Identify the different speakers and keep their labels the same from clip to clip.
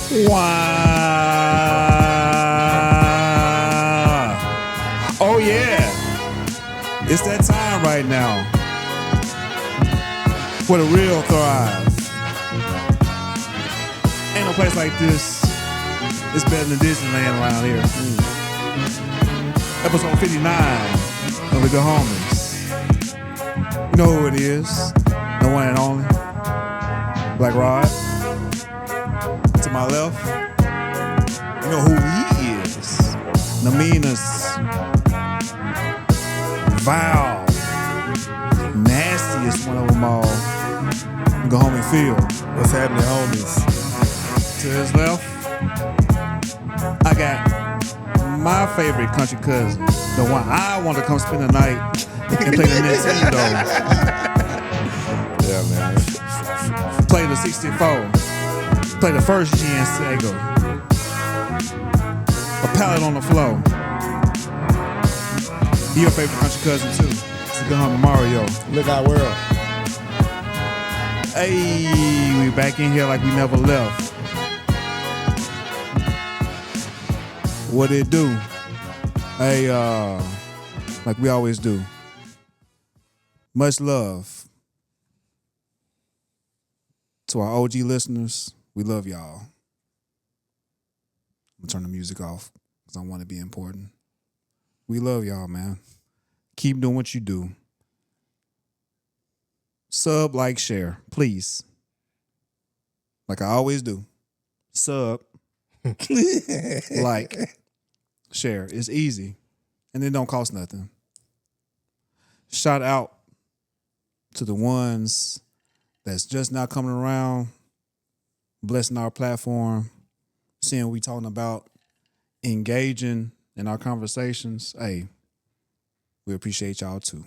Speaker 1: Wow. Oh, yeah. It's that time right now where the real thrive. Ain't no place like this. It's better than Disneyland around here. Episode 59 of The Good Homies. You know who it is. The one and only. Black Rod. To my left. You know who he is. The meanest. Vile. Nastiest one of them all. The Good Homie Phil.
Speaker 2: What's happening, homies?
Speaker 1: To his left, I got my favorite country cousin, the one I want to come spend the night and play the Nintendo.
Speaker 2: Yeah, man.
Speaker 1: Play the 64. Play the first Gen Sega. A pallet on the floor. Your favorite country cousin too. It's the Good Homie Mario.
Speaker 2: Look our world.
Speaker 1: Hey, we back in here like we never left. What it do? Hey, like we always do. Much love to our OG listeners. We love y'all. I'm gonna turn the music off because I want to be important. We love y'all, man. Keep doing what you do. Sub, like, share, please. Like I always do. Sub, like, share. It's easy. And it don't cost nothing. Shout out to the ones that's just not coming around, blessing our platform, seeing what we talking about, engaging in our conversations. Hey, we appreciate y'all too.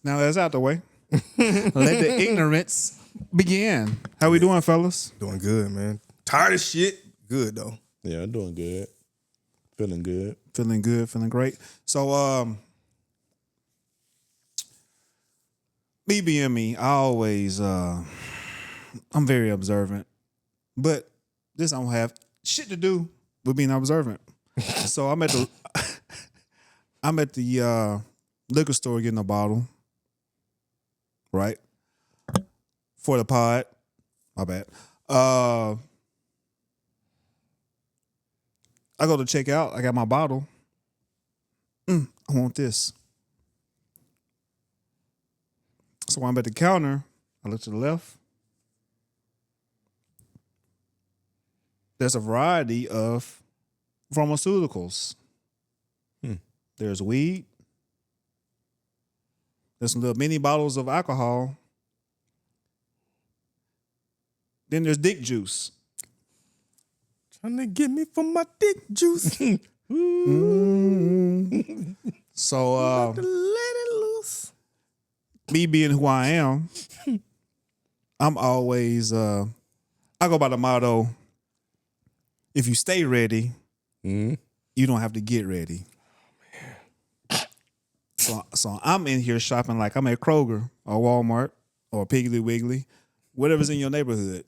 Speaker 1: Now that's out the way. Let the ignorance begin. How we doing, fellas?
Speaker 2: Doing good, man. Tired of shit. Good, though.
Speaker 3: Yeah, I'm doing good. Feeling good.
Speaker 1: Feeling good, feeling great. So, me being me, I always, I'm very observant. But this I don't have shit to do with being observant. So I'm at the liquor store getting a bottle. Right? For the pod. My bad. I go to check out. I got my bottle. I want this. So when I'm at the counter, I look to the left. There's a variety of pharmaceuticals. There's weed. There's some little mini bottles of alcohol. Then there's dick juice.
Speaker 2: Trying to get me for my dick juice.
Speaker 1: So,
Speaker 2: Let it loose.
Speaker 1: me being who I am, I'm always, I go by the motto, if you stay ready, you don't have to get ready. So I'm in here shopping like I'm at Kroger or Walmart or Piggly Wiggly, whatever's in your neighborhood.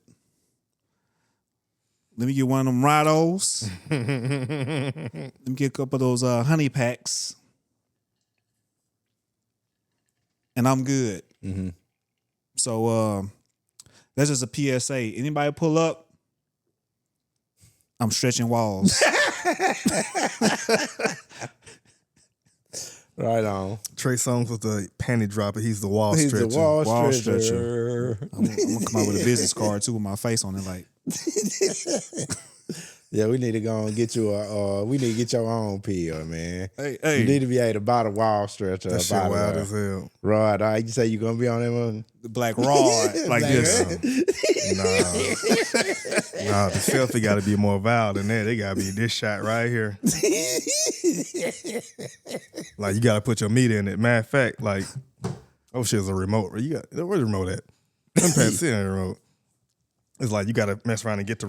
Speaker 1: Let me get one of them Ridos. Let me get a couple of those honey packs. And I'm good. So that's just a PSA. Anybody pull up, I'm stretching walls.
Speaker 3: Right on.
Speaker 2: Trey Songz was the panty dropper. He's the wall
Speaker 3: He's
Speaker 2: stretcher.
Speaker 3: the wall
Speaker 1: stretcher.
Speaker 3: stretcher.
Speaker 1: I'm gonna come out with a business card too with my face on it, like.
Speaker 3: Yeah, we need to go and get you we need to get your own pill, man.
Speaker 1: Hey.
Speaker 3: You need to be able to buy the wall stretcher.
Speaker 2: That shit wild as hell.
Speaker 3: Rod, all right, you say you gonna be on that one?
Speaker 1: The black rod like this.
Speaker 2: Nah, the selfie got to be more vile than that. They got to be this shot right here. Like, you got to put your meat in it. Matter of fact, like, oh shit, it's a remote. Where's the remote at? I'm past sitting in the remote. It's like you got to mess around and get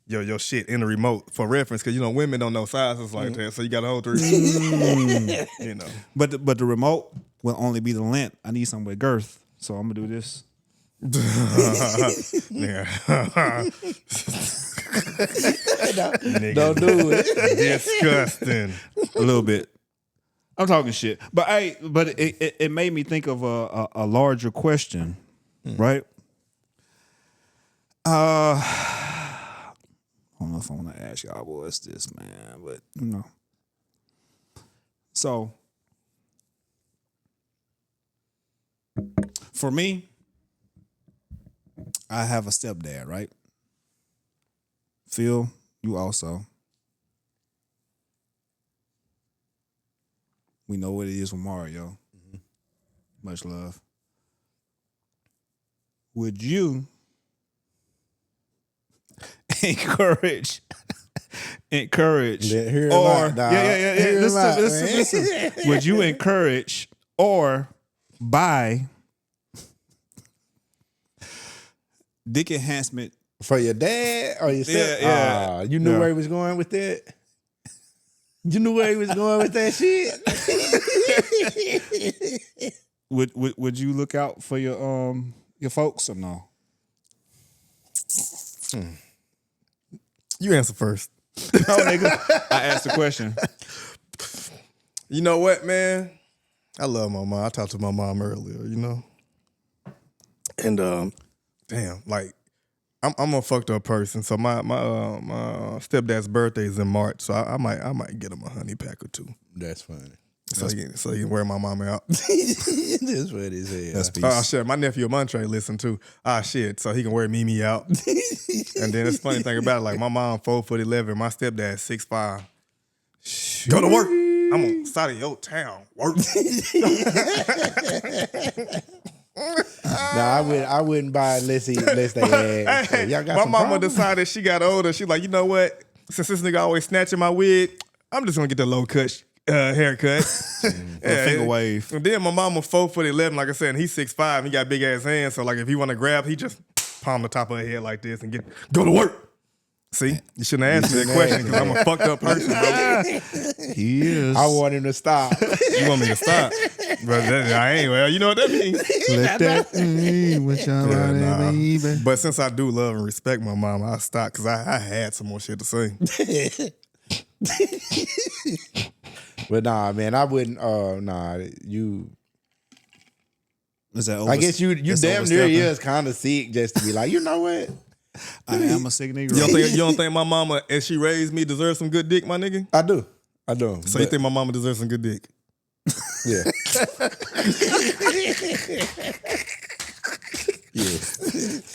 Speaker 2: your shit in the remote for reference, because, you know, women don't know sizes like that, so you got to hold through. You know.
Speaker 1: But the remote will only be the length. I need something with girth, so I'm going to do this.
Speaker 2: Nigga. Nigga.
Speaker 3: Don't do it.
Speaker 2: Disgusting.
Speaker 1: A little bit. I'm talking shit, but it made me think of a larger question, right? I don't know if I want to ask y'all boys this, man, but you know. So, for me, I have a stepdad, right? Phil, you also. We know what it is with Mario. Much love. Would you encourage
Speaker 3: Hear him
Speaker 1: or
Speaker 3: out, dog. Hear him out,
Speaker 1: listen. Would you encourage or buy dick enhancement
Speaker 3: For your dad or your step?
Speaker 1: Yeah.
Speaker 3: You knew where he was going with that? You knew where he was going with that shit?
Speaker 1: Would you look out for your folks or no?
Speaker 2: You answer first.
Speaker 1: No, nigga. I asked the question.
Speaker 2: You know what, man? I love my mom. I talked to my mom earlier, you know? And damn, like I'm a fucked up person. So my stepdad's birthday is in March, so I might get him a honey pack or two.
Speaker 3: That's funny.
Speaker 2: So he can wear my mama out.
Speaker 3: That's what he said.
Speaker 1: That's peace.
Speaker 2: Oh shit, my nephew Montre listen too. Ah shit, so he can wear Mimi out. And then it's funny thing about it, like my mom 4'11", my stepdad 6'5". Go to work. I'm on the side of your town. Work.
Speaker 3: No, I wouldn't buy unless they had.
Speaker 2: Hey,
Speaker 3: Y'all got
Speaker 2: my
Speaker 3: some
Speaker 2: mama
Speaker 3: problems?
Speaker 2: decided she got older. She like, you know what? Since this nigga always snatching my wig, I'm just gonna get the low cut haircut.
Speaker 1: Finger wave.
Speaker 2: And then my mama 4'11", like I said, and he's 6'5". He got big ass hands, so like if he want to grab, he just palm the top of her head like this and go to work. See, you shouldn't have asked me that question because I'm a fucked up person, bro.
Speaker 1: He is.
Speaker 3: I want him to stop.
Speaker 2: You want me to stop? But I ain't. Well, you know what that means.
Speaker 1: Let that be what y'all
Speaker 2: Yeah, nah.
Speaker 1: baby.
Speaker 2: But since I do love and respect my mom, I stopped because I had some more shit to say.
Speaker 3: But nah, man, I wouldn't. Nah, you.
Speaker 1: Is that
Speaker 3: I guess you
Speaker 1: that's
Speaker 3: damn near
Speaker 1: overstepping?
Speaker 3: is kind of sick just to be like, you know what?
Speaker 1: I am a sick nigga.
Speaker 2: You don't think my mama, as she raised me, deserves some good dick, my nigga?
Speaker 3: I do.
Speaker 2: So you think my mama deserves some good dick?
Speaker 3: Yeah. Yeah.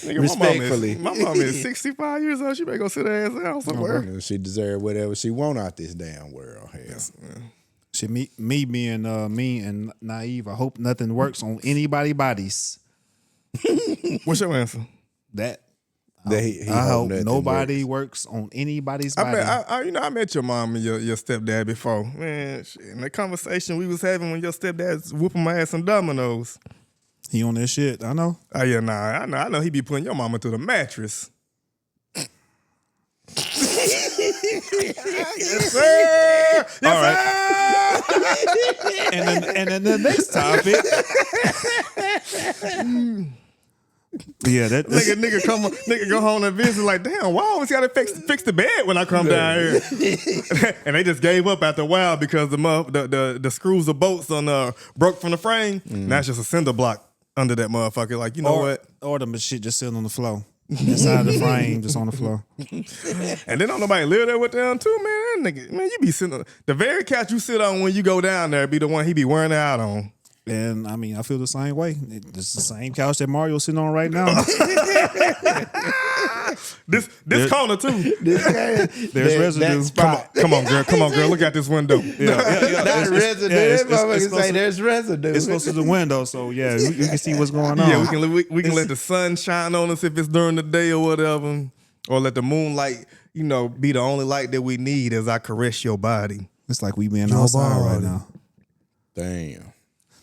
Speaker 2: Nigga,
Speaker 3: Respectfully.
Speaker 2: my mama is 65 years old. She better go sit her ass down somewhere.
Speaker 3: She deserve whatever she want out this damn world. Hell.
Speaker 1: Shit, me being mean and naive. I hope nothing works on anybody's bodies.
Speaker 2: What's your answer?
Speaker 1: That
Speaker 3: He
Speaker 1: I hope
Speaker 3: nothing
Speaker 1: nobody
Speaker 3: works.
Speaker 1: works on anybody's body.
Speaker 2: I met your mom and your stepdad before. Man, shit, in the conversation we was having when your stepdad's whooping my ass some dominoes.
Speaker 1: He on that shit. I know.
Speaker 2: Oh yeah, nah, I know he be putting your mama to the mattress. Yes, sir. Yes,
Speaker 1: All right.
Speaker 2: sir.
Speaker 1: And then the next topic. Yeah,
Speaker 2: nigga go home and visit like, damn, why always gotta fix the bed when I come down here? And they just gave up after a while because the screws of bolts broke from the frame. Now it's just a cinder block under that motherfucker. Like, you know what?
Speaker 1: Or the shit just sitting on the floor. Inside the frame, just on the floor.
Speaker 2: And then don't nobody live there with them too, man. That nigga, man, you be sitting on the very couch you sit on when you go down there be the one he be wearing out on.
Speaker 1: And I mean, I feel the same way. It's the same couch that Mario's sitting on right now.
Speaker 2: This corner too.
Speaker 1: There's residue.
Speaker 2: Come on, girl. Look out this window.
Speaker 1: Yeah.
Speaker 3: That residue. That motherfucker say
Speaker 1: to,
Speaker 3: there's residue.
Speaker 1: it's close to the window, so yeah, you can see what's going on.
Speaker 2: Yeah, we can let the sun shine on us if it's during the day or whatever, or let the moonlight, be the only light that we need as I caress your body.
Speaker 1: It's like we being outside right now.
Speaker 3: Damn.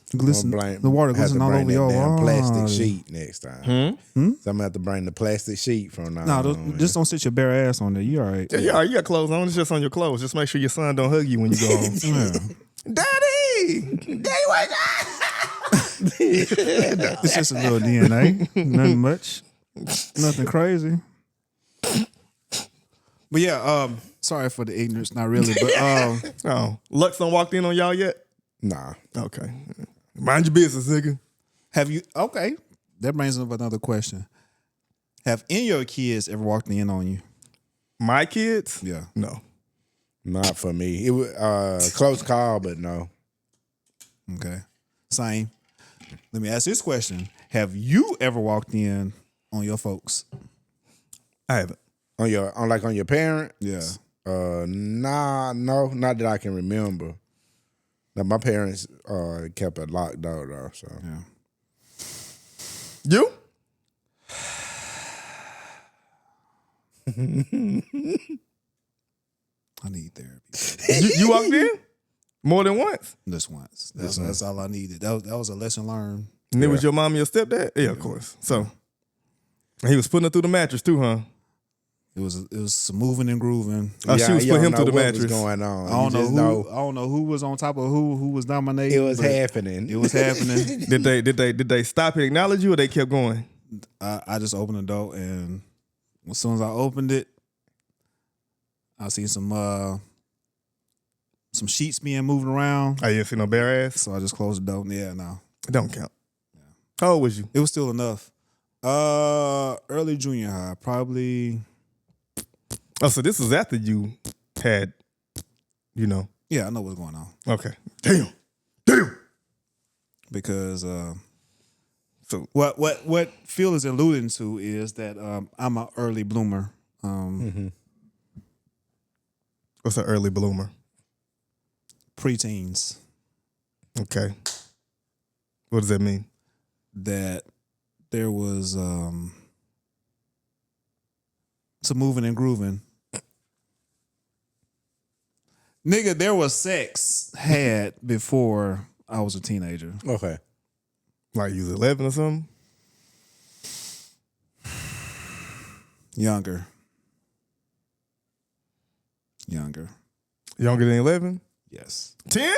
Speaker 1: The water glisten all over your wall.
Speaker 3: Plastic sheet next time. So I'm gonna have to bring the plastic sheet from now.
Speaker 1: No, just don't sit your bare ass on there. You all right?
Speaker 2: Yeah, you got clothes on. It's just on your clothes. Just make sure your son don't hug you when you go home.
Speaker 1: Yeah.
Speaker 2: Daddy, wake up!
Speaker 1: It's just a little DNA. Nothing much. Nothing crazy. But yeah, sorry for the ignorance, not really, but
Speaker 2: Oh, Lux done walked in on y'all yet?
Speaker 3: Nah.
Speaker 2: Okay. Mind your business, nigga.
Speaker 1: have you okay. That brings up another question. Have any of your kids ever walked in on you?
Speaker 2: My kids?
Speaker 1: Yeah.
Speaker 2: No.
Speaker 3: Not for me. It was close call, but no.
Speaker 1: Okay. Same. Let me ask this question. Have you ever walked in on your folks?
Speaker 2: I haven't.
Speaker 3: On your parent?
Speaker 1: Yeah.
Speaker 3: Nah, no, not that I can remember. Now, my parents kept it locked door though, so
Speaker 1: Yeah.
Speaker 2: You?
Speaker 1: I need therapy.
Speaker 2: You walked in? More than once?
Speaker 1: Just once. That's all I needed. That was a lesson learned.
Speaker 2: And it was your mom and your stepdad? Yeah, of course. So, he was putting her through the mattress too, huh?
Speaker 1: It was some moving and grooving.
Speaker 2: Oh, she was
Speaker 3: you
Speaker 2: putting him
Speaker 3: don't
Speaker 2: through the
Speaker 3: know what
Speaker 2: mattress.
Speaker 3: was going on.
Speaker 1: I don't
Speaker 3: You
Speaker 1: know
Speaker 3: just
Speaker 1: who. I don't know who was on top of who was dominating.
Speaker 3: it was
Speaker 1: but
Speaker 3: happening.
Speaker 1: It was happening.
Speaker 2: Did they stop and acknowledge you, or they kept going?
Speaker 1: I just opened the door, and as soon as I opened it, I seen some sheets being moved around.
Speaker 2: I didn't see no bare ass.
Speaker 1: So I just closed the door. Yeah, no,
Speaker 2: It don't count. How old was you?
Speaker 1: it was still enough. Early junior high, probably.
Speaker 2: Oh, so this was after you had,
Speaker 1: Yeah, I know what's going on
Speaker 2: Okay. Damn.
Speaker 1: because
Speaker 2: So
Speaker 1: what Phil is alluding to is that I'm an early bloomer.
Speaker 2: what's an early bloomer?
Speaker 1: Preteens.
Speaker 2: Okay. What does that mean?
Speaker 1: That there was some moving and grooving. Nigga, there was sex had before I was a teenager.
Speaker 3: Okay.
Speaker 2: Like you was 11 or something?
Speaker 1: Younger.
Speaker 2: Younger than 11?
Speaker 1: Yes.
Speaker 2: 10?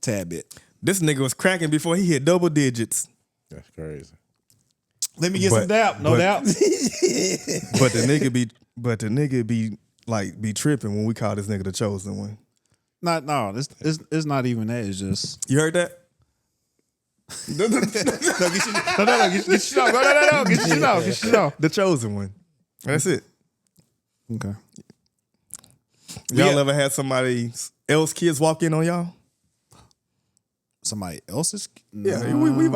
Speaker 1: Tad bit.
Speaker 2: This nigga was cracking before he hit double digits.
Speaker 3: That's crazy.
Speaker 1: Let me get some doubt. No doubt.
Speaker 2: But the nigga be tripping when we call this nigga the chosen one.
Speaker 1: It's not even that. It's just
Speaker 2: You heard that?
Speaker 1: get your shit off. Get your shit off.
Speaker 2: The chosen one. That's it.
Speaker 1: Okay.
Speaker 2: Y'all ever had somebody else kids walk in on y'all?
Speaker 1: Somebody else's?
Speaker 2: Yeah, we've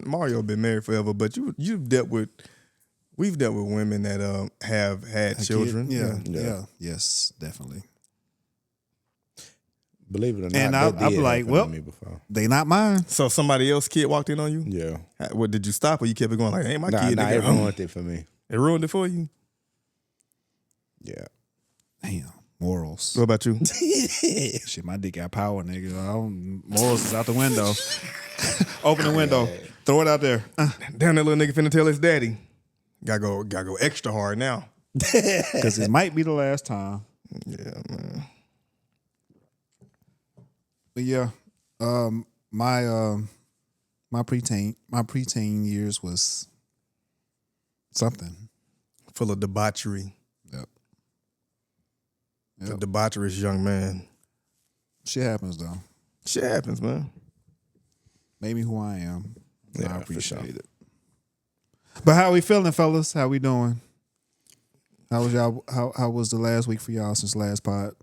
Speaker 2: Mario been married forever, but we've dealt with women that have had children.
Speaker 1: Yeah. Yes, definitely.
Speaker 3: Believe it or not,
Speaker 1: And
Speaker 3: that
Speaker 1: I'll be
Speaker 3: did
Speaker 1: like,
Speaker 3: happen
Speaker 1: well,
Speaker 3: to me before.
Speaker 1: they not mine.
Speaker 2: So somebody else kid walked in on you?
Speaker 3: Yeah.
Speaker 2: What did you stop or you kept it going like, hey, my
Speaker 3: Nah,
Speaker 2: kid?
Speaker 3: it
Speaker 2: nigga,
Speaker 3: ruined it for me.
Speaker 2: It ruined it for you?
Speaker 3: Yeah.
Speaker 1: Damn, morals.
Speaker 2: What about you?
Speaker 1: Shit, my dick got power, nigga. Morals is out the window. Open the window. Throw it out there.
Speaker 2: Damn, that little nigga finna tell his daddy. Gotta go extra hard now.
Speaker 1: Because it might be the last time.
Speaker 2: Yeah, man.
Speaker 1: But yeah, my preteen years was something.
Speaker 2: Full of debauchery.
Speaker 1: Yep.
Speaker 2: A debaucherous young man.
Speaker 1: Shit happens though.
Speaker 2: Shit happens, man.
Speaker 1: Made me who I am.
Speaker 3: Yeah,
Speaker 1: I
Speaker 3: for
Speaker 1: appreciate
Speaker 3: sure.
Speaker 1: it. But how we feeling, fellas? How we doing? How was y'all? How was the last week for y'all since last pod?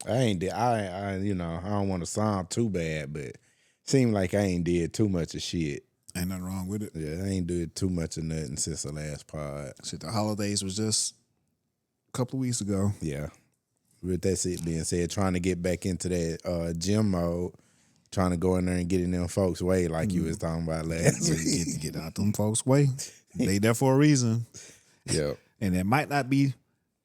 Speaker 3: I don't want to sound too bad, but seemed like I ain't did too much of shit.
Speaker 1: Ain't nothing wrong with it.
Speaker 3: Yeah, I ain't did too much of nothing since the last pod.
Speaker 1: Shit, the holidays was just a couple of weeks ago.
Speaker 3: Yeah. With that shit being said, trying to get back into that gym mode, trying to go in there and get in them folks' way like you was talking about last week.
Speaker 1: Get out them folks' way. They there for a reason.
Speaker 3: Yeah.
Speaker 1: And it might not be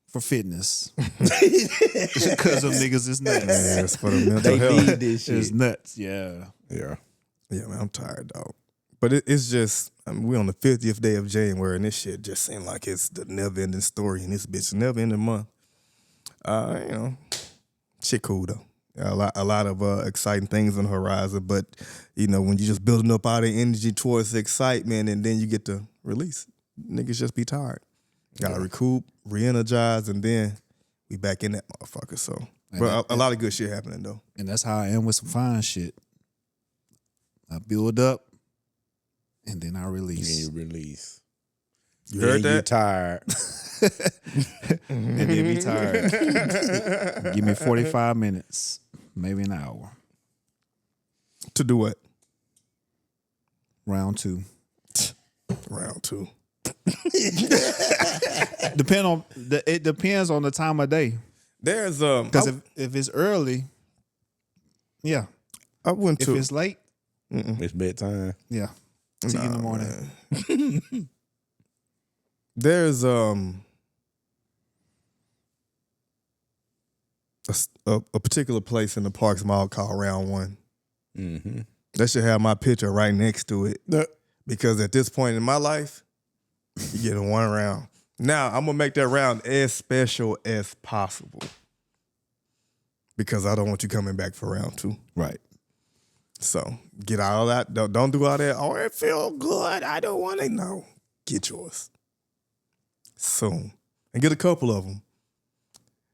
Speaker 1: for fitness. Because them niggas is nuts.
Speaker 2: Yeah, it's for the mental
Speaker 3: They
Speaker 2: health.
Speaker 3: need this
Speaker 1: It's
Speaker 3: shit.
Speaker 1: nuts, yeah.
Speaker 3: Yeah.
Speaker 2: Yeah, man, I'm tired, dog. But it's just, we on the 50th day of January, and this shit just seemed like it's the never-ending story, and this bitch never-ending month. Shit cool, though. A lot of exciting things on the horizon, but you know, when you just building up all the energy towards the excitement, and then you get to release, niggas just be tired. Gotta recoup, re-energize, and then we back in that motherfucker. So, but a lot of good shit happening though.
Speaker 1: And that's how I am with some fine shit. I build up, and then I release.
Speaker 3: And you release.
Speaker 2: You heard that?
Speaker 3: You're tired.
Speaker 1: And then be tired. Give me 45 minutes, maybe an hour.
Speaker 2: To do what?
Speaker 1: Round 2.
Speaker 2: Round 2.
Speaker 1: It depends on the time of day.
Speaker 2: There's
Speaker 1: Because if it's early, yeah.
Speaker 2: I went
Speaker 1: If
Speaker 2: to
Speaker 1: it's late,
Speaker 3: It's bedtime.
Speaker 1: yeah. See you in the morning.
Speaker 2: there's a particular place in the Parks Mall called Round 1.
Speaker 3: Mm-hmm.
Speaker 2: That should have my picture right next to it. Because at this point in my life, you get one round. Now, I'm going to make that round as special as possible. Because I don't want you coming back for round 2.
Speaker 1: Right.
Speaker 2: So, get all that. Don't do all that. Oh, it feel good. I don't want to know. Get yours. Soon. And get a couple of them.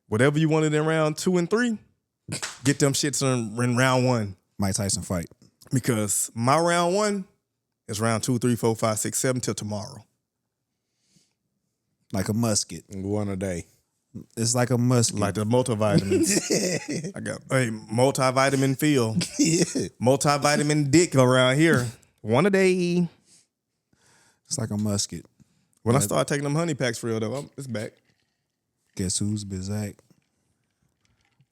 Speaker 2: Whatever you wanted in round 2 and 3, get them shits in round 1.
Speaker 1: Mike Tyson fight.
Speaker 2: Because my round 1 is round 2, 3, 4, 5, 6, 7 till tomorrow.
Speaker 1: Like a musket.
Speaker 3: One a day.
Speaker 1: It's like a musket.
Speaker 2: Like the multivitamins. I got multivitamin Phil. Multivitamin Dick around here. One a day.
Speaker 1: It's like a musket.
Speaker 2: When I start taking them honey packs for real though, it's back.
Speaker 1: Guess who's Bizak?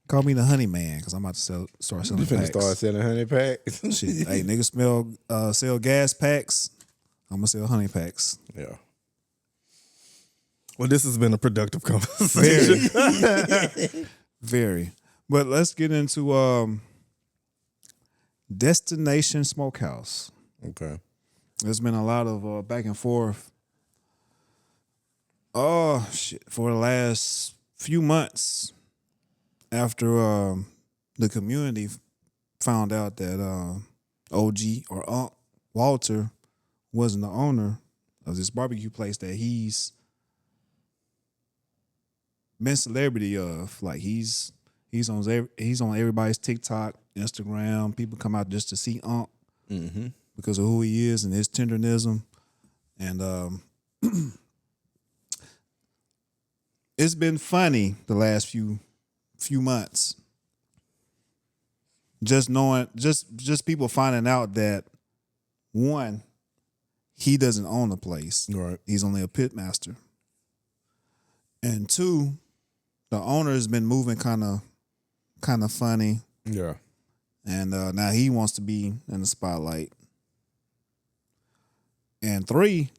Speaker 1: Call me the honey man, because I'm about to start selling
Speaker 3: You finna
Speaker 1: packs.
Speaker 3: start selling honey packs?
Speaker 1: Shit. Hey, niggas sell gas packs. I'm going to sell honey packs.
Speaker 3: Yeah.
Speaker 2: Well, this has been a productive conversation.
Speaker 1: Very. But let's get into Destination Smokehouse.
Speaker 3: Okay.
Speaker 1: There's been a lot of back and forth. Oh, shit. For the last few months after the community found out that OG or Unc Walter wasn't the owner of this barbecue place that he's been celebrity of. Like he's on everybody's TikTok, Instagram. People come out just to see Unc because of who he is and his tendernism. And it's been funny the last few months. Just knowing, just people finding out that, one, he doesn't own the place.
Speaker 3: Right.
Speaker 1: He's only a pit master. And two, the owner has been moving kind of funny.
Speaker 3: Yeah.
Speaker 1: And now he wants to be in the spotlight. And three,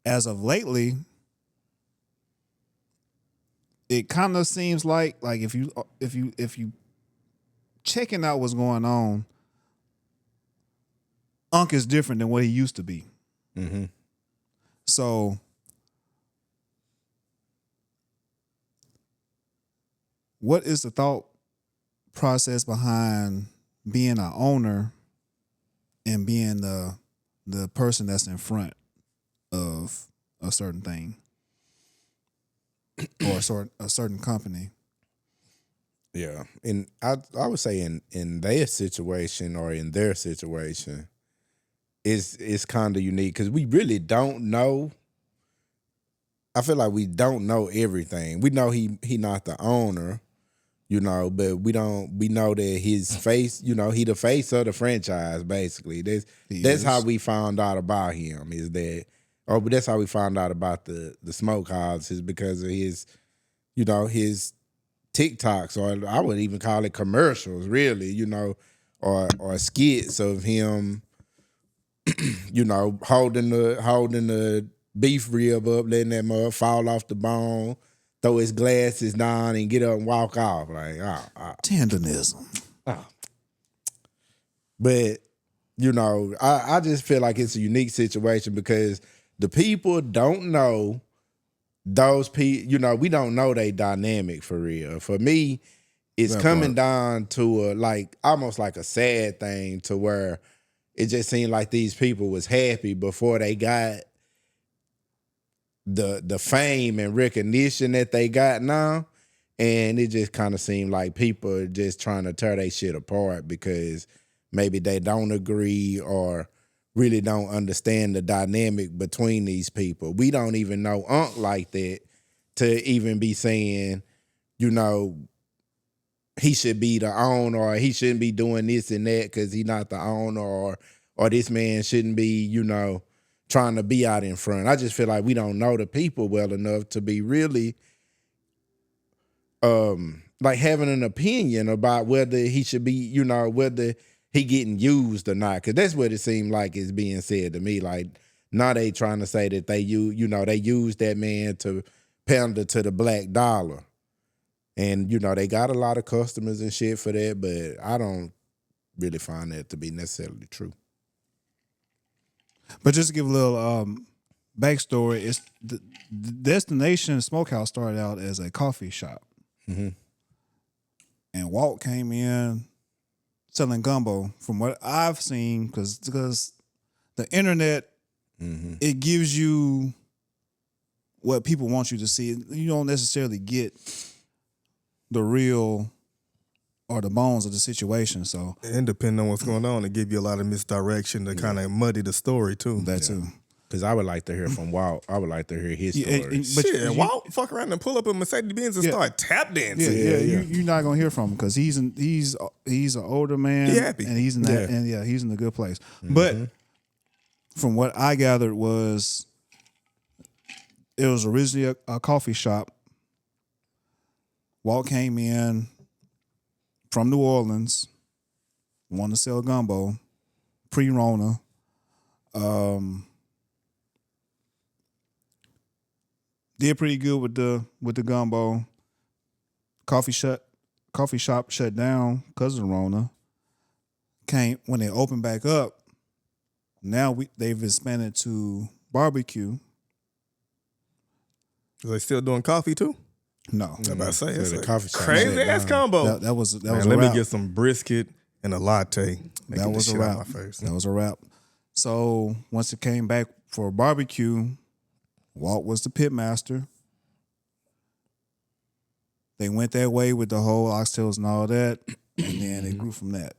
Speaker 1: as of lately, it kind of seems like if you checking out what's going on, Unc is different than what he used to be.
Speaker 3: Mm-hmm.
Speaker 1: So what is the thought process behind being an owner and being the person that's in front of a certain thing or a certain company?
Speaker 3: Yeah. And I would say in their situation or in their situation, it's kind of unique because we really don't know. I feel like we don't know everything. We know he not the owner, but we know that his face, he the face of the franchise, basically. That's how we found out about him, but that's how we found out about the Smokehouse is because of his, his TikToks, or I would even call it commercials, really, or skits of him, holding the beef rib up, letting that mother fall off the bone, throw his glasses down, and get up and walk off. Like,
Speaker 1: Tendernism.
Speaker 3: But, I just feel like it's a unique situation because the people don't know those people, we don't know they dynamic for real. For me, it's
Speaker 1: That
Speaker 3: coming
Speaker 1: part.
Speaker 3: down to almost like a sad thing to where it just seemed like these people was happy before they got the fame and recognition that they got now. And it just kind of seemed like people are just trying to tear their shit apart because maybe they don't agree or really don't understand the dynamic between these people. We don't even know Unc like that to even be saying, you know, he should be the owner or he shouldn't be doing this and that because he's not the owner or this man shouldn't be, you know, trying to be out in front. I just feel like we don't know the people well enough to be really like having an opinion about whether he should be, you know, whether he getting used or not. Cause that's what it seemed like is being said to me. Like now they trying to say that they they used that man to pander to the black dollar. And, you know, they got a lot of customers and shit for that, but I don't really find that to be necessarily true.
Speaker 1: But just to give a little backstory, it's the Destination Smokehouse started out as a coffee shop.
Speaker 3: Mm-hmm.
Speaker 1: And Walt came in selling gumbo from what I've seen, because the internet, it gives you what people want you to see. You don't necessarily get the real or the bones of the situation. So,
Speaker 2: And depending on what's going on, it give you a lot of misdirection to kind of muddy the story too.
Speaker 1: that too.
Speaker 3: Because I would like to hear from Walt. I would like to hear his story.
Speaker 1: But
Speaker 2: Shit, Walt fuck around and pull up a Mercedes Benz and start tap dancing.
Speaker 1: You're not gonna hear from him because he's an older man.
Speaker 2: He happy.
Speaker 1: And he's in that, and he's in a good place. But from what I gathered was, it was originally a coffee shop. Walt came in from New Orleans, wanted to sell gumbo, pre-Rona. Did pretty good with the gumbo. Coffee shop shut down because of the Rona. When they opened back up, now they've expanded to barbecue.
Speaker 2: Are they still doing coffee too?
Speaker 1: No,
Speaker 2: I'm about to say it's
Speaker 3: the
Speaker 2: a
Speaker 3: coffee shop
Speaker 2: crazy
Speaker 3: shut
Speaker 2: ass
Speaker 3: down.
Speaker 2: combo.
Speaker 1: that was
Speaker 2: Man,
Speaker 1: a
Speaker 2: let me
Speaker 1: wrap.
Speaker 2: get some brisket and a latte.
Speaker 1: That was a wrap. That was a wrap. So once it came back for barbecue, Walt was the pit master. They went that way with the whole oxtails and all that, and then it grew from that.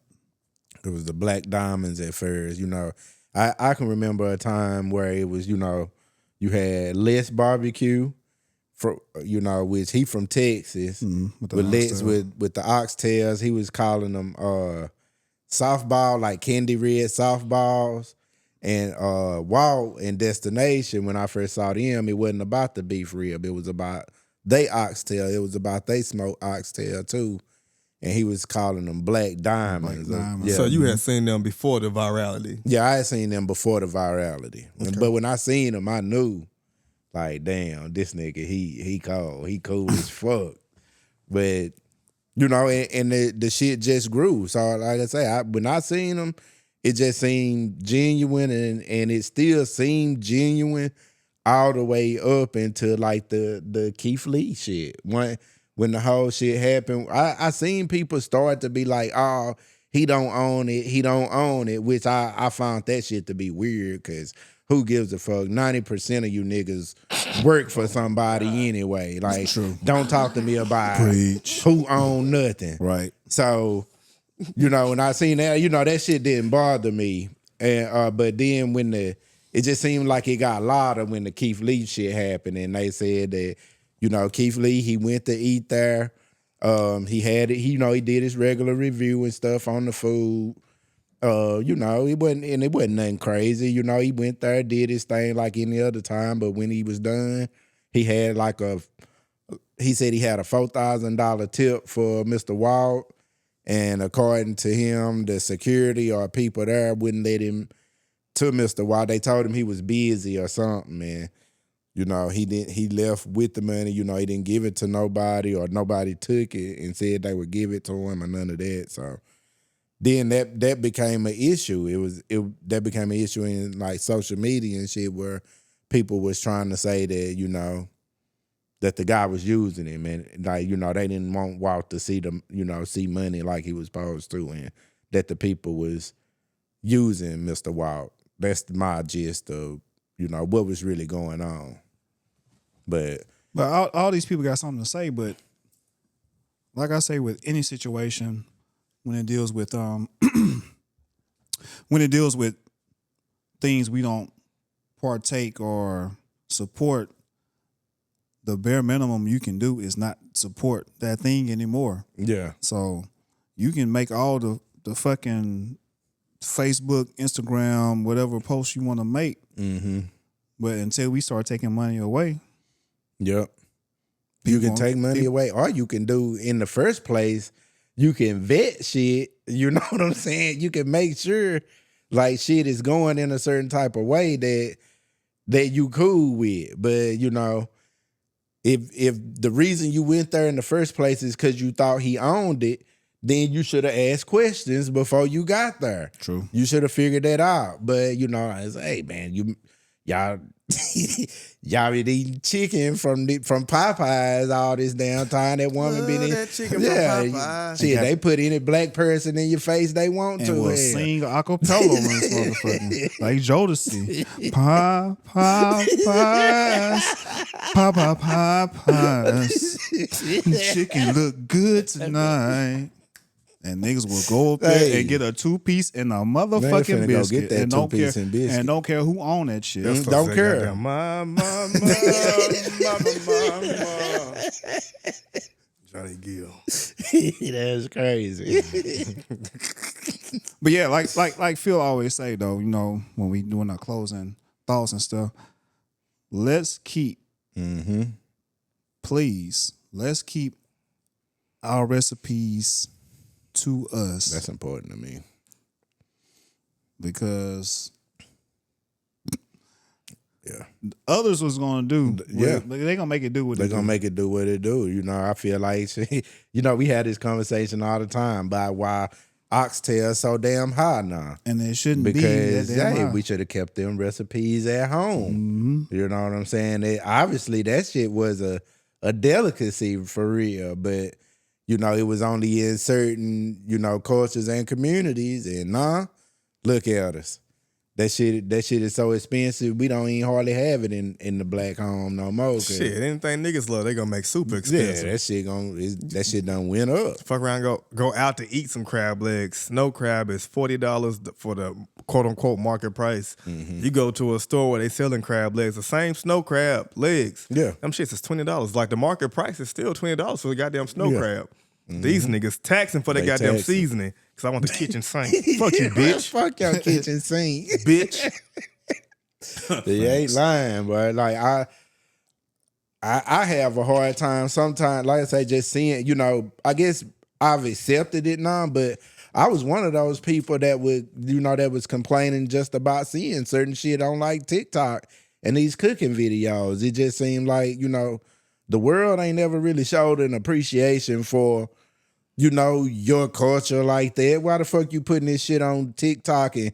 Speaker 3: It was the Black Diamonds at first, you know. I can remember a time where it was, you know, you had Les Barbecue, which he from Texas.
Speaker 1: With the
Speaker 3: With Les
Speaker 1: oxtail.
Speaker 3: with the oxtails, he was calling them softball, like candy red softballs. And Walt and Destination, when I first saw them, it wasn't about the beef rib. It was about they oxtail. It was about they smoked oxtail too. And he was calling them Black Diamonds.
Speaker 1: Black Diamonds.
Speaker 3: Yeah.
Speaker 2: So you had seen them before the virality.
Speaker 3: Yeah, I had seen them before the virality. But when I seen them, I knew, like, damn, this nigga, he cold. He cool as fuck. But, you know, and the shit just grew. So, like I say, when I seen them, it just seemed genuine, and it still seemed genuine all the way up into, like, the Keith Lee shit. When the whole shit happened, I seen people start to be like, oh, he don't own it, which I found that shit to be weird, because who gives a fuck? 90% of you niggas work for somebody anyway. Like, don't talk to me about who own nothing.
Speaker 1: Right.
Speaker 3: So, you know, when I seen that, you know, that shit didn't bother me. And but then when it just seemed like it got louder when the Keith Lee shit happened, and they said that, you know, Keith Lee, he went to eat there. He had it, he did his regular review and stuff on the food. You know, it wasn't nothing crazy. You know, he went there, did his thing like any other time, but when he was done, he had he said he had a $4,000 tip for Mr. Walt, and according to him, the security or people there wouldn't let him to Mr. Walt. They told him he was busy or something, man. You know, he left with the money. You know, he didn't give it to nobody, or nobody took it and said they would give it to him, or none of that. So then that became an issue. That became an issue in like social media and shit, where people was trying to say that, you know, that the guy was using him, and like they didn't want Walt to see see money like he was supposed to, and that the people was using Mr. Walt. That's my gist of what was really going on. But
Speaker 1: all these people got something to say, but like I say, with any situation, when it deals with things we don't partake or support, the bare minimum you can do is not support that thing anymore.
Speaker 3: yeah,
Speaker 1: So you can make all the fucking Facebook, Instagram, whatever posts you want to make, but until we start taking money away,
Speaker 3: yep. You can take money away, or you can do in the first place. You can vet shit. You know what I'm saying? You can make sure like shit is going in a certain type of way that you cool with. But if the reason you went there in the first place is because you thought he owned it, then you should have asked questions before you got there.
Speaker 1: True.
Speaker 3: You should have figured that out. But I was, hey man, y'all been eating chicken from Popeyes all this damn time. That woman been eating
Speaker 2: that chicken from Popeyes.
Speaker 3: Shit, they put any black person in your face they want
Speaker 1: and
Speaker 3: to.
Speaker 1: we'll sing a cappella on this motherfucker like Jodeci. Popeyes. Chicken look good tonight. And niggas will go up there and get a 2-piece and a motherfucking biscuit,
Speaker 3: get that
Speaker 1: and don't care,
Speaker 3: two-piece and biscuit.
Speaker 1: and don't care who own that shit.
Speaker 3: Don't care.
Speaker 2: Mama. Johnny Gill.
Speaker 3: That's crazy.
Speaker 1: But yeah, like Phil always say though, when we doing our closing thoughts and stuff, let's keep, please, let's keep our recipes to us.
Speaker 3: That's important to me.
Speaker 1: Because
Speaker 3: yeah,
Speaker 1: others was gonna do.
Speaker 3: Yeah,
Speaker 1: they gonna make it do what
Speaker 3: they're gonna make it do what it do. I feel like we had this conversation all the time about why oxtail is so damn high now.
Speaker 1: And it shouldn't
Speaker 3: because
Speaker 1: be that damn high.
Speaker 3: We should have kept them recipes at home. You know what I'm saying? Obviously that shit was a delicacy for real, but it was only in certain, cultures and communities. And look at us. That shit is so expensive. We don't even hardly have it in the black home no more.
Speaker 2: Shit, anything niggas love, they gonna make super expensive.
Speaker 3: Yeah, that shit done went up.
Speaker 2: Fuck around, go out to eat some crab legs. Snow crab is $40 for the quote unquote market price. You go to a store where they selling crab legs, the same snow crab legs.
Speaker 3: Yeah,
Speaker 2: them shits is $20. Like the market price is still $20 for the goddamn snow crab. These niggas taxing for their goddamn seasoning because I want the kitchen sink. Fuck you, bitch.
Speaker 3: Fuck your kitchen sink,
Speaker 2: bitch.
Speaker 3: They ain't lying, but like I have a hard time sometimes. Like I say, just seeing. I guess I've accepted it now, but I was one of those people that would, that was complaining just about seeing certain shit on like TikTok and these cooking videos. It just seemed like the world ain't never really showed an appreciation for, your culture like that. Why the fuck you putting this shit on TikTok and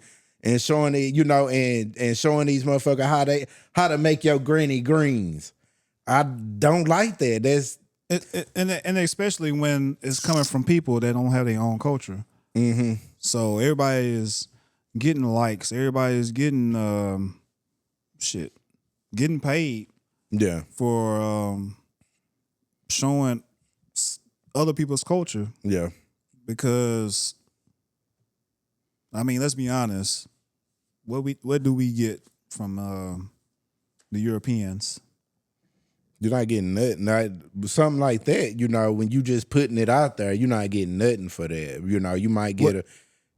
Speaker 3: showing it, and showing these motherfuckers how to make your granny greens? I don't like that. That's
Speaker 1: and especially when it's coming from people that don't have their own culture. So everybody is getting likes. Everybody is getting getting paid.
Speaker 3: Yeah,
Speaker 1: for showing other people's culture.
Speaker 3: Yeah.
Speaker 1: Because let's be honest. What do we get from the Europeans?
Speaker 3: You're not getting nothing. Something like that, when you just putting it out there, you're not getting nothing for that. You might get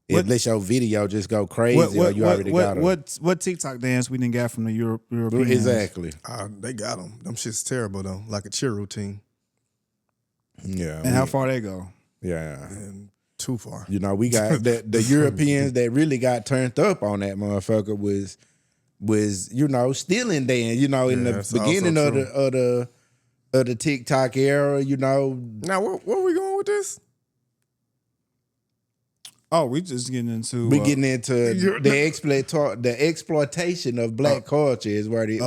Speaker 3: unless your video just go crazy or you already got them.
Speaker 1: What TikTok dance we didn't get from the Europeans?
Speaker 3: Exactly.
Speaker 2: They got them. Them shit's terrible though, like a cheer routine.
Speaker 3: Yeah.
Speaker 1: And how far they go?
Speaker 3: Yeah.
Speaker 2: And too far.
Speaker 3: We got the Europeans that really got turned up on that motherfucker was stealing Dan, in the beginning of the TikTok era,
Speaker 2: Now where are we going with this?
Speaker 1: Oh, we just getting into
Speaker 3: the exploitation of black culture is where he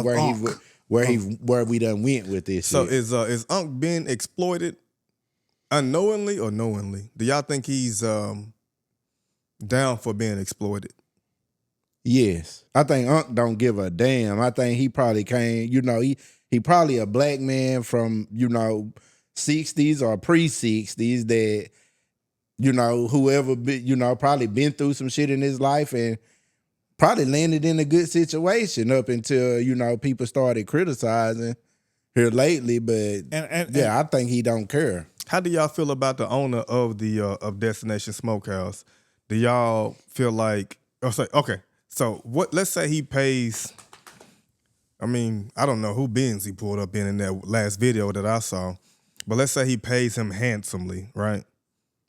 Speaker 3: where we done went with this.
Speaker 2: So
Speaker 3: shit.
Speaker 2: is Unc being exploited unknowingly or knowingly? Do y'all think he's down for being exploited?
Speaker 3: Yes. I think Unc don't give a damn. I think he probably came, he probably a black man from, 60s or pre-60s that, whoever, probably been through some shit in his life and probably landed in a good situation up until, people started criticizing here lately. But I think he don't care.
Speaker 2: How do y'all feel about the owner of the of Destination Smokehouse? Do y'all feel like, so what? Let's say he pays. I mean, I don't know who Benz he pulled up in that last video that I saw, but let's say he pays him handsomely, right?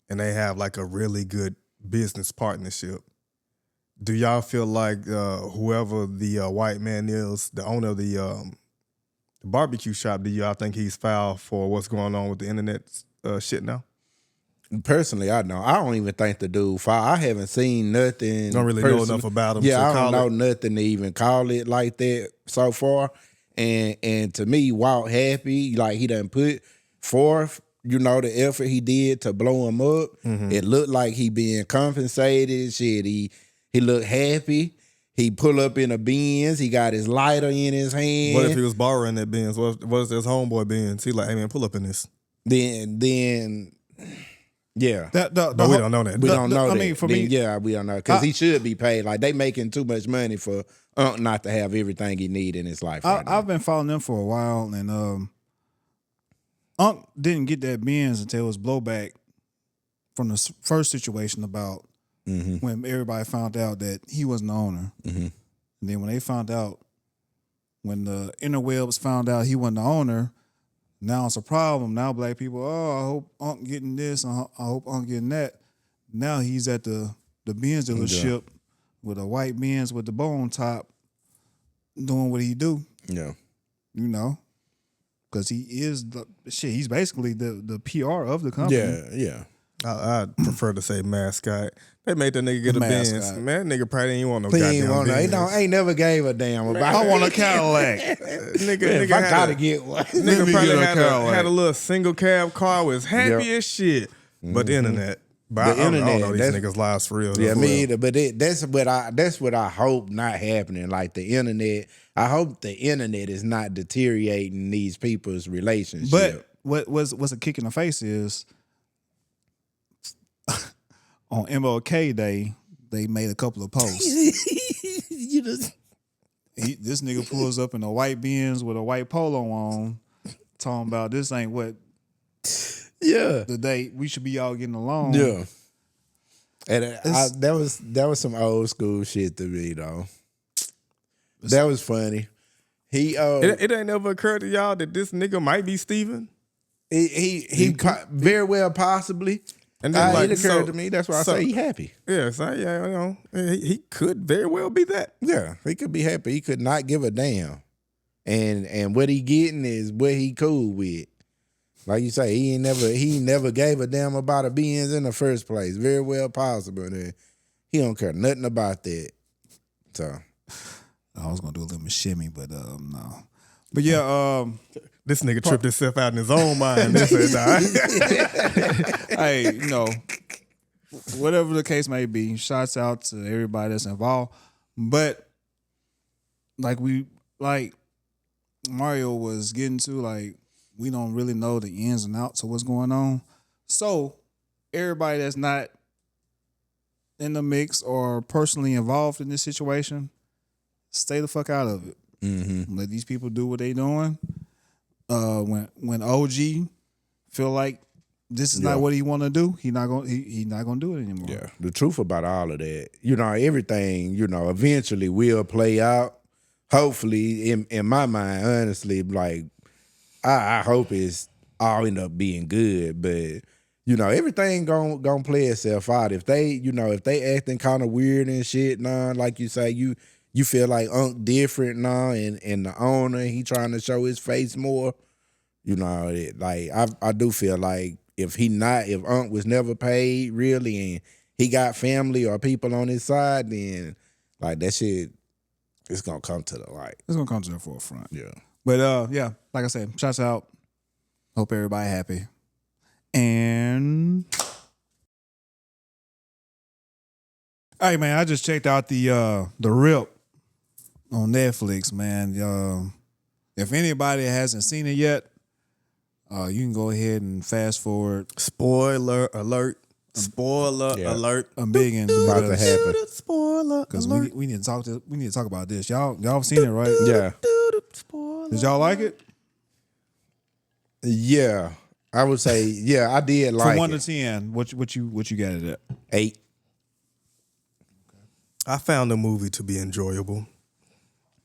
Speaker 2: And they have like a really good business partnership. Do y'all feel like whoever the white man is, the owner of the barbecue shop, do y'all think he's foul for what's going on with the internet shit now?
Speaker 3: Personally, I don't even think the dude foul. I haven't seen nothing.
Speaker 2: Don't really know enough about him.
Speaker 3: Yeah,
Speaker 2: to
Speaker 3: I don't know nothing to even call it like that so far. And to me, Walt happy, like he done put forth, the effort he did to blow him up. Mm-hmm. It looked like he being compensated. Shit, he looked happy. He pull up in a Benz. He got his lighter in his hand.
Speaker 2: What if he was borrowing that Benz? What if his homeboy Benz? He like, hey man, pull up in this.
Speaker 3: Then. Yeah,
Speaker 2: but we don't know that.
Speaker 3: We don't know that.
Speaker 1: I mean, for me,
Speaker 3: we don't know because he should be paid. Like they making too much money for Unc not to have everything he need in his life.
Speaker 1: I've been following them for a while, and Unc didn't get that Benz until it was blowback from the first situation about when everybody found out that he wasn't the owner. Mm-hmm. And then when they found out, when the interwebs found out he wasn't the owner. Now it's a problem. Now black people, I hope Unc getting this, I hope Unc getting that. Now he's at the Benz dealership with a white Benz with the bow on top, doing what he do.
Speaker 3: Yeah,
Speaker 1: because he is he's basically the PR of the company.
Speaker 3: Yeah.
Speaker 2: I prefer to say mascot. They made that nigga get a Benz. Man, that nigga probably ain't want no goddamn Benz.
Speaker 3: Ain't never gave a damn about.
Speaker 1: I want a Cadillac.
Speaker 2: nigga
Speaker 3: if I gotta get one.
Speaker 2: Nigga probably had a little single cab car, was happy as shit. But the internet. But I don't know these niggas' lives for real.
Speaker 3: Yeah, me either. But that's what I hope not happening. Like the internet, I hope the internet is not deteriorating these people's relationship.
Speaker 1: But what's a kick in the face is on MLK Day, they made a couple of posts. This nigga pulls up in a white Benz with a white polo on, talking about this ain't what the day we should be all getting along.
Speaker 3: Yeah. And that was some old school shit to me though. That was funny.
Speaker 2: It ain't never occurred to y'all that this nigga might be Steven?
Speaker 3: He very well possibly. And then it occurred to me. That's why I say he happy.
Speaker 2: Yeah, so he could very well be that.
Speaker 3: Yeah, he could be happy. He could not give a damn. And what he getting is what he cool with. Like you say, he never gave a damn about a Benz in the first place. Very well possible. And he don't care nothing about that. So
Speaker 1: I was gonna do a little shimmy, but no. But yeah,
Speaker 2: this nigga tripped himself out in his own mind. This
Speaker 1: hey, whatever the case may be, shouts out to everybody that's involved. But like Mario was getting to, we don't really know the ins and outs of what's going on. So everybody that's not in the mix or personally involved in this situation, stay the fuck out of it. Mm-hmm. Let these people do what they doing. When OG feel like this is not what he want to do, he not gonna do it anymore.
Speaker 3: Yeah, the truth about all of that, everything, eventually will play out. Hopefully, in my mind, honestly, I hope it's all end up being good, but everything gonna play itself out. If they acting kind of weird and shit, like you say, you feel like Unc different now, and the owner, he trying to show his face more. I do feel like if Unc was never paid really, and he got family or people on his side, then that shit, it's gonna come to the light.
Speaker 1: It's gonna come to the forefront.
Speaker 3: Yeah.
Speaker 1: But yeah, like I said, shouts out. Hope everybody happy. And all right, man, I just checked out the Rip on Netflix, man. If anybody hasn't seen it yet, you can go ahead and fast forward.
Speaker 2: Spoiler alert. Spoiler alert.
Speaker 1: I'm big in
Speaker 3: About to happen.
Speaker 2: Spoiler
Speaker 1: because
Speaker 2: alert.
Speaker 1: we need to talk to we need to talk about this. Y'all seen it, right?
Speaker 3: Yeah.
Speaker 1: Did y'all like it?
Speaker 3: Yeah. I would say, yeah, I did like
Speaker 1: From 1 to
Speaker 3: it.
Speaker 1: 10, what you got it at?
Speaker 3: 8.
Speaker 2: I found the movie to be enjoyable.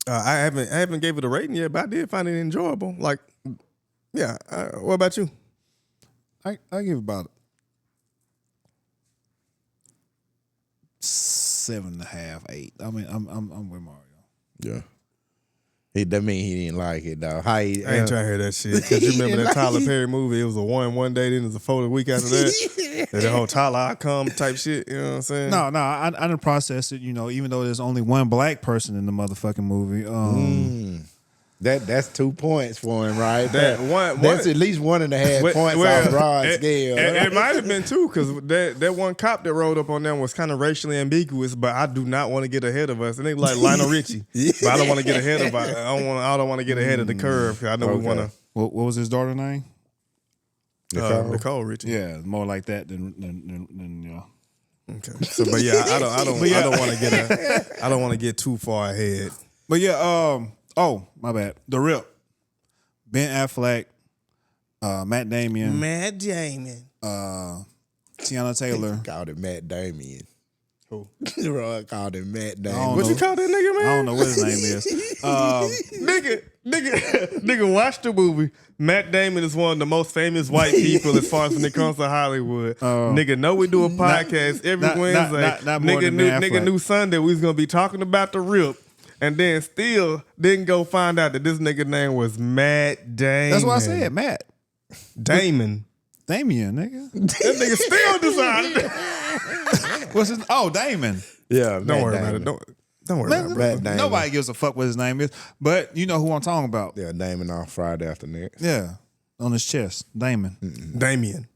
Speaker 2: I haven't gave it a rating yet, but I did find it enjoyable. Like, yeah. What about you?
Speaker 1: I give about 7.5, 8. I mean, I'm with Mario.
Speaker 3: Yeah. That mean he didn't like it, though.
Speaker 2: I ain't trying to hear that shit. Because you remember that Tyler Perry movie? It was a 1 day, then it was a 4 the week after that. And the whole Tyler I come type shit. You know what I'm saying?
Speaker 1: No, I didn't process it. Even though there's only one black person in the motherfucking movie.
Speaker 3: That's 2 points for him, right?
Speaker 2: That's
Speaker 3: at least 1.5 points off broad scale.
Speaker 2: It might have been 2 because that one cop that rolled up on them was kind of racially ambiguous. But I do not want to get ahead of us. And they like Lionel Richie, but I don't want to get ahead of. I don't want to get ahead of the curve. 'Cause I know we want to.
Speaker 1: What was his daughter's name?
Speaker 2: Nicole Richie.
Speaker 1: Yeah, more like that than yeah.
Speaker 2: Okay. So, but yeah, I don't want to get I don't want to get too far ahead.
Speaker 1: But yeah, oh my bad. The Rip, Ben Affleck, Matt Damion, Tiana Taylor.
Speaker 3: Called it Matt Damion.
Speaker 2: Who?
Speaker 3: Roy called it Matt
Speaker 1: I don't
Speaker 3: Damion.
Speaker 2: What
Speaker 1: know.
Speaker 2: you call that nigga, man?
Speaker 1: I don't know what his name is.
Speaker 2: Nigga, watch the movie. Matt Damon is one of the most famous white people as far as when it comes to Hollywood. Nigga, know we do a podcast every Wednesday.
Speaker 1: not more than Ben Affleck.
Speaker 2: Nigga knew Sunday we was gonna be talking about the Rip, and then still didn't go find out that this nigga name was Matt Damon.
Speaker 1: That's what I said, Matt
Speaker 2: Damon.
Speaker 1: Damion, nigga.
Speaker 2: That nigga still decided.
Speaker 1: What's his? Oh, Damon.
Speaker 3: Yeah,
Speaker 2: Don't worry about it. Don't worry about it.
Speaker 3: Matt Damon.
Speaker 1: Nobody gives a fuck what his name is, but you know who I'm talking about.
Speaker 3: Yeah, Damon on Friday after next.
Speaker 1: Yeah, on his chest, Damon.
Speaker 2: Damien.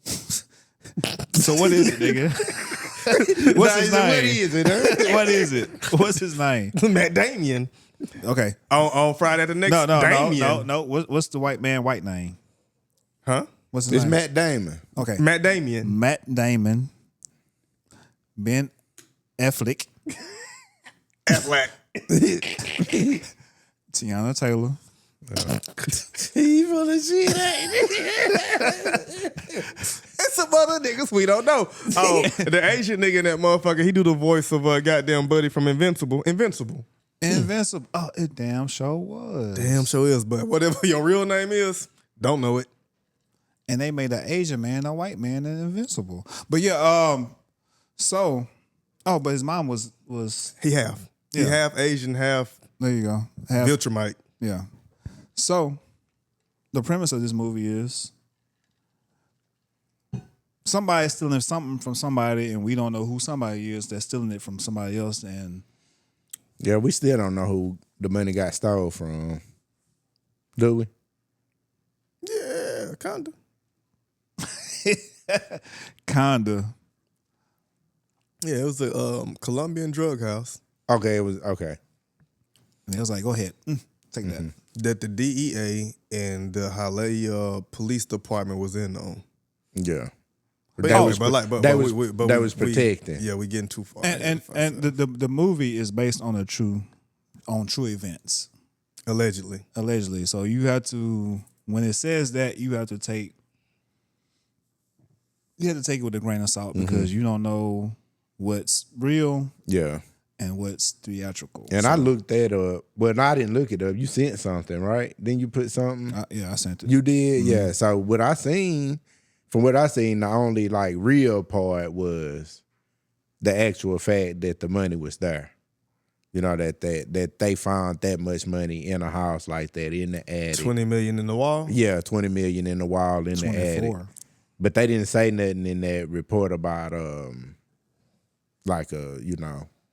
Speaker 1: So what is it, nigga? What's his name?
Speaker 3: What is it? Huh?
Speaker 1: What is it? What's his name?
Speaker 2: Matt Damien.
Speaker 1: Okay.
Speaker 2: On Friday the next.
Speaker 1: No. What's the white name?
Speaker 2: Huh?
Speaker 1: What's his
Speaker 3: It's
Speaker 1: name?
Speaker 3: Matt Damon.
Speaker 1: Okay.
Speaker 2: Matt Damien.
Speaker 1: Matt Damon. Ben Affleck.
Speaker 2: Affleck.
Speaker 1: Tiana Taylor.
Speaker 3: He full of shit, ain't
Speaker 2: And some other niggas we don't know. Oh, the Asian nigga in that motherfucker, he do the voice of goddamn Buddy from Invincible.
Speaker 1: Invincible. Oh, it damn sure was.
Speaker 2: Damn sure is, but whatever your real name is, don't know it.
Speaker 1: And they made an Asian man, a white man, and Invincible. But yeah, but his mom was
Speaker 2: He half. He
Speaker 1: Yeah.
Speaker 2: half Asian, half
Speaker 1: there you go. Half,
Speaker 2: Viltrumite.
Speaker 1: yeah. So the premise of this movie is somebody's stealing something from somebody, and we don't know who somebody is that's stealing it from somebody else. And
Speaker 3: Yeah, we still don't know who the money got stole from. Do we?
Speaker 2: Yeah, kinda.
Speaker 1: kinda.
Speaker 2: Yeah, it was a Colombian drug house
Speaker 3: Okay, it was okay.
Speaker 1: And it was like, go ahead, take that.
Speaker 2: that the DEA and the Hialeah Police Department was in on.
Speaker 3: Yeah.
Speaker 2: But
Speaker 3: that
Speaker 2: anyway,
Speaker 3: was protecting.
Speaker 2: Yeah, we getting too far.
Speaker 1: And the movie is based on true events,
Speaker 2: allegedly.
Speaker 1: So you have to, when it says that, you have to take it with a grain of salt because you don't know what's real
Speaker 3: Yeah.
Speaker 1: and what's theatrical.
Speaker 3: And I looked that up. Well, no, I didn't look it up. You sent something, right? Then you put something.
Speaker 1: I sent it.
Speaker 3: You did? Yeah. So from what I seen, the only like real part was the actual fact that the money was there. You know, that they found that much money in a house like that in the attic.
Speaker 2: 20 million in the wall?
Speaker 3: Yeah, 20 million in the wall in the attic.
Speaker 1: 24.
Speaker 3: But they didn't say nothing in that report about like a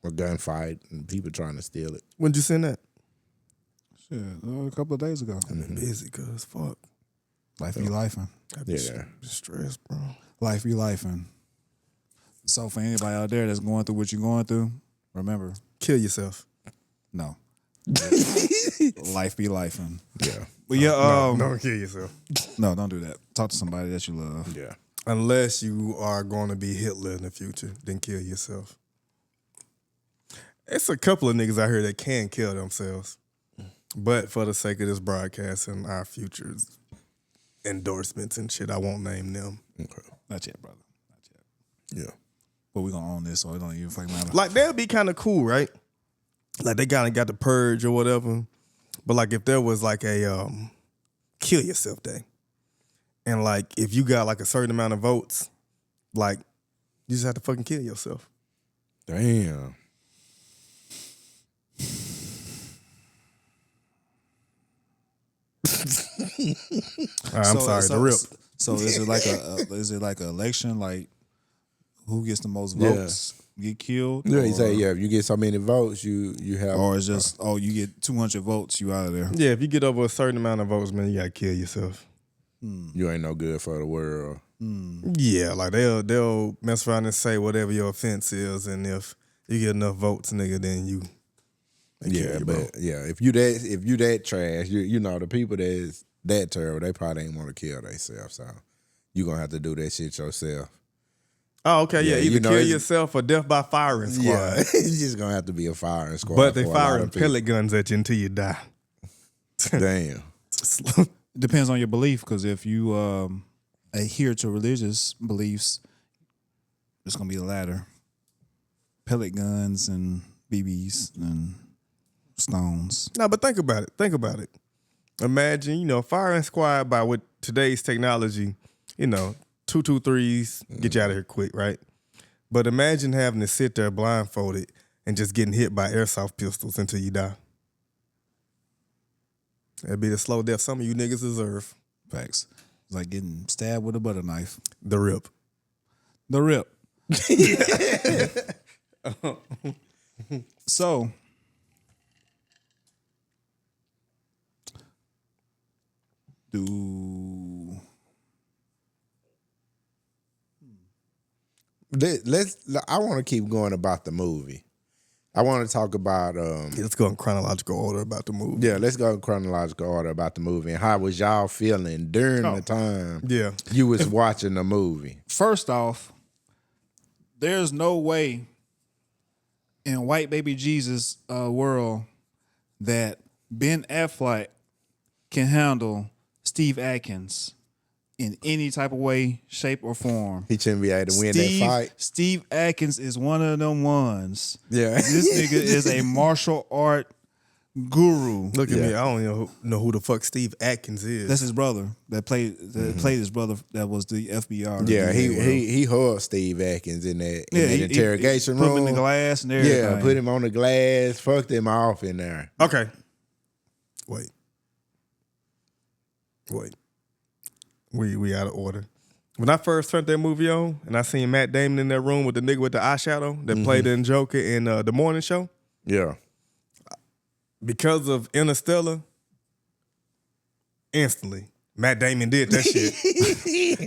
Speaker 3: gunfight and people trying to steal it.
Speaker 2: When'd you send that?
Speaker 1: Shit, a couple of days ago.
Speaker 2: I've been busy, cuz fuck.
Speaker 1: Life be lifing.
Speaker 2: I be stressed, bro.
Speaker 1: Life be lifing. So for anybody out there that's going through what you're going through, remember,
Speaker 2: Kill yourself.
Speaker 1: no. Life be lifing.
Speaker 3: Yeah.
Speaker 1: But yeah,
Speaker 2: Don't kill yourself.
Speaker 1: no, don't do that. Talk to somebody that you love.
Speaker 3: Yeah.
Speaker 2: Unless you are going to be Hitler in the future, then kill yourself. It's a couple of niggas out here that can kill themselves. But for the sake of this broadcast and our future endorsements and shit, I won't name them.
Speaker 3: Okay.
Speaker 1: Not yet, brother. Not yet.
Speaker 3: Yeah.
Speaker 1: But we're gonna own this, so it don't even fucking matter.
Speaker 2: Like, that'd be kind of cool, right? Like, they kind of got the purge or whatever. But, like, if there was, like, a kill yourself day. And, like, if you got, like, a certain amount of votes, like, you just have to fucking kill yourself.
Speaker 3: Damn.
Speaker 2: I'm sorry, the rip.
Speaker 1: So is it like an election? Like who gets the most votes get killed?
Speaker 3: Yeah, you say if you get so many votes, you have.
Speaker 1: Or it's just you get 200 votes, you out of there.
Speaker 2: Yeah, if you get over a certain amount of votes, man, you gotta kill yourself.
Speaker 3: You ain't no good for the world.
Speaker 2: Yeah, like they'll mess around and say whatever your offense is, and if you get enough votes, nigga, then you.
Speaker 3: Yeah, but if you that trash, you know the people that's that terrible, they probably ain't want to kill themselves. So you gonna have to do that shit yourself.
Speaker 2: Oh, okay, yeah. Either
Speaker 3: you know,
Speaker 2: kill yourself or death by firing squad.
Speaker 3: Yeah, it's just gonna have to be a firing squad.
Speaker 2: But they
Speaker 3: for a lot
Speaker 2: firing
Speaker 3: of people.
Speaker 2: pellet guns at you until you die.
Speaker 3: Damn.
Speaker 1: Depends on your belief, because if you adhere to religious beliefs, it's gonna be the latter. Pellet guns and BBs and stones.
Speaker 2: No, but think about it. Think about it. Imagine, firing squad by with today's technology, 223s get you out of here quick, right? But imagine having to sit there blindfolded and just getting hit by airsoft pistols until you die. That'd be the slow death some of you niggas deserve.
Speaker 1: Facts. It's like getting stabbed with a butter knife.
Speaker 2: The rip.
Speaker 1: The rip. So,
Speaker 3: I want to keep going about the movie. I want to talk about
Speaker 2: Let's go in chronological order about the movie.
Speaker 3: yeah, let's go in chronological order about the movie and how was y'all feeling during the time you was watching the movie.
Speaker 1: First off, there's no way in white baby Jesus world that Ben Affleck can handle Steve Atkins in any type of way, shape, or form.
Speaker 3: He shouldn't be able to win that fight.
Speaker 1: Steve Atkins is one of them ones.
Speaker 3: Yeah.
Speaker 1: This nigga is a martial art guru.
Speaker 2: Look at me. I don't even know who the fuck Steve Atkins is.
Speaker 1: That's his brother that played his brother that was the FBI.
Speaker 3: Yeah, he hugged Steve Atkins in that interrogation
Speaker 1: room.
Speaker 3: room.
Speaker 1: Put him in the glass and everything.
Speaker 3: Yeah, put him on the glass, fucked him off in there.
Speaker 2: Okay. Wait. We out of order. When I first turned that movie on and I seen Matt Damon in that room with the nigga with the eyeshadow that played in Joker in the morning show,
Speaker 3: Yeah.
Speaker 2: because of Interstellar, instantly, Matt Damon did that shit.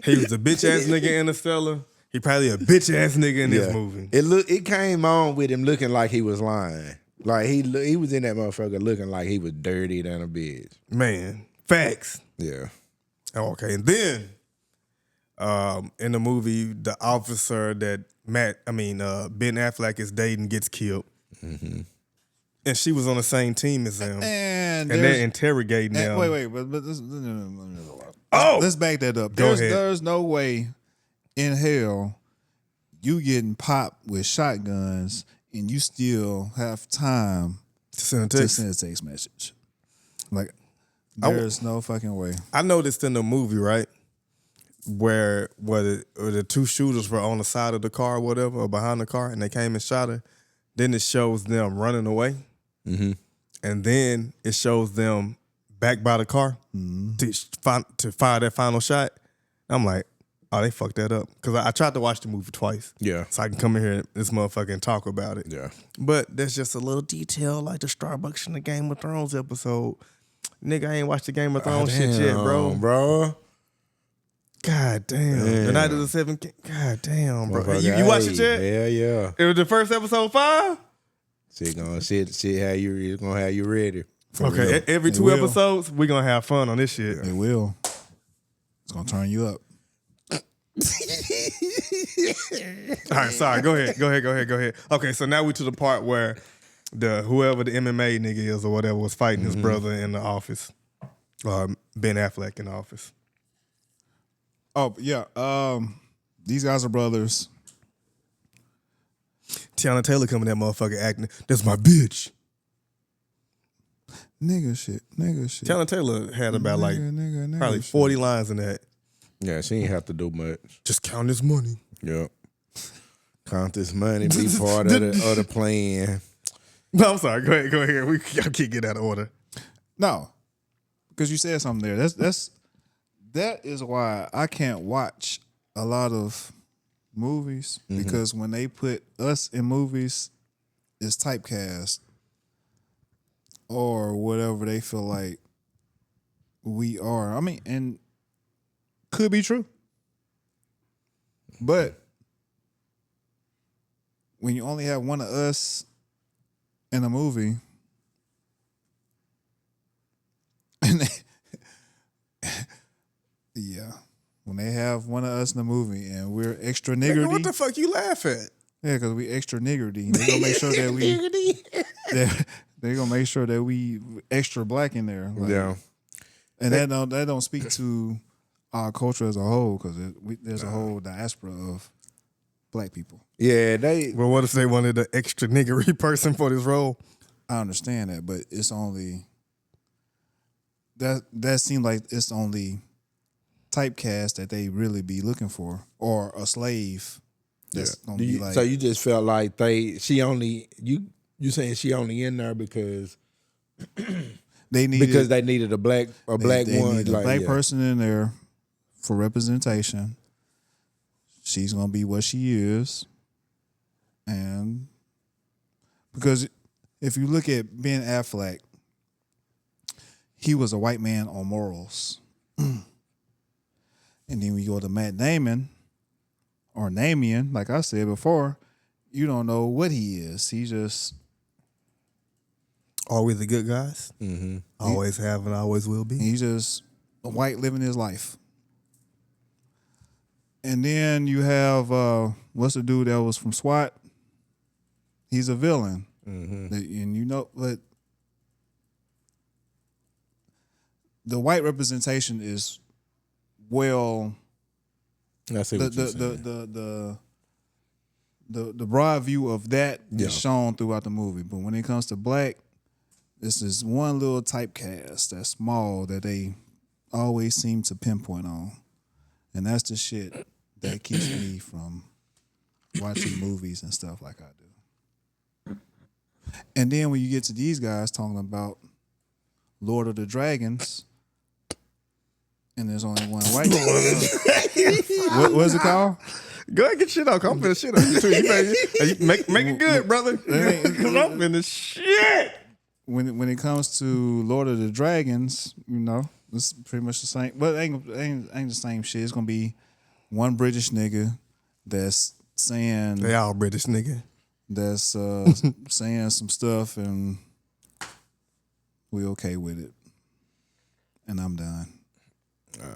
Speaker 2: He was a bitch ass nigga in Interstellar. He probably a bitch ass nigga in this movie.
Speaker 3: It came on with him looking like he was lying. Like he was in that motherfucker looking like he was dirty than a bitch.
Speaker 2: Man, facts.
Speaker 3: Yeah.
Speaker 2: Okay, and then in the movie, the officer that Ben Affleck is dating gets killed. Mm-hmm. And she was on the same team as him. And they're interrogating them.
Speaker 1: Wait, but let's back that up.
Speaker 2: Go ahead.
Speaker 1: There's no way in hell you getting popped with shotguns and you still have time
Speaker 2: to send
Speaker 1: a text message. Like, there's no fucking way.
Speaker 2: I noticed in the movie, right, where the two shooters were on the side of the car or whatever, or behind the car, and they came and shot her. Then it shows them running away. Mm-hmm. And then it shows them back by the car to fire that final shot. I'm like, Oh, they fucked that up. Because I tried to watch the movie twice.
Speaker 3: Yeah.
Speaker 2: So I can come in here and this motherfucker and talk about it.
Speaker 3: Yeah.
Speaker 2: But there's just a little detail like the Starbucks in the Game of Thrones episode. Nigga, I ain't watched the Game of Thrones shit yet, bro. God damn. The Night of the Seven Kings. God damn, bro. You watched it yet?
Speaker 3: Yeah, yeah.
Speaker 2: It was the first episode 5?
Speaker 3: Shit how you gonna have you ready.
Speaker 2: Okay,
Speaker 1: real.
Speaker 2: every
Speaker 1: It
Speaker 2: 2
Speaker 1: will.
Speaker 2: episodes, we gonna have fun on this shit.
Speaker 1: It will. It's gonna turn you up.
Speaker 2: All right, sorry. Go ahead. Okay, so now we to the part where whoever the MMA nigga is or whatever was fighting his brother in the office. Ben Affleck in the office.
Speaker 1: Oh yeah. These guys are brothers.
Speaker 2: Tiana Taylor coming that motherfucker acting. That's my bitch.
Speaker 1: Nigga shit.
Speaker 2: Tiana Taylor had about
Speaker 1: nigga
Speaker 2: probably
Speaker 1: shit.
Speaker 2: 40 lines in that.
Speaker 3: Yeah, she ain't have to do much.
Speaker 2: Just count this money.
Speaker 3: Yep. Count this money, be part of the plan.
Speaker 2: No, I'm sorry. Go ahead. I can't get out of order.
Speaker 1: No, because you said something there. That is why I can't watch a lot of movies because when they put us in movies, it's typecast or whatever they feel like we are. I mean, and could be true, but when you only have one of us in a movie, and when they have one of us in the movie and we're extra niggerty,
Speaker 2: What the fuck you laugh at?
Speaker 1: yeah, because we extra niggerty, they gonna make sure that they gonna make sure that we extra black in there, like,
Speaker 3: Yeah.
Speaker 1: and that don't speak to our culture as a whole because there's a whole diaspora of black people.
Speaker 3: Yeah,
Speaker 2: Well, what if they wanted an extra niggery person for this role?
Speaker 1: I understand that, but it's only that seems like it's only typecast that they really be looking for, or a slave that's gonna be like.
Speaker 3: So you just felt like you saying she only in there because
Speaker 1: they needed
Speaker 3: they needed a black one,
Speaker 1: needed a
Speaker 3: like,
Speaker 1: black
Speaker 3: yeah.
Speaker 1: person in there for representation. She's gonna be what she is, and because if you look at Ben Affleck, he was a white man on morals. And then we go to Matt Damon or Damion, like I said before, you don't know what he is. He just
Speaker 2: Always the good guys. Mm-hmm. Always have and always will be.
Speaker 1: he's just a white living his life. And then you have what's the dude that was from SWAT? He's a villain, and you know, but the white representation is well.
Speaker 3: I see what you're saying.
Speaker 1: The broad view of that is shown throughout the movie, but when it comes to black, this is one little typecast that's small that they always seem to pinpoint on, and that's the shit that keeps me from watching movies and stuff like I do. And then when you get to these guys talking about Lord of the Dragons, and there's only one white guy. What's it called?
Speaker 2: Go ahead, get shit out. I'm finna shit on you too. You better, make it good, brother. Cause I'm finna shit.
Speaker 1: When it comes to Lord of the Dragons, you know, it's pretty much the same. But it ain't the same shit. It's gonna be one British nigga that's saying
Speaker 2: They all British nigga.
Speaker 1: that's saying some stuff, and we okay with it. And I'm done.
Speaker 3: All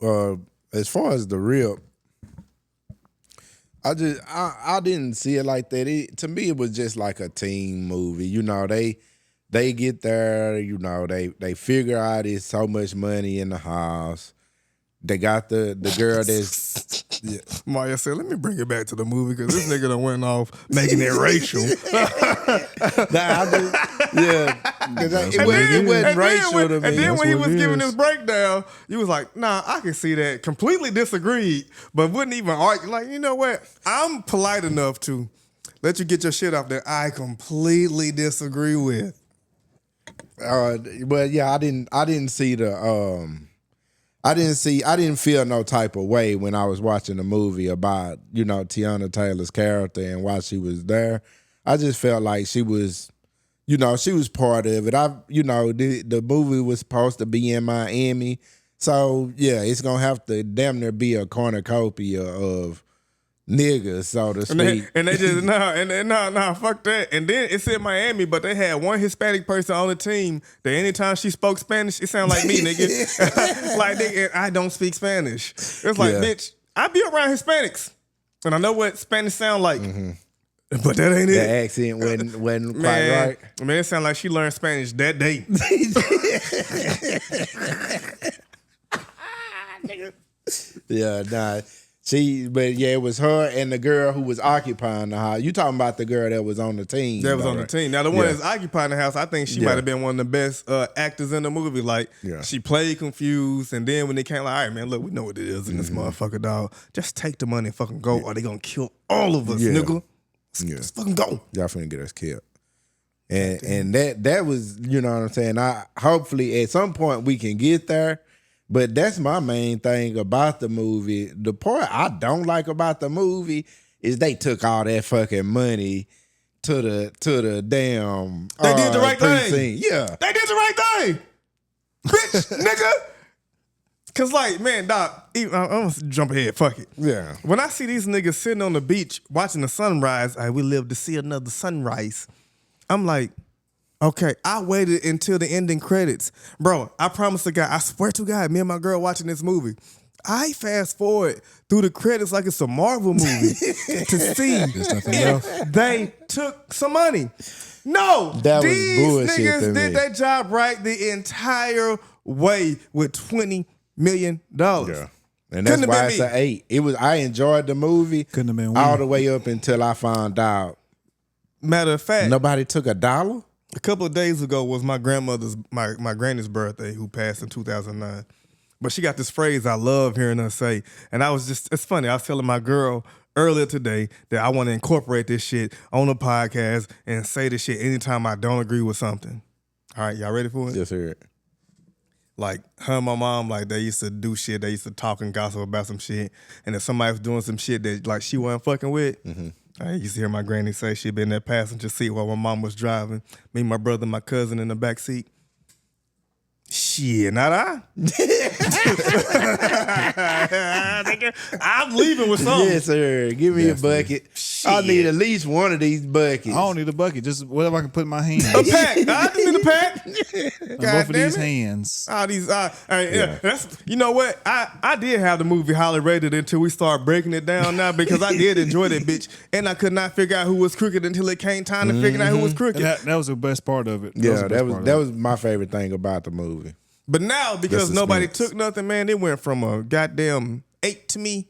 Speaker 3: right. As far as the rip, I didn't see it like that. To me, it was just like a teen movie. You know, they get there. You know, they figure out it's so much money in the house. They got the girl that's
Speaker 2: Mario said, "Let me bring it back to the movie because this nigga done went off making it racial."
Speaker 3: It wasn't racial to me.
Speaker 2: And then when he was giving
Speaker 1: is.
Speaker 2: his breakdown, you was like, "Nah, I can see that." Completely disagreed, but wouldn't even argue. Like, you know what? I'm polite enough to let you get your shit off there. I completely disagree with.
Speaker 3: But yeah, I didn't see the I didn't feel no type of way when I was watching the movie about, Tiana Taylor's character and why she was there. I just felt like she was, she was part of it. The movie was supposed to be in Miami. So, yeah, it's going to have to damn near be a cornucopia of niggas, so to speak.
Speaker 2: And they just, fuck that. And then it's in Miami, but they had one Hispanic person on the team that anytime she spoke Spanish, it sounded like me, nigga. Like, nigga, I don't speak Spanish. It's like, bitch, I be around Hispanics. And I know what Spanish sound like. Mm-hmm. But that ain't it.
Speaker 3: The accent wasn't quite right.
Speaker 2: Man, it sounded like she learned Spanish that day.
Speaker 3: Yeah, nah. It was her and the girl who was occupying the house. You talking about the girl that was on the team.
Speaker 2: That was on the team. Now, the one that's occupying the house, I think she might have been one of the best actors in the movie. Like, she played confused, and then when they came, like, all right, man, look, we know what it is in this motherfucker, dog. Just take the money and fucking go, or they gonna kill all of us, nigga. Just fucking go.
Speaker 3: Y'all finna get us killed. And that was, you know what I'm saying? Hopefully at some point we can get there. But that's my main thing about the movie. The part I don't like about the movie is they took all that fucking money to the damn.
Speaker 2: They did the right
Speaker 3: precinct.
Speaker 2: thing.
Speaker 3: Yeah,
Speaker 2: they did the right thing, bitch, nigga. Cause like, man, doc, I'm gonna jump ahead. Fuck it.
Speaker 3: Yeah.
Speaker 2: When I see these niggas sitting on the beach watching the sunrise, we live to see another sunrise. I'm like, okay, I waited until the ending credits. Bro, I promise to God, I swear to God, me and my girl watching this movie, I fast forward through the credits like it's a Marvel movie to see if they took some money. No,
Speaker 3: that
Speaker 2: these
Speaker 3: was bullshit
Speaker 2: niggas did their job right the entire way with $20 million.
Speaker 3: Yeah. And that's why it's an 8. I enjoyed the movie
Speaker 1: Couldn't have been
Speaker 3: all the way up until I found out.
Speaker 2: Matter of fact,
Speaker 3: nobody took $1.
Speaker 2: A couple of days ago was my grandmother's, my granny's birthday, who passed in 2009. But she got this phrase I love hearing her say. And it's funny, I was telling my girl earlier today that I want to incorporate this shit on the podcast and say this shit anytime I don't agree with something. All right, y'all ready for it?
Speaker 3: Just hear it.
Speaker 2: Like, her and my mom, like, they used to do shit. They used to talk and gossip about some shit. And if somebody was doing some shit that, like, she wasn't fucking with, I used to hear my granny say she'd been in that passenger seat while my mom was driving. Me, my brother, my cousin in the back seat. Shit, not I. I'm leaving with something.
Speaker 3: Yes, sir. Give me a bucket.
Speaker 2: Shit.
Speaker 3: I need at least one of these buckets.
Speaker 1: I don't need a bucket. Just whatever I can put in my hand.
Speaker 2: A pack. I just need a pack.
Speaker 1: Both of these hands.
Speaker 2: All these. That's, you know what? I did have the movie highly rated until we started breaking it down now, because I did enjoy that bitch, and I could not figure out who was crooked until it came time to figure out who was crooked.
Speaker 1: That was the best part of it.
Speaker 3: That was my favorite thing about the movie.
Speaker 2: But now, because nobody took nothing, man, it went from a goddamn 8 to me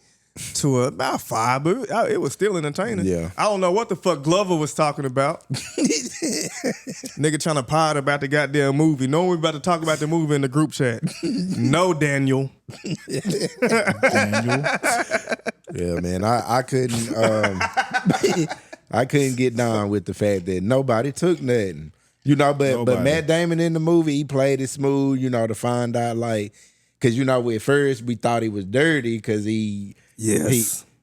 Speaker 2: to about 5, but it was still entertaining.
Speaker 3: Yeah.
Speaker 2: I don't know what the fuck Glover was talking about. Nigga trying to pod about the goddamn movie. No one about to talk about the movie in the group chat. No, Daniel.
Speaker 1: Daniel.
Speaker 3: Yeah, man. I couldn't I couldn't get down with the fact that nobody took nothing. But Matt Damon in the movie, he played it smooth, to find out, like, because, at first we thought he was dirty because he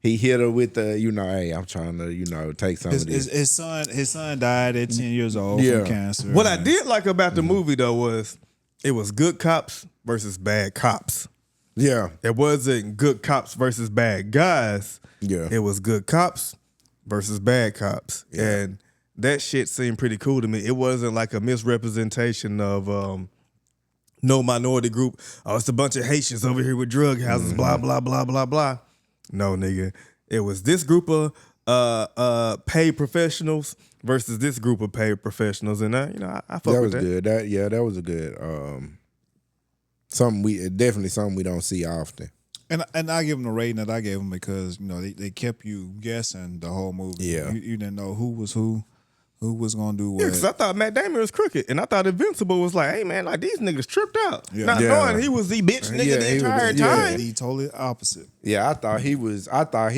Speaker 3: hit her with the, hey, I'm trying to, take some of this.
Speaker 1: His son died at 10 years old from cancer.
Speaker 2: What I did like about the movie, though, was it was good cops versus bad cops.
Speaker 3: Yeah.
Speaker 2: It wasn't good cops versus bad guys.
Speaker 3: Yeah.
Speaker 2: It was good cops versus bad cops.
Speaker 3: Yeah.
Speaker 2: And that shit seemed pretty cool to me. It wasn't like a misrepresentation of no minority group. Oh, it's a bunch of Haitians over here with drug houses, blah, blah, blah, blah, blah. No, nigga. It was this group of paid professionals versus this group of paid professionals. And I fuck with that.
Speaker 3: Good. That was a good something we don't see often.
Speaker 1: And I give them the rating that I gave them because, they kept you guessing the whole movie.
Speaker 3: Yeah.
Speaker 1: You didn't know who was who was going to do what.
Speaker 2: Yeah, because I thought Matt Damon was crooked. And I thought Invincible was like, hey, man, like these niggas tripped out.
Speaker 1: Yeah.
Speaker 2: Not knowing he was the bitch nigga the entire time.
Speaker 1: He totally opposite.
Speaker 3: Yeah, I thought he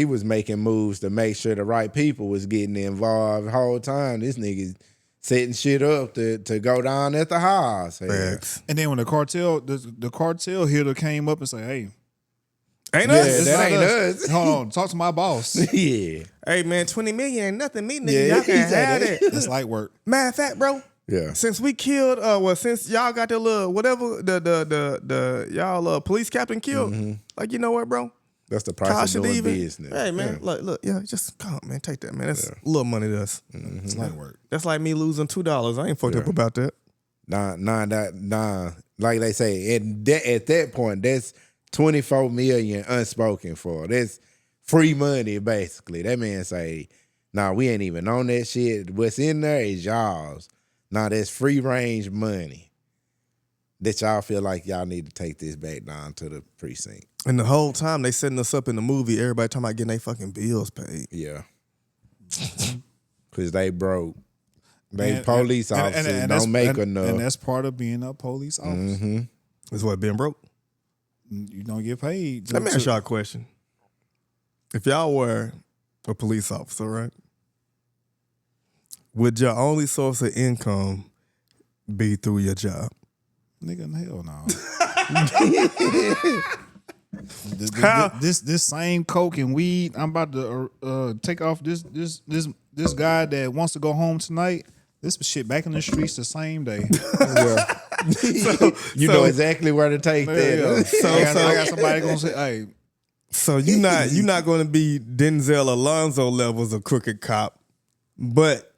Speaker 3: was making moves to make sure the right people was getting involved the whole time. This nigga setting shit up to go down at the house.
Speaker 2: Facts.
Speaker 1: And then when the cartel hitter came up and said, "Hey,
Speaker 2: Ain't
Speaker 3: Yeah,
Speaker 2: us.
Speaker 3: that ain't us.
Speaker 1: Hold on, talk to my boss."
Speaker 3: Yeah.
Speaker 2: Hey man, 20 million ain't nothing. Me nigga,
Speaker 3: Yeah,
Speaker 2: y'all can
Speaker 3: he said
Speaker 2: have
Speaker 3: that.
Speaker 2: it.
Speaker 1: It's light work.
Speaker 2: Matter of fact, bro.
Speaker 3: Yeah.
Speaker 2: Since we killed, since y'all got the little whatever the y'all police captain killed, like you know what, bro?
Speaker 3: That's the price of doing business.
Speaker 2: Hey man, look, just come on, man, take that, man. That's a little money to us.
Speaker 1: It's light work.
Speaker 2: That's like me losing $2. I ain't fucked up about that.
Speaker 3: Nah. Like they say, at that point, that's 24 million unspoken for. That's free money, basically. That man say, nah, we ain't even on that shit. What's in there is y'all's. Nah, that's free range money that y'all feel like y'all need to take this back down to the precinct.
Speaker 2: And the whole time they setting us up in the movie, everybody talking about getting their fucking bills paid.
Speaker 3: Yeah. Because they broke. They
Speaker 1: And-
Speaker 3: police
Speaker 1: and-
Speaker 3: officers
Speaker 1: and that's-
Speaker 3: don't make
Speaker 1: and-
Speaker 3: enough.
Speaker 1: And that's part of being a police officer.
Speaker 2: That's what being broke.
Speaker 1: You don't get paid.
Speaker 2: Let me ask y'all a question. If y'all were a police officer, right? Would your only source of income be through your job?
Speaker 1: Nigga, hell no.
Speaker 2: How?
Speaker 1: This same coke and weed, I'm about to take off this guy that wants to go home tonight. This shit back in the streets the same day.
Speaker 3: You know exactly where to take that.
Speaker 1: Yeah. I got somebody gonna say, "Hey,
Speaker 2: So you're not going to be Denzel Alonzo levels of crooked cop, but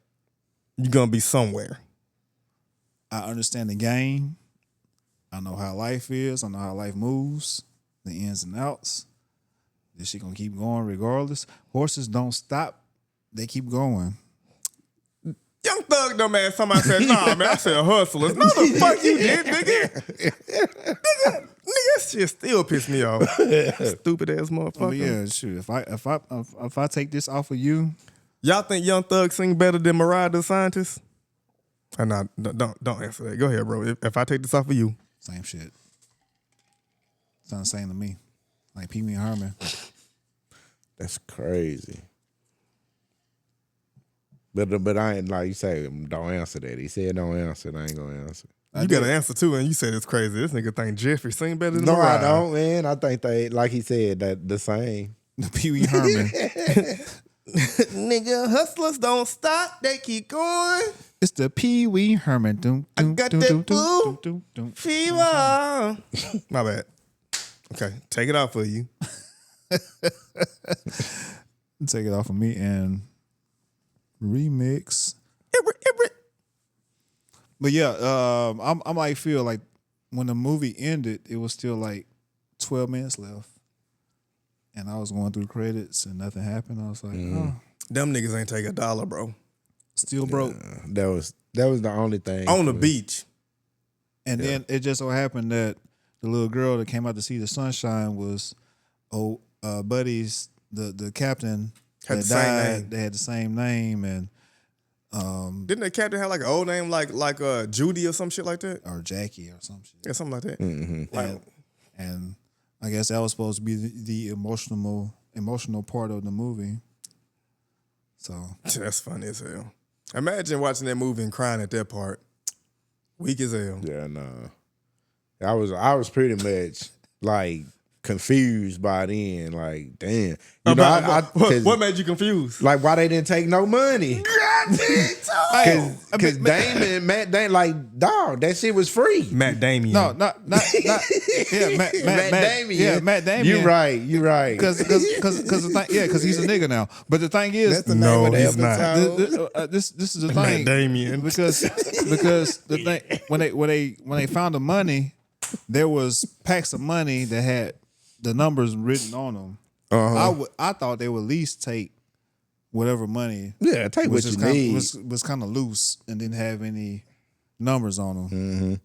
Speaker 2: you're going to be somewhere.
Speaker 1: I understand the game. I know how life is. I know how life moves, the ins and outs. This shit gonna keep going regardless. Horses don't stop; they keep going."
Speaker 2: Young Thug dumb ass somebody said, nah, man, I said hustlers. No, the fuck you did, nigga. Nigga, that shit still piss me off. Stupid ass motherfucker.
Speaker 1: But yeah, shoot. If I take this off of you,
Speaker 2: Y'all think Young Thug sing better than Mariah the Scientist? Nah, don't answer that. Go ahead, bro. If I take this off of you.
Speaker 1: same shit. Sounds the same to me. Like Pee Wee Herman.
Speaker 3: That's crazy. But I ain't, like you say, don't answer that. He said don't answer it. I ain't gonna answer.
Speaker 2: You got an answer too, and you said it's crazy. This nigga think Jeffrey sing better than
Speaker 3: No,
Speaker 2: Mariah.
Speaker 3: I don't, man. I think they, like he said, that the same.
Speaker 1: The Pee Wee Herman.
Speaker 2: Nigga, hustlers don't stop. They keep going.
Speaker 1: It's the Pee Wee Herman. Doom,
Speaker 2: I
Speaker 1: doom,
Speaker 2: got
Speaker 1: doom,
Speaker 2: that
Speaker 1: doom,
Speaker 2: blue
Speaker 1: doom, doom, doom.
Speaker 2: fever. My bad. Okay, take it off for you.
Speaker 1: Take it off of me and remix. But yeah, I'm like feel like when the movie ended, it was still like 12 minutes left, and I was going through credits and nothing happened. I was like, oh,
Speaker 2: Them niggas ain't take $1, bro.
Speaker 1: still broke.
Speaker 3: That was the only thing.
Speaker 2: On the beach.
Speaker 1: And then it just so happened that the little girl that came out to see the sunshine was buddies, the captain
Speaker 2: Had
Speaker 1: that
Speaker 2: the same
Speaker 1: died.
Speaker 2: name.
Speaker 1: They had the same name, and
Speaker 2: Didn't the captain have like an old name like Judy or some shit like that?
Speaker 1: or Jackie or some shit.
Speaker 2: Yeah, something like that.
Speaker 1: And, and I guess that was supposed to be the emotional part of the movie. So
Speaker 2: That's funny as hell. Imagine watching that movie and crying at that part. Weak as hell.
Speaker 3: Yeah, no. I was pretty much like confused by then. Like, damn. You know,
Speaker 2: What made you confused?
Speaker 3: like why they didn't take no money? Because Matt Damon, like, dog, that shit was free.
Speaker 2: Matt Damion.
Speaker 1: no, not yeah, Matt
Speaker 3: Damon.
Speaker 1: Yeah, Matt Damon.
Speaker 3: You right.
Speaker 1: Because the thing, yeah, because he's a nigga now. But the thing is,
Speaker 3: That's the
Speaker 2: No,
Speaker 3: name of the
Speaker 2: he's not.
Speaker 3: episode.
Speaker 1: this is the
Speaker 2: Matt
Speaker 1: thing.
Speaker 2: Damion.
Speaker 1: because the thing when they found the money, there was packs of money that had the numbers written on them. I thought they would at least take whatever money.
Speaker 3: Yeah, take what you need.
Speaker 1: Was kind of loose and didn't have any numbers on them.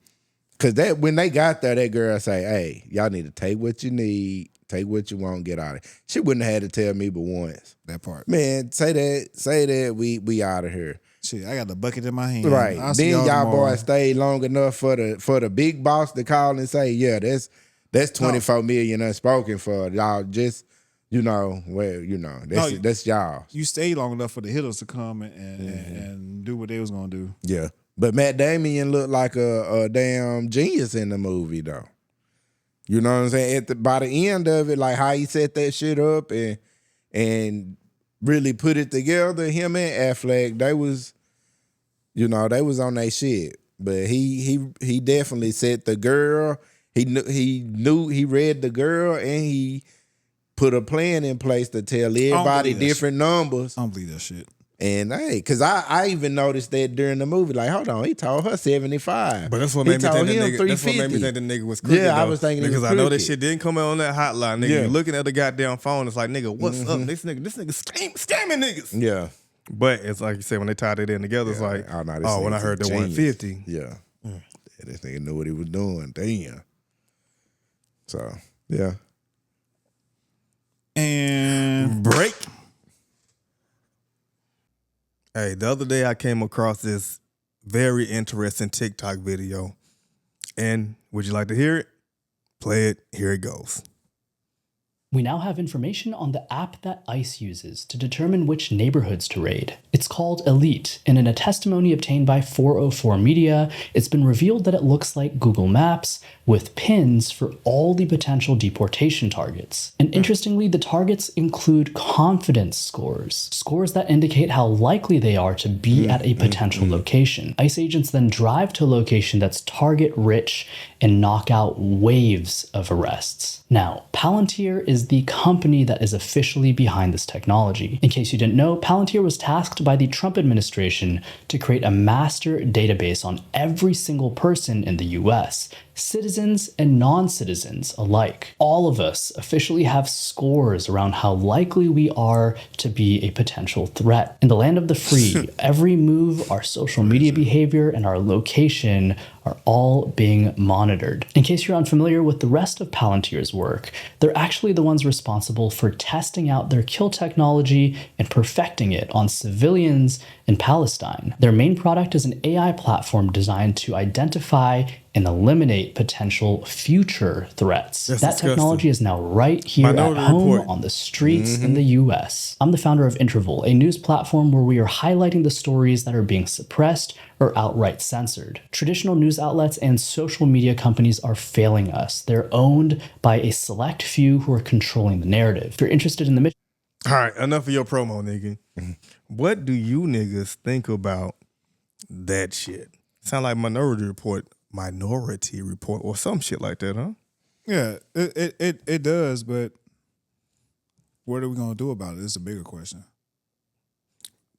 Speaker 3: Because that when they got there, that girl say, hey, y'all need to take what you need, take what you want, get out of here. She wouldn't have had to tell me but once.
Speaker 1: That part.
Speaker 3: Man, say that, we out of here.
Speaker 1: Shit, I got the bucket in my hand.
Speaker 3: Right.
Speaker 1: I'll see
Speaker 3: Then y'all
Speaker 1: tomorrow.
Speaker 3: boys stayed long enough for the big boss to call and say, yeah, that's 24 million unspoken for y'all. Just you know, that's y'all.
Speaker 1: You stayed long enough for the hitters to come and do what they was gonna do.
Speaker 3: Yeah. But Matt Damon looked like a damn genius in the movie, though. You know what I'm saying? By the end of it, like how he set that shit up and really put it together, him and Affleck, they was on their shit. But he definitely set the girl. He read the girl, and he put a plan in place to tell everybody different numbers.
Speaker 1: I don't believe that shit.
Speaker 3: And hey, because I even noticed that during the movie, like, hold on, he told her 75.
Speaker 2: But that's what made me think the nigga was crooked.
Speaker 3: Yeah, I was thinking
Speaker 2: because I know that shit didn't come out on that hotline, nigga.
Speaker 3: Yeah.
Speaker 2: You're looking at the goddamn phone, it's like, nigga, what's up? This nigga scamming niggas.
Speaker 3: Yeah.
Speaker 2: But it's like you said, when they tied it in together, it's like, when I heard the 150.
Speaker 3: Yeah. This nigga knew what he was doing. Damn. So, yeah.
Speaker 1: And
Speaker 2: break. Hey, the other day I came across this very interesting TikTok video. And would you like to hear it? Play it. Here it goes.
Speaker 4: We now have information on the app that ICE uses to determine which neighborhoods to raid. It's called Elite, and in a testimony obtained by 404 Media, it's been revealed that it looks like Google Maps with pins for all the potential deportation targets. And interestingly, the targets include confidence scores, scores that indicate how likely they are to be at a potential location. ICE agents then drive to a location that's target rich and knock out waves of arrests. Now, Palantir is the company that is officially behind this technology. In case you didn't know, Palantir was tasked by the Trump administration to create a master database on every single person in the US, citizens and non-citizens alike. All of us officially have scores around how likely we are to be a potential threat. In the land of the free, every move, our social media behavior, and our location are all being monitored. In case you're unfamiliar with the rest of Palantir's work, they're actually the ones responsible for testing out their kill technology and perfecting it on civilians in Palestine. Their main product is an AI platform designed to identify and eliminate potential future threats.
Speaker 2: That's
Speaker 4: that
Speaker 2: disgusting.
Speaker 4: Technology is now right here
Speaker 2: Minority
Speaker 4: at home
Speaker 2: Report.
Speaker 4: on the streets in the US. I'm the founder of Interval, a news platform where we are highlighting the stories that are being suppressed or outright censored. Traditional news outlets and social media companies are failing us. They're owned by a select few who are controlling the narrative. If you're interested in the mission,
Speaker 2: All right, enough of your promo, nigga. What do you niggas think about that shit? Sound like Minority Report, or some shit like that, huh?
Speaker 1: Yeah, it does, but what are we gonna do about it? It's a bigger question.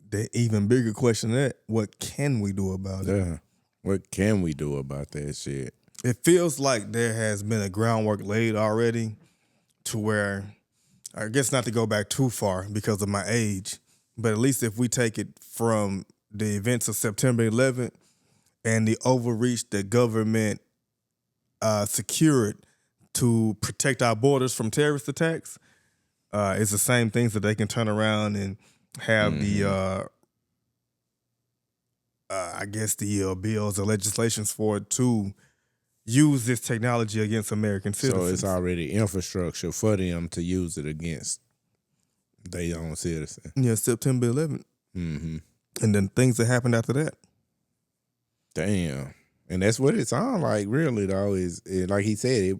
Speaker 2: The even bigger question than that, what can we do about it?
Speaker 3: Yeah. What can we do about that shit?
Speaker 2: It feels like there has been a groundwork laid already to where, I guess not to go back too far because of my age, but at least if we take it from the events of September 11th and the overreach that government secured to protect our borders from terrorist attacks, it's the same things that they can turn around and have the, I guess the bills or legislations for it to use this technology against American citizens.
Speaker 3: So it's already infrastructure for them to use it against their own citizens.
Speaker 2: Yeah, September 11th.
Speaker 3: Mm-hmm.
Speaker 2: And then things that happened after that.
Speaker 3: Damn. And that's what it sounds like, really, though, is like he said,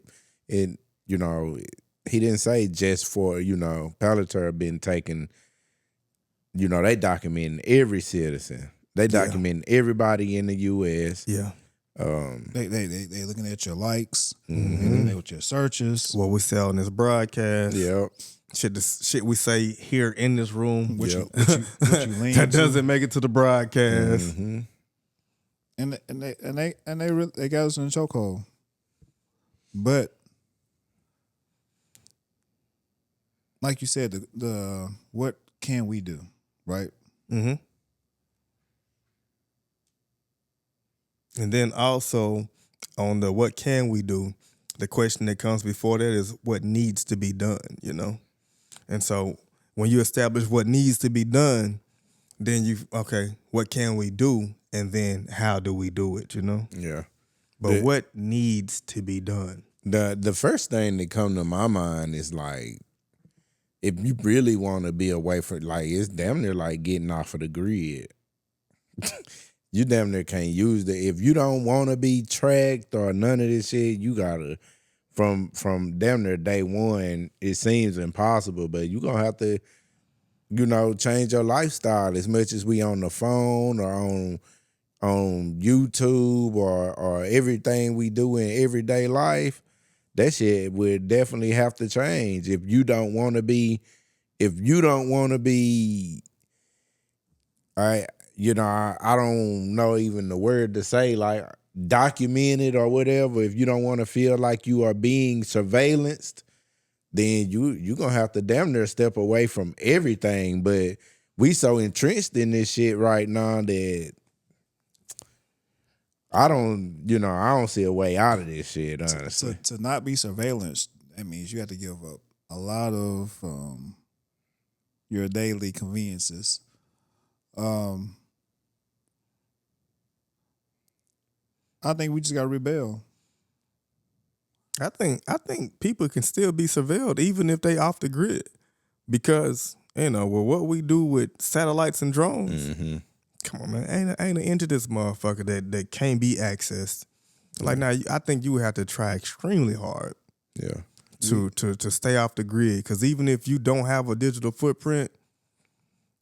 Speaker 3: it you know, he didn't say just for, you know, Palantir been taking, you know, they documenting every citizen. They documenting everybody in the U.S.
Speaker 2: Yeah.
Speaker 1: They looking at your likes, they looking at your searches.
Speaker 2: What we say on this broadcast.
Speaker 3: Yep.
Speaker 2: Shit we say here in this room.
Speaker 1: What you lean
Speaker 2: that
Speaker 1: to.
Speaker 2: doesn't make it to the broadcast.
Speaker 3: Mm-hmm.
Speaker 1: And they got us in a chokehold. But like you said, the what can we do, right?
Speaker 2: Mm-hmm. And then also on the what can we do, the question that comes before that is what needs to be done, you know? And so when you establish what needs to be done, then what can we do? And then how do we do it, you know?
Speaker 3: Yeah.
Speaker 2: But what needs to be done?
Speaker 3: The first thing that come to my mind is like, if you really want to be away from, like, it's damn near like getting off of the grid. You damn near can't use the. If you don't want to be tracked or none of this shit, you gotta from damn near day one. It seems impossible, but you gonna have to, change your lifestyle as much as we on the phone or on YouTube or everything we do in everyday life. That shit would definitely have to change if you don't want to be. I don't know even the word to say, like, documented or whatever. If you don't want to feel like you are being surveillanced, then you gonna have to damn near step away from everything. But we so entrenched in this shit right now that I don't see a way out of this shit, honestly.
Speaker 1: To not be surveillance, that means you have to give up a lot of your daily conveniences. I think we just gotta rebel.
Speaker 2: I think people can still be surveilled even if they off the grid, because with what we do with satellites and drones. Come on, man, ain't an end to this motherfucker that can't be accessed. Like, now, I think you would have to try extremely hard, to stay off the grid. Because even if you don't have a digital footprint,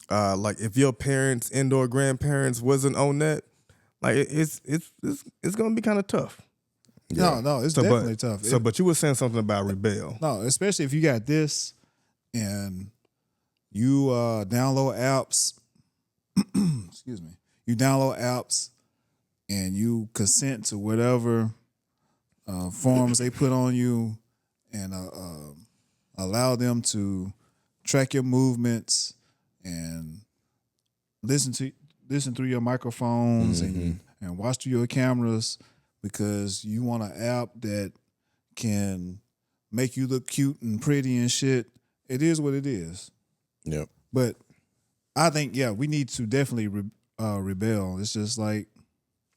Speaker 2: like if your parents, indoor grandparents wasn't on that, like it's gonna be kind of tough.
Speaker 1: Yeah. No, it's definitely tough.
Speaker 2: But you were saying something about rebel.
Speaker 1: No, especially if you got this and you download apps. Excuse me. You download apps and you consent to whatever forms they put on you, and allow them to track your movements and listen through your microphones and watch through your cameras, because you want an app that can make you look cute and pretty and shit. It is what it is.
Speaker 3: Yep.
Speaker 1: But I think, we need to definitely rebel. It's just like,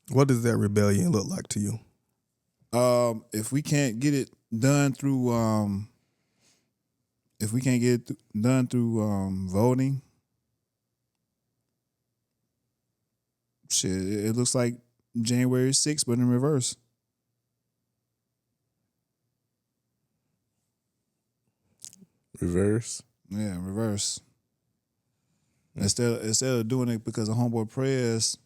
Speaker 2: what does that rebellion look like to you?
Speaker 1: If we can't get it done through, voting, shit, it looks like January 6th, but in reverse.
Speaker 3: Reverse?
Speaker 1: Yeah, reverse. Instead of doing it because of Homeboy Prez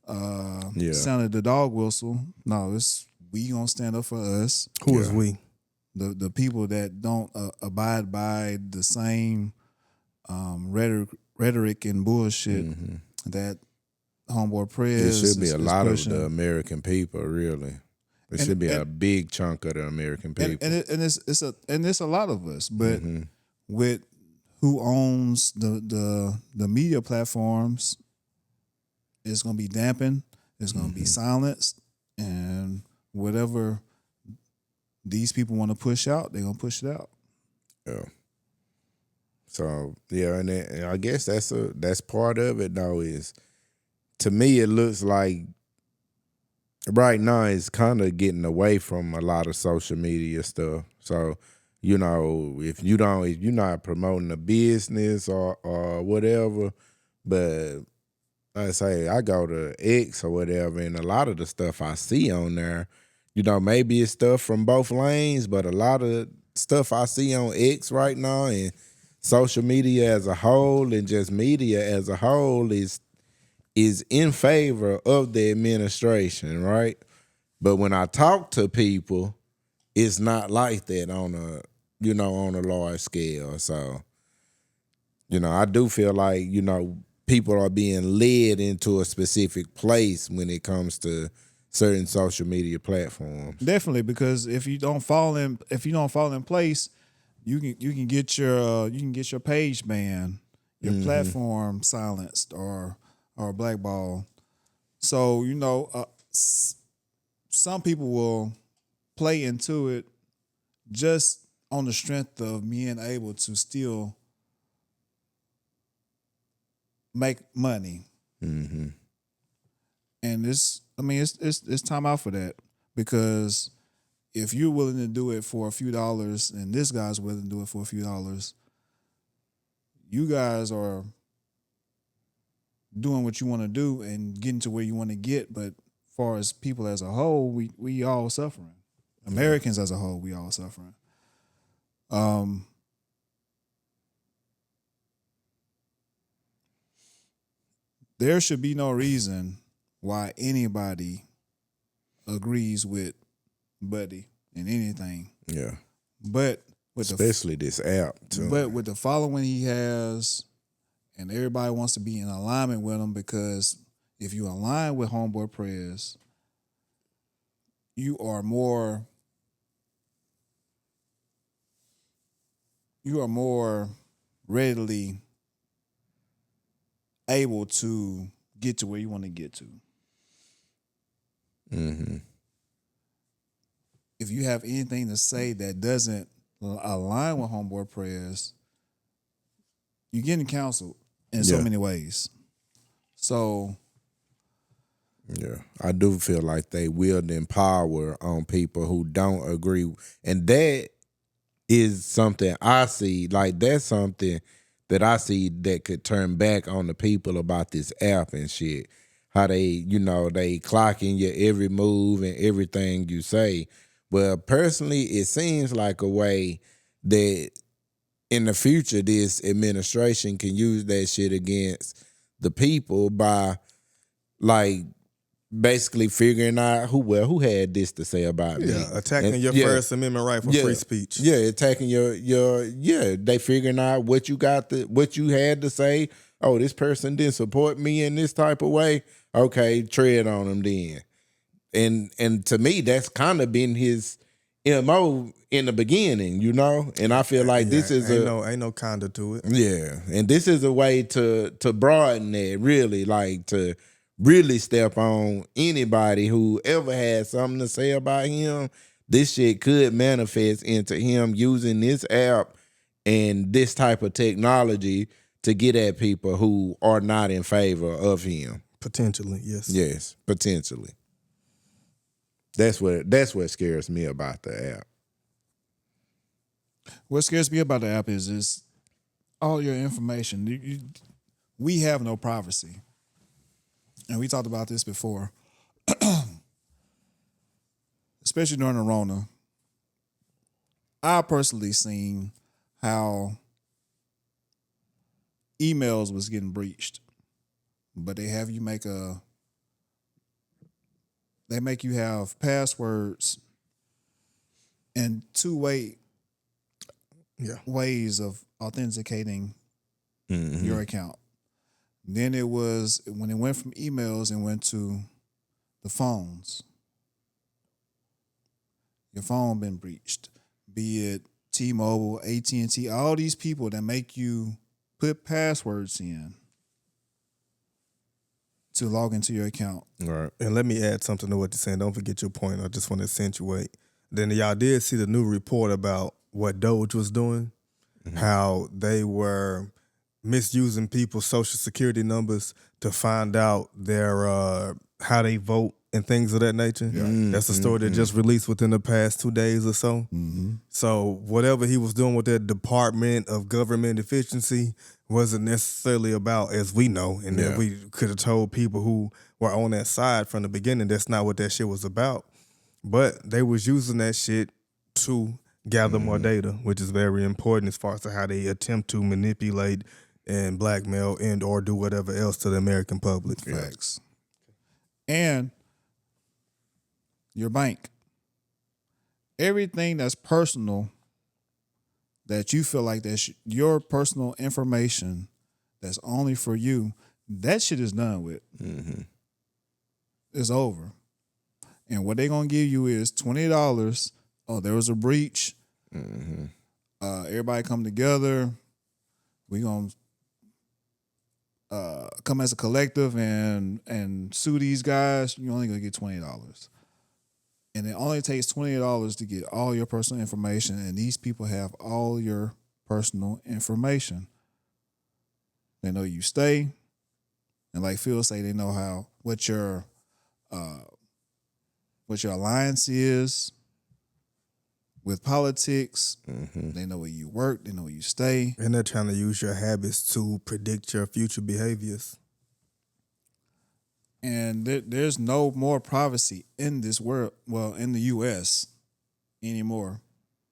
Speaker 1: sounded the dog whistle, no, it's we gonna stand up for us.
Speaker 2: Who is we?
Speaker 1: The people that don't abide by the same rhetoric and bullshit that Homeboy Prez.
Speaker 3: It should be a lot
Speaker 1: pushing.
Speaker 3: of the American people, really. It should be a big chunk of the American people.
Speaker 1: And it's a lot of us, but with who owns the media platforms, it's gonna be dampened, it's gonna be silenced, and whatever these people want to push out, they're gonna push it out.
Speaker 3: Yeah. So and I guess that's part of it though. Is, to me, it looks like right now it's kind of getting away from a lot of social media stuff. So, if you're not promoting a business or whatever, but I say I go to X or whatever, and a lot of the stuff I see on there, maybe it's stuff from both lanes, but a lot of stuff I see on X right now and social media as a whole and just media as a whole is in favor of the administration, right? But when I talk to people, it's not like that on a large scale. So, I do feel like, people are being led into a specific place when it comes to certain social media platforms.
Speaker 1: Definitely, because if you don't fall in place, you can get your page banned, your platform silenced or blackballed. So some people will play into it just on the strength of being able to still make money. And it's time out for that, because if you're willing to do it for a few dollars and this guy's willing to do it for a few dollars, you guys are doing what you want to do and getting to where you want to get, but as far as people as a whole, we all suffering. Americans as a whole, we all suffering. There should be no reason why anybody agrees with Buddy in anything.
Speaker 3: Yeah.
Speaker 1: But with
Speaker 3: Especially this app too.
Speaker 1: but with the following he has, and everybody wants to be in alignment with him, because if you align with Homeboy Prayers, you are more readily able to get to where you want to get to.
Speaker 3: Mm-hmm.
Speaker 1: If you have anything to say that doesn't align with Homeboy Prayers, you're getting counseled in so many ways. So,
Speaker 3: yeah, I do feel like they wielding power on people who don't agree. And that is something I see, like that's something that I see that could turn back on the people about this app and shit. How they, they clocking your every move and everything you say. Well, personally, it seems like a way that in the future, this administration can use that shit against the people by, like, basically figuring out who had this to say about me.
Speaker 2: Yeah, attacking your First Amendment right for free speech.
Speaker 3: Yeah, attacking they figuring out what you had to say. Oh, this person didn't support me in this type of way. Okay, tread on them then. And to me, that's kind of been his MO in the beginning, And I feel like this is
Speaker 2: ain't no kinda to it.
Speaker 3: Yeah, and this is a way to broaden it, really, like to really step on anybody who ever had something to say about him. This shit could manifest into him using this app and this type of technology to get at people who are not in favor of him.
Speaker 2: Potentially, yes.
Speaker 3: Yes, potentially. That's what scares me about the app.
Speaker 1: what scares me about the app is all your information. We have no privacy. And we talked about this before. Especially during the Rona. I personally seen how emails was getting breached. But they have you make you have passwords and two-way ways of authenticating your account. Then it was, when it went from emails and went to the phones. Your phone been breached. Be it T-Mobile, AT&T, all these people that make you put passwords in to log into your account.
Speaker 3: Right.
Speaker 2: And let me add something to what you're saying. Don't forget your point. I just want to accentuate. Then y'all did see the new report about what Doge was doing, how they were misusing people's social security numbers to find out their how they vote and things of that nature. That's a story that just released within the past 2 days or so. So whatever he was doing with that Department of Government Efficiency wasn't necessarily about, as we know, and that we could have told people who were on that side from the beginning, that's not what that shit was about. But they was using that shit to gather more data, which is very important as far as to how they attempt to manipulate and blackmail and or do whatever else to the American public.
Speaker 1: Facts. And your bank. Everything that's personal, that you feel like that's your personal information that's only for you, that shit is done with. It's over. And what they gonna give you is $20. Oh, there was a breach. Everybody come together. We gonna come as a collective and sue these guys. You only gonna get $20. And it only takes $20 to get all your personal information, and these people have all your personal information. They know you stay, and like Phil say, they know what your alliance is. with politics. They know where you work. They know where you stay.
Speaker 2: And they're trying to use your habits to predict your future behaviors.
Speaker 1: And there's no more privacy in this world, well, in the U.S. anymore.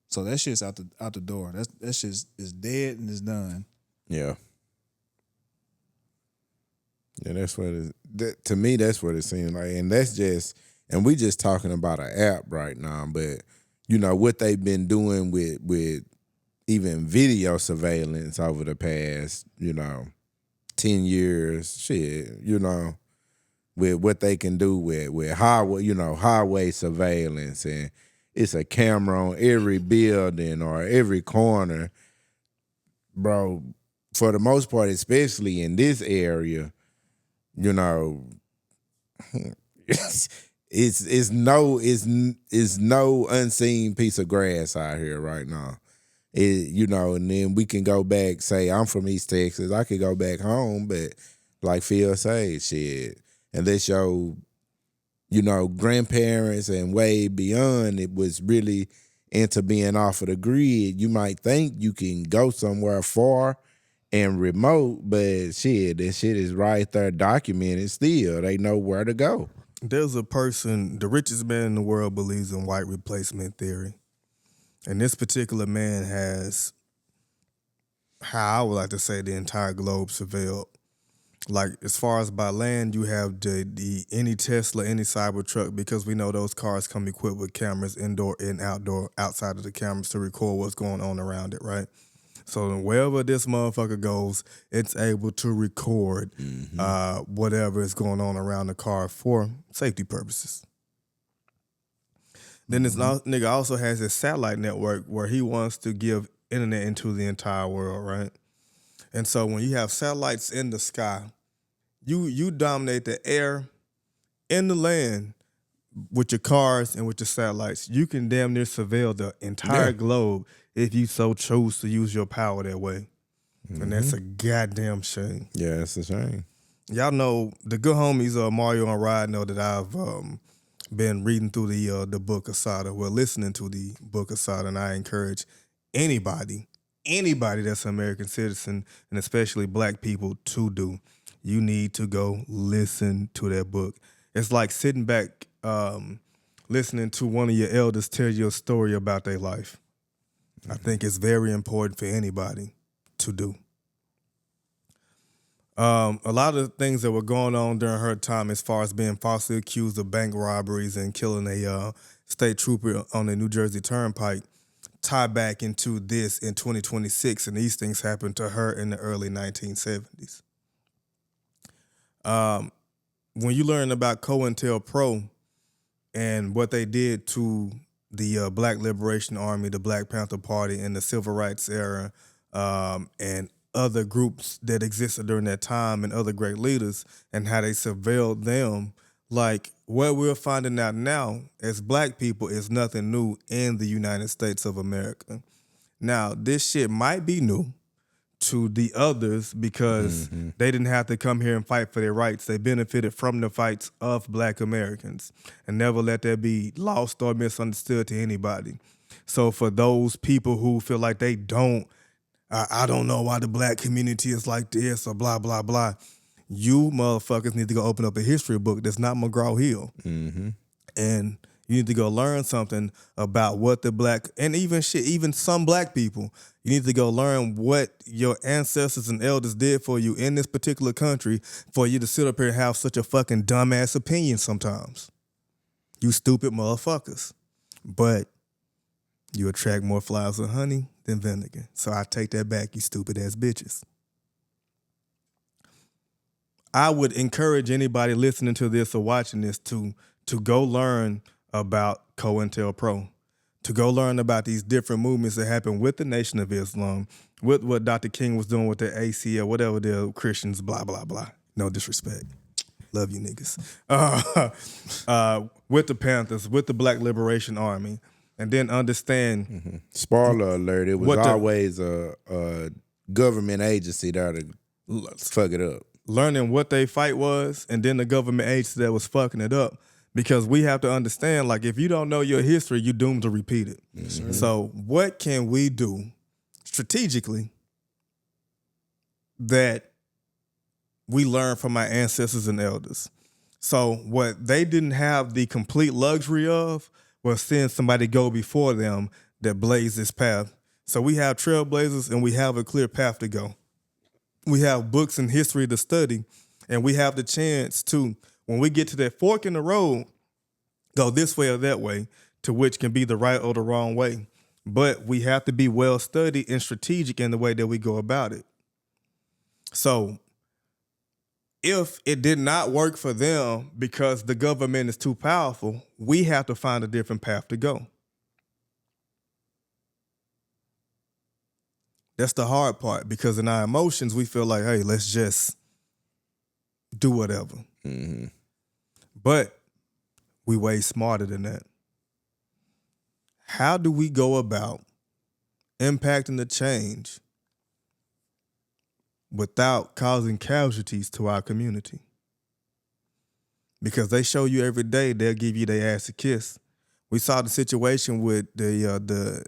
Speaker 1: So that shit's out the door. That shit is dead and it's done.
Speaker 3: Yeah. Yeah, that's what to me, that's what it seems like. And that's just, and we just talking about an app right now, but you know, what they've been doing with even video surveillance over the past, 10 years, shit, with what they can do with highway surveillance, and it's a camera on every building or every corner, bro. For the most part, especially in this area, it's no unseen piece of grass out here right now. And then we can go back. Say I'm from East Texas, I could go back home, but like Phil said, shit. Unless your, grandparents and way beyond it was really into being off of the grid, you might think you can go somewhere far and remote, but shit, that shit is right there documented still. They know where to go.
Speaker 2: There's a person, the richest man in the world believes in white replacement theory. And this particular man has, how I would like to say, the entire globe surveilled. Like, as far as by land, you have the any Tesla, any Cybertruck, because we know those cars come equipped with cameras indoor and outdoor, outside of the cameras to record what's going on around it, right? So wherever this motherfucker goes, it's able to record whatever is going on around the car for safety purposes. Then this nigga also has his satellite network where he wants to give internet into the entire world, right? And so when you have satellites in the sky, you dominate the air and the land with your cars and with your satellites. You can damn near surveil the entire globe if you so choose to use your power that way. And that's a goddamn shame.
Speaker 3: Yeah, it's a shame.
Speaker 2: Y'all know the good homies Mario and Rod know that I've been reading through the book of Sodom. Well, listening to the book of Sodom, and I encourage anybody that's an American citizen, and especially black people, to do. You need to go listen to that book. It's like sitting back, listening to one of your elders tell you a story about their life. I think it's very important for anybody to do. A lot of the things that were going on during her time, as far as being falsely accused of bank robberies and killing a state trooper on the New Jersey Turnpike, tie back into this in 2026, and these things happened to her in the early 1970s. When you learn about COINTELPRO and what they did to the Black Liberation Army, the Black Panther Party, and the Civil Rights era, and other groups that existed during that time, and other great leaders, and how they surveilled them, like what we're finding out now as black people is nothing new in the United States of America. Now, this shit might be new to the others because they didn't have to come here and fight for their rights. They benefited from the fights of black Americans, and never let that be lost or misunderstood to anybody. So for those people who feel like they don't, I don't know why the black community is like this or blah, blah, blah. You motherfuckers need to go open up a history book that's not McGraw-Hill. And you need to go learn something about what the black, and even some black people, you need to go learn what your ancestors and elders did for you in this particular country for you to sit up here and have such a fucking dumbass opinion sometimes. You stupid motherfuckers. But you attract more flies with honey than vinegar. So I take that back, you stupid ass bitches. I would encourage anybody listening to this or watching this to go learn about COINTELPRO, to go learn about these different movements that happen with the Nation of Islam, with what Dr. King was doing with the ACL, whatever the Christians, blah, blah, blah. No disrespect. Love you niggas. With the Panthers, with the Black Liberation Army, and then understand.
Speaker 3: Spoiler alert, it was always a government agency there to fuck it up.
Speaker 2: Learning what their fight was, and then the government agency that was fucking it up. Because we have to understand, like, if you don't know your history, you're doomed to repeat it.
Speaker 3: Mm-hmm.
Speaker 2: So what can we do strategically that we learn from our ancestors and elders? So what they didn't have the complete luxury of was seeing somebody go before them that blazed this path. So we have trailblazers and we have a clear path to go. We have books and history to study, and we have the chance to, when we get to that fork in the road, go this way or that way, to which can be the right or the wrong way. But we have to be well studied and strategic in the way that we go about it. So if it did not work for them because the government is too powerful, we have to find a different path to go. That's the hard part, because in our emotions, we feel like, hey, let's just do whatever.
Speaker 3: Mm-hmm.
Speaker 2: But we way smarter than that. How do we go about impacting the change without causing casualties to our community? Because they show you every day, they'll give you their ass a kiss. We saw the situation with the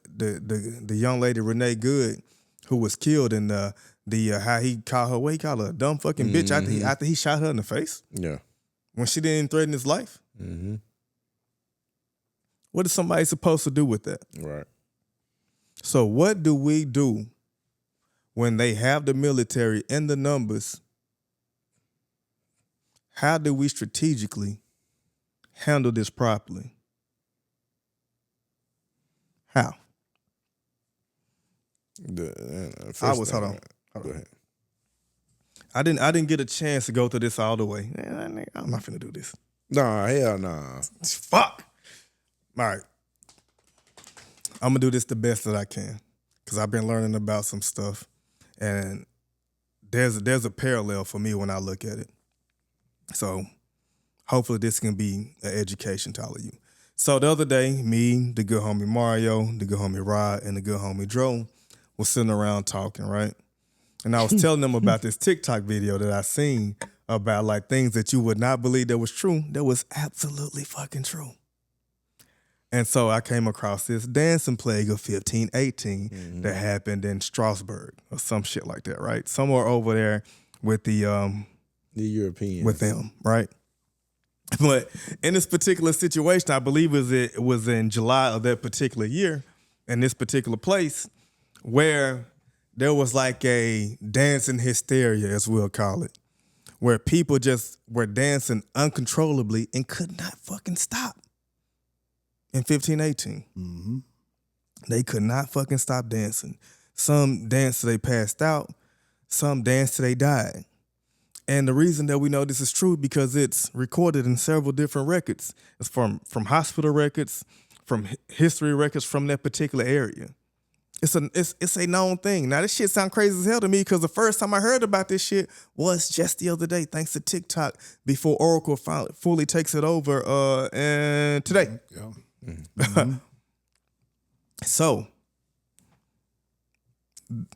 Speaker 2: young lady Renee Good, who was killed in how he called her, what he called her, a dumb fucking bitch after he shot her in the face.
Speaker 3: Yeah.
Speaker 2: When she didn't threaten his life.
Speaker 3: Mm-hmm.
Speaker 2: What is somebody supposed to do with that?
Speaker 3: Right.
Speaker 2: So what do we do when they have the military and the numbers? How do we strategically handle this properly? How? Hold on.
Speaker 3: Go ahead.
Speaker 2: I didn't get a chance to go through this all the way. I'm not finna do this.
Speaker 3: Nah, hell nah.
Speaker 2: Fuck. All right. I'm gonna do this the best that I can, because I've been learning about some stuff, and there's a parallel for me when I look at it. So hopefully this can be an education to all of you. So the other day, me, the good homie Mario, the good homie Rod, and the good homie Dro was sitting around talking, right? And I was telling them about this TikTok video that I seen about like things that you would not believe that was true, that was absolutely fucking true. And so I came across this dancing plague of 1518 that happened in Strasbourg or some shit like that, right? Somewhere over there with the
Speaker 3: Europeans.
Speaker 2: with them, right? But in this particular situation, I believe it was in July of that particular year, in this particular place, where there was like a dancing hysteria, as we'll call it, where people just were dancing uncontrollably and could not fucking stop. In 1518.
Speaker 1: Mm-hmm.
Speaker 2: They could not fucking stop dancing. Some danced till they passed out. Some danced till they died. And the reason that we know this is true, because it's recorded in several different records. It's from hospital records, from history records from that particular area. It's a known thing. Now, this shit sound crazy as hell to me, because the first time I heard about this shit was just the other day, thanks to TikTok, before Oracle fully takes it over and today.
Speaker 1: Yeah.
Speaker 2: Mm-hmm. So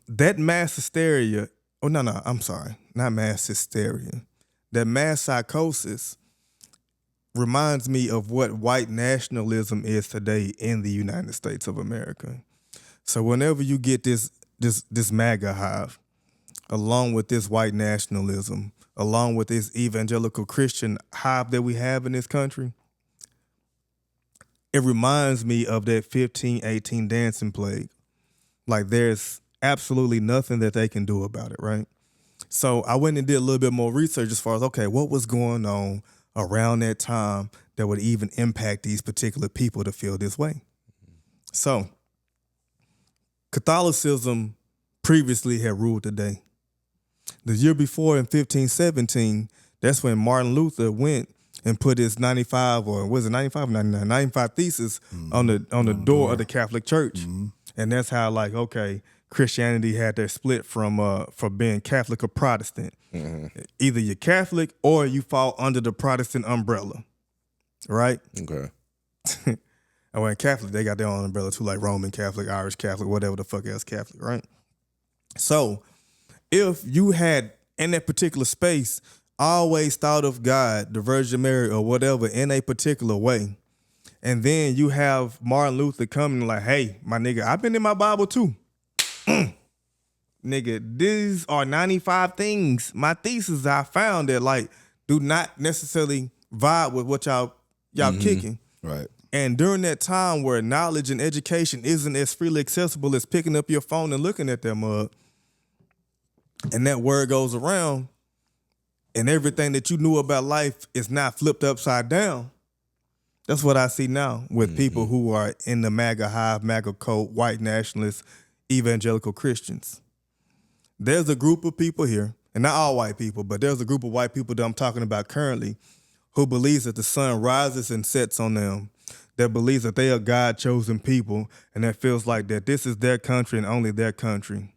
Speaker 2: that mass hysteria, I'm sorry, not mass hysteria. That mass psychosis reminds me of what white nationalism is today in the United States of America. So whenever you get this MAGA hive, along with this white nationalism, along with this evangelical Christian hive that we have in this country, it reminds me of that 1518 dancing plague. Like, there's absolutely nothing that they can do about it, right? So I went and did a little bit more research as far as, okay, what was going on around that time that would even impact these particular people to feel this way. So Catholicism previously had ruled the day. The year before, in 1517, that's when Martin Luther went and put his 95, or was it 95 or 99, 95 thesis on the door of the Catholic Church. Mm-hmm. And that's how, like, okay, Christianity had their split from being Catholic or Protestant. Mm-hmm. Either you're Catholic or you fall under the Protestant umbrella, right?
Speaker 3: Okay.
Speaker 2: And when Catholic, they got their own umbrella too, like Roman Catholic, Irish Catholic, whatever the fuck else Catholic, right? So if you had, in that particular space, always thought of God, the Virgin Mary, or whatever in a particular way. And then you have Martin Luther coming like, hey, my nigga, I've been in my Bible too. Nigga, these are 95 things, my thesis I found that like do not necessarily vibe with what y'all kicking.
Speaker 3: Right.
Speaker 2: And during that time where knowledge and education isn't as freely accessible as picking up your phone and looking at that mug, and that word goes around, and everything that you knew about life is not flipped upside down. That's what I see now with people who are in the MAGA hive, MAGA cult, white nationalists, evangelical Christians. There's a group of people here, and not all white people, but there's a group of white people that I'm talking about currently who believes that the sun rises and sets on them, that believes that they are God-chosen people, and that feels like that this is their country and only their country.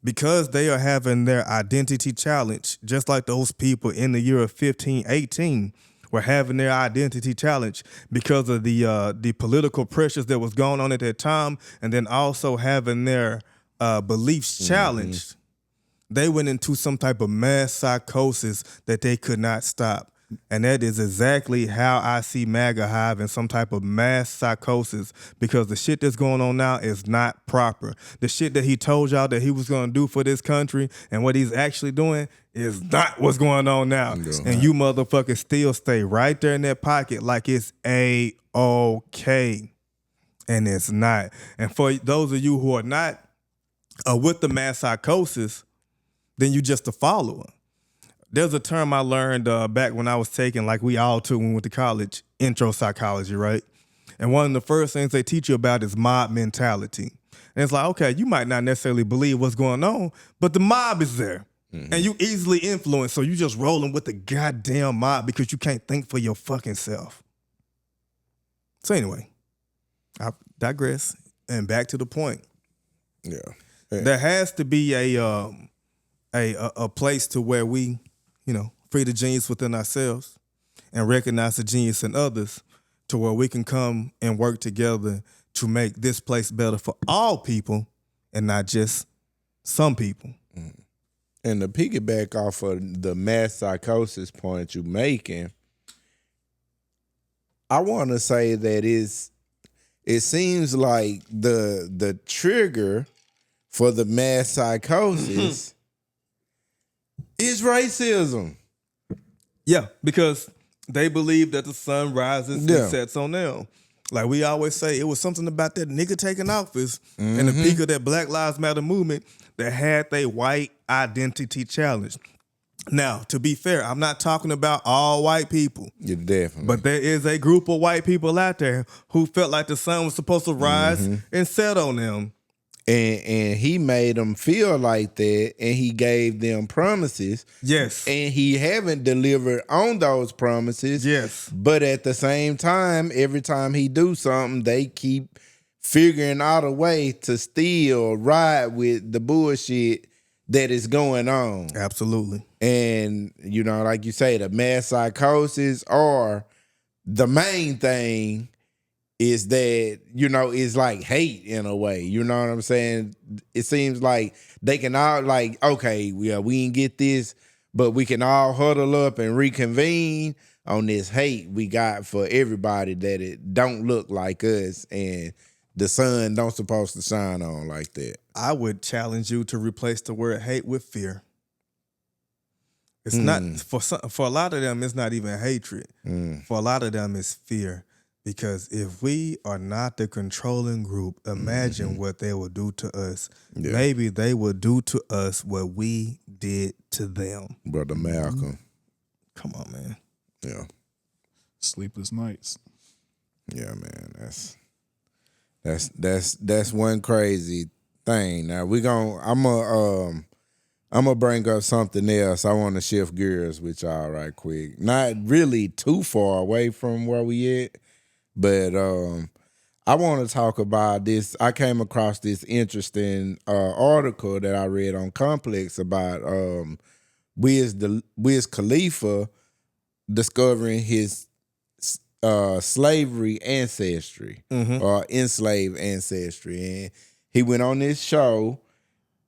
Speaker 2: Because they are having their identity challenge, just like those people in the year of 1518 were having their identity challenge because of the political pressures that was going on at that time, and then also having their beliefs challenged. They went into some type of mass psychosis that they could not stop. And that is exactly how I see MAGA hive in some type of mass psychosis, because the shit that's going on now is not proper. The shit that he told y'all that he was going to do for this country and what he's actually doing is not what's going on now. And you motherfuckers still stay right there in that pocket like it's A-OK. And it's not. And for those of you who are not with the mass psychosis, then you just a follower. There's a term I learned back when I was taking, like we all took when we went to college, intro psychology, right? And one of the first things they teach you about is mob mentality. And it's like, okay, you might not necessarily believe what's going on, but the mob is there. And you easily influenced, so you just rolling with the goddamn mob because you can't think for your fucking self. So anyway, I digress, and back to the point.
Speaker 3: Yeah.
Speaker 2: There has to be a place to where we, free the genius within ourselves and recognize the genius in others, to where we can come and work together to make this place better for all people and not just some people.
Speaker 3: And to piggyback off of the mass psychosis point you're making, I want to say that it seems like the trigger for the mass psychosis is racism.
Speaker 2: Yeah, because they believe that the sun rises and sets on them. Like we always say, it was something about that nigga taking office and the peak of that Black Lives Matter movement that had their white identity challenge. Now, to be fair, I'm not talking about all white people.
Speaker 3: Yeah, definitely.
Speaker 2: But there is a group of white people out there who felt like the sun was supposed to rise and set on them.
Speaker 3: And he made them feel like that, and he gave them promises.
Speaker 2: Yes.
Speaker 3: And he haven't delivered on those promises.
Speaker 2: Yes.
Speaker 3: But at the same time, every time he do something, they keep figuring out a way to still ride with the bullshit that is going on.
Speaker 2: Absolutely.
Speaker 3: And, like you say, the mass psychosis, or the main thing is that, it's like hate in a way. You know what I'm saying? It seems like they can all like, okay, we didn't get this, but we can all huddle up and reconvene on this hate we got for everybody that it don't look like us and the sun don't supposed to shine on like that.
Speaker 2: I would challenge you to replace the word hate with fear. It's not, for a lot of them, it's not even hatred. For a lot of them, it's fear. Because if we are not the controlling group, imagine what they will do to us. Yeah. Maybe they will do to us what we did to them.
Speaker 3: Brother Malcolm.
Speaker 2: Come on, man.
Speaker 3: Yeah.
Speaker 1: Sleepless nights.
Speaker 3: Yeah, man. That's one crazy thing. Now I'm gonna bring up something else. I want to shift gears with y'all right quick. Not really too far away from where we at. But I want to talk about this. I came across this interesting article that I read on Complex about Wiz Khalifa discovering his slavery ancestry or enslaved ancestry. And he went on this show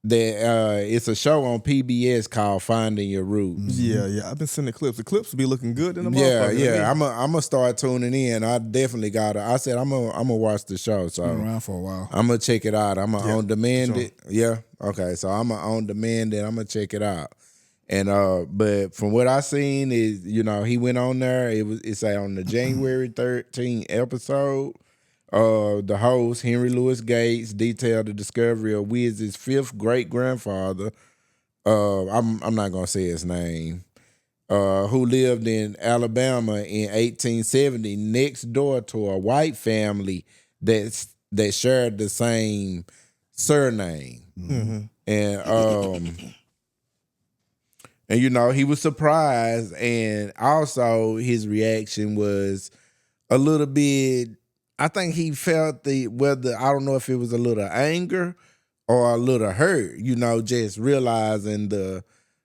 Speaker 3: that it's a show on PBS called Finding Your Roots.
Speaker 2: Yeah. I've been sending clips. The clips be looking good in the
Speaker 3: Yeah,
Speaker 2: motherfucker.
Speaker 3: yeah. I'm gonna start tuning in. I definitely got it. I said I'm gonna watch the show. So
Speaker 1: Been around for a while.
Speaker 3: I'm gonna check it out. I'm gonna on demand
Speaker 2: sure.
Speaker 3: it. Yeah. Okay. So I'm gonna on demand it. I'm gonna check it out. And but from what I seen is, he went on there. It's on the January 13th episode. The host, Henry Louis Gates, detailed the discovery of Wiz's fifth great grandfather. I'm not gonna say his name. Who lived in Alabama in 1870, next door to a white family that shared the same surname. And he was surprised, and also his reaction was a little bit. I think he felt whether I don't know if it was a little anger or a little hurt. Just realizing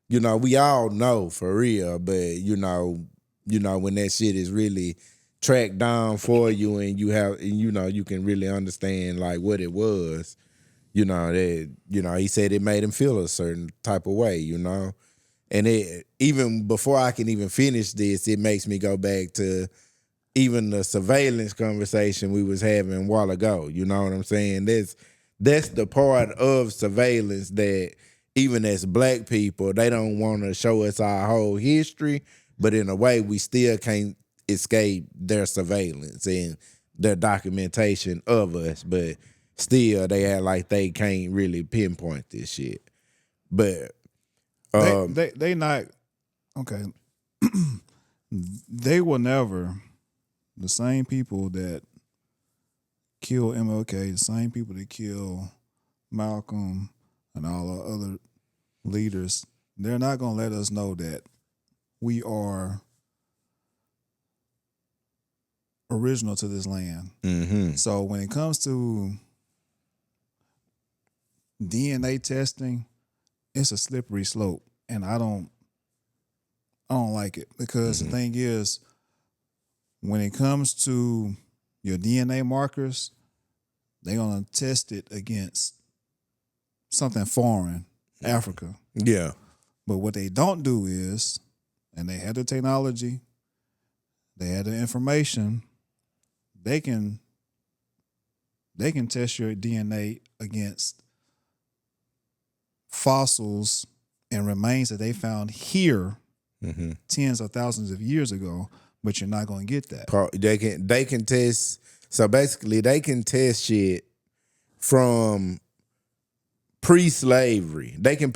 Speaker 3: we all know for real, but when that shit is really tracked down for you, and you can really understand like what it was. He said it made him feel a certain type of way. And even before I can even finish this, it makes me go back to even the surveillance conversation we was having a while ago. You know what I'm saying? That's the part of surveillance that even as black people, they don't want to show us our whole history, but in a way we still can't escape their surveillance and their documentation of us, but still they act like they can't really pinpoint this shit. But
Speaker 1: They not okay. They were never the same people that killed MLK, the same people that killed Malcolm and all the other leaders. They're not gonna let us know that we are original to this land.
Speaker 3: mm-hmm.
Speaker 1: So when it comes to DNA testing, it's a slippery slope, and I don't like it because the thing is, when it comes to your DNA markers, they're gonna test it against something foreign, Africa.
Speaker 3: Yeah.
Speaker 1: But what they don't do is, and they had the technology, they had the information, they can test your DNA against fossils and remains that they found here tens of thousands of years ago, but you're not going to get that.
Speaker 3: They can test. So basically, they can test shit from pre-slavery. They can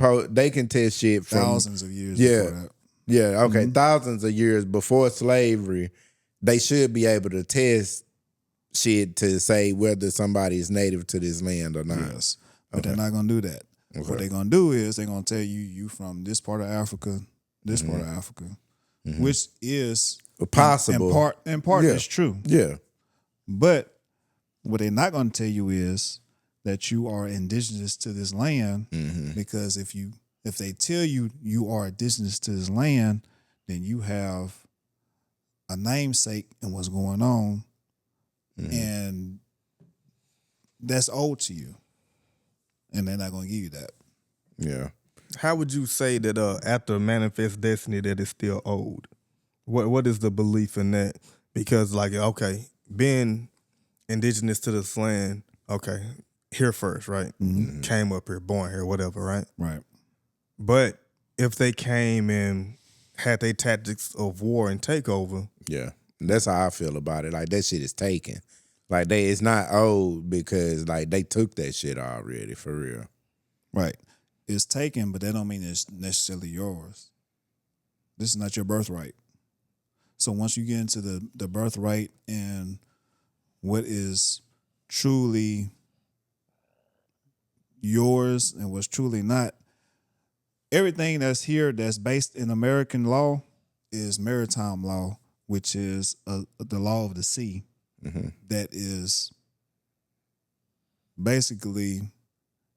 Speaker 3: test shit from
Speaker 1: Thousands of years before that.
Speaker 3: Yeah, okay. Thousands of years before slavery, they should be able to test shit to say whether somebody is native to this land or not.
Speaker 1: Yes. But they're not going to do that.
Speaker 3: Okay.
Speaker 1: What they're going to do is they're going to tell you from this part of Africa, this part of Africa, which is
Speaker 3: possible.
Speaker 1: In part
Speaker 3: Yeah.
Speaker 1: is true.
Speaker 3: Yeah.
Speaker 1: But what they're not going to tell you is that you are indigenous to this land, because if they tell you you are indigenous to this land, then you have a namesake in what's going on, and that's owed to you, and they're not going to give you that.
Speaker 3: Yeah.
Speaker 2: How would you say that after manifest destiny that it's still owed? What is the belief in that? Because like, okay, being indigenous to this land, okay, here first, right? Came up here, born here, whatever, right?
Speaker 1: Right.
Speaker 2: But if they came and had their tactics of war and takeover,
Speaker 3: Yeah. That's how I feel about it. Like that shit is taken. Like it's not old because like they took that shit already for real.
Speaker 1: Right. It's taken, but that don't mean it's necessarily yours. This is not your birthright. So once you get into the birthright and what is truly yours and what's truly not, everything that's here that's based in American law is maritime law, which is the law of the sea. That is basically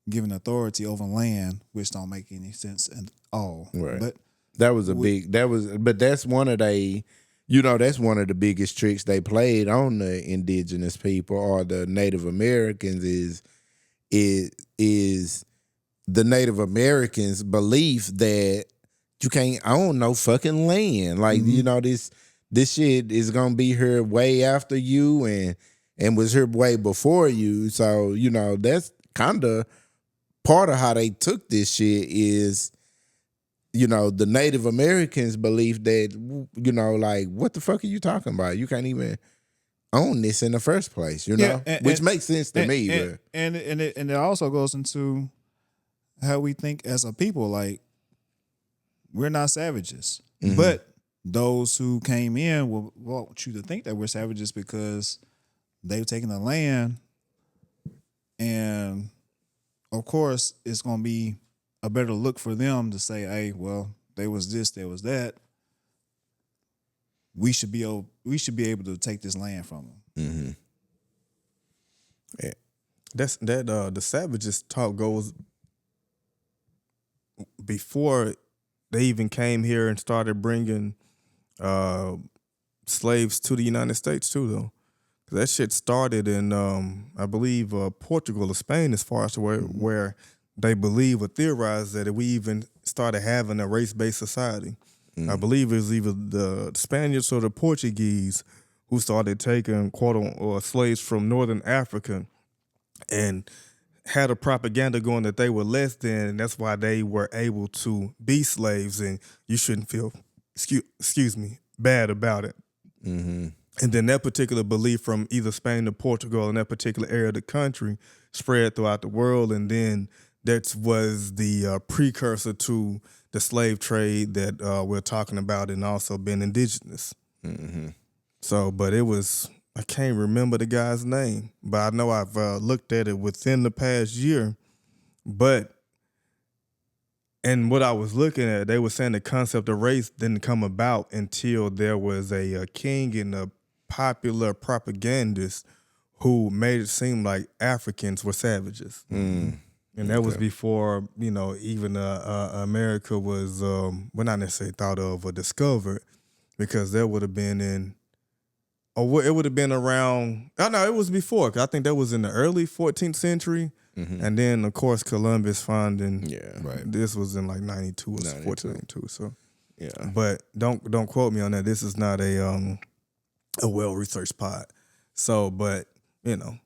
Speaker 1: giving authority over land, which don't make any sense at all.
Speaker 3: Right.
Speaker 1: But
Speaker 3: That was but that's one of that's one of the biggest tricks they played on the indigenous people or the Native Americans is the Native Americans' belief that you can't own no fucking land. Like, you know, this shit is gonna be here way after you and was here way before you. So, you know, that's kind of part of how they took this shit is, you know, the Native Americans believe that, you know, like, what the fuck are you talking about? You can't even own this in the first place, you know? Which makes sense to me. But
Speaker 1: it also goes into how we think as a people. Like, we're not savages. But those who came in will want you to think that we're savages because they've taken the land. And, of course, it's going to be a better look for them to say, hey, well, there was this, there was that. We should be able to take this land from them.
Speaker 2: Yeah. That's the savages talk goes before they even came here and started bringing slaves to the United States too, though. That shit started in I believe Portugal or Spain, as far as where they believe or theorize that we even started having a race-based society. I believe it was either the Spaniards or the Portuguese who started taking or slaves from Northern Africa and had a propaganda going that they were less than, and that's why they were able to be slaves, and you shouldn't feel, excuse me, bad about it. And then that particular belief from either Spain or Portugal in that particular area of the country spread throughout the world, and then that was the precursor to the slave trade that we're talking about, and also being indigenous. So, but it was, I can't remember the guy's name, but I know I've looked at it within the past year. And what I was looking at, they were saying the concept of race didn't come about until there was a king and a popular propagandist who made it seem like Africans were savages. And that was before, you know, even America was, well, not necessarily thought of or discovered, because that would have been it would have been around, it was before, 'cause I think that was in the early 14th century. And then, of course, Columbus finding, this was in like 92 or 1492. So, but don't quote me on that. This is not a well-researched pod. So, but, you know.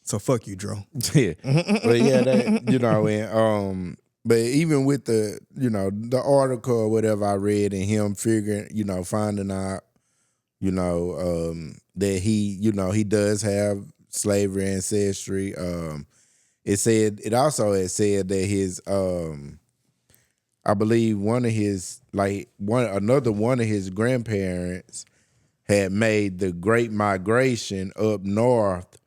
Speaker 2: So fuck you, Dro.
Speaker 3: But that, you know, and but even with the, you know, the article or whatever I read and him figuring, you know, finding out, you know, that he, you know, he does have slavery ancestry. It also had said that his I believe one of his grandparents had made the Great Migration up north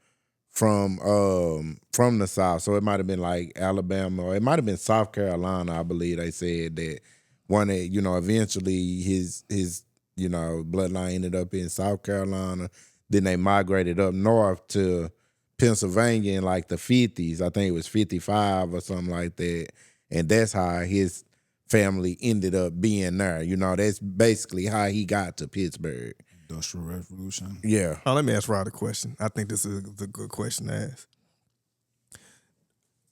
Speaker 3: from the South. So it might have been like Alabama, or it might have been South Carolina, I believe they said that you know, eventually his you know, bloodline ended up in South Carolina. Then they migrated up north to Pennsylvania in like the 50s. I think it was 55 or something like that. And that's how his family ended up being there. You know, that's basically how he got to Pittsburgh.
Speaker 1: Industrial Revolution.
Speaker 3: Yeah.
Speaker 2: Let me ask Rod a question. I think this is a good question to ask.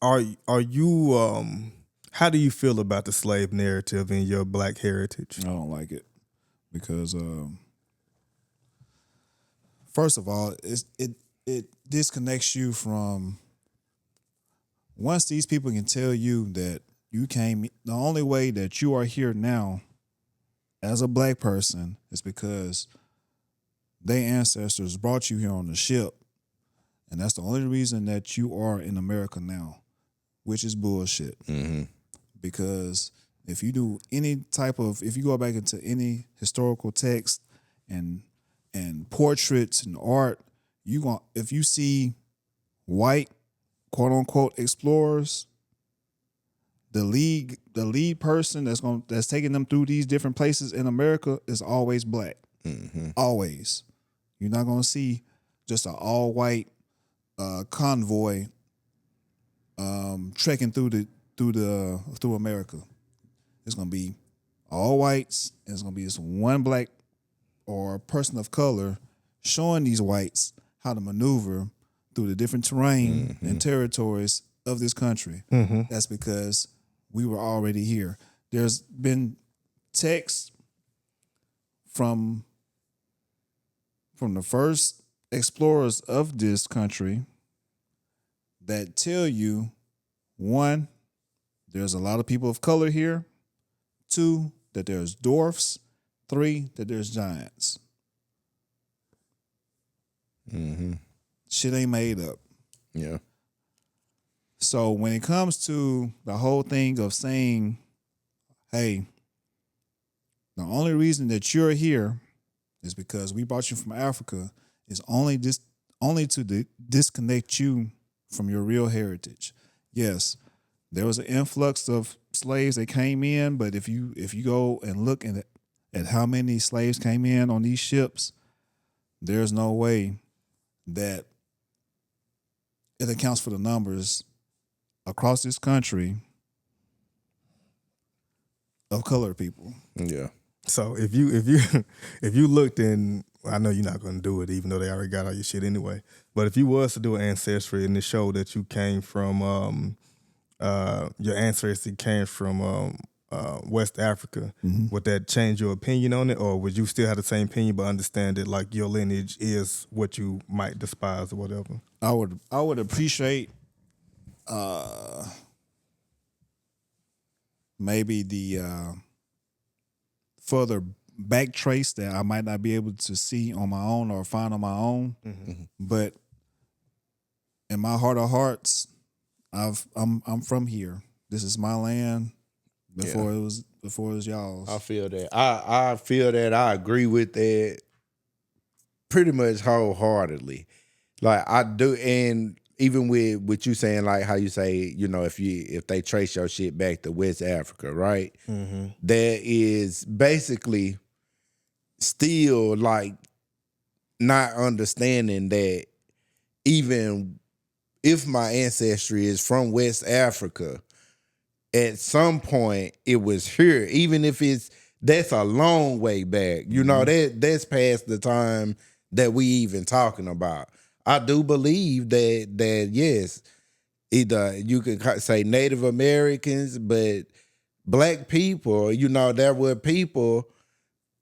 Speaker 2: Are you how do you feel about the slave narrative in your Black heritage?
Speaker 1: I don't like it because first of all, it disconnects you from, once these people can tell you that you came, the only way that you are here now as a Black person is because their ancestors brought you here on the ship, and that's the only reason that you are in America now, which is bullshit. Because if you do if you go back into any historical text and portraits and art, if you see white quote unquote explorers, the lead person that's taking them through these different places in America is always Black. Always. You're not gonna see just an all white convoy trekking through America. It's gonna be all whites, and it's gonna be this one Black or person of color showing these whites how to maneuver through the different terrain and territories of this country. That's because we were already here. There's been texts from the first explorers of this country that tell you, one, there's a lot of people of color here. Two, that there's dwarfs. Three, that there's giants. Shit ain't made up.
Speaker 3: Yeah.
Speaker 1: So when it comes to the whole thing of saying, hey, the only reason that you're here is because we brought you from Africa is only to disconnect you from your real heritage. Yes, there was an influx of slaves that came in, but if you go and look at how many slaves came in on these ships, there's no way that it accounts for the numbers across this country of colored people.
Speaker 3: Yeah.
Speaker 2: So if you looked in, I know you're not going to do it, even though they already got all your shit anyway. But if you was to do an ancestry and it showed that you came from, your ancestry came from West Africa, would that change your opinion on it, or would you still have the same opinion but understand that like your lineage is what you might despise or whatever?
Speaker 1: I would appreciate maybe the further back trace that I might not be able to see on my own or find on my own. But in my heart of hearts, I'm from here. This is my land before it was y'all's.
Speaker 3: I feel that. I feel that. I agree with that pretty much wholeheartedly. Like I do, and even with what you saying, like how you say, you know, if they trace your shit back to West Africa, right? There is basically still like not understanding that even if my ancestry is from West Africa, at some point it was here, even if that's a long way back. You know, that's past the time that we even talking about. I do believe that yes, either you could say Native Americans, but black people, you know, there were people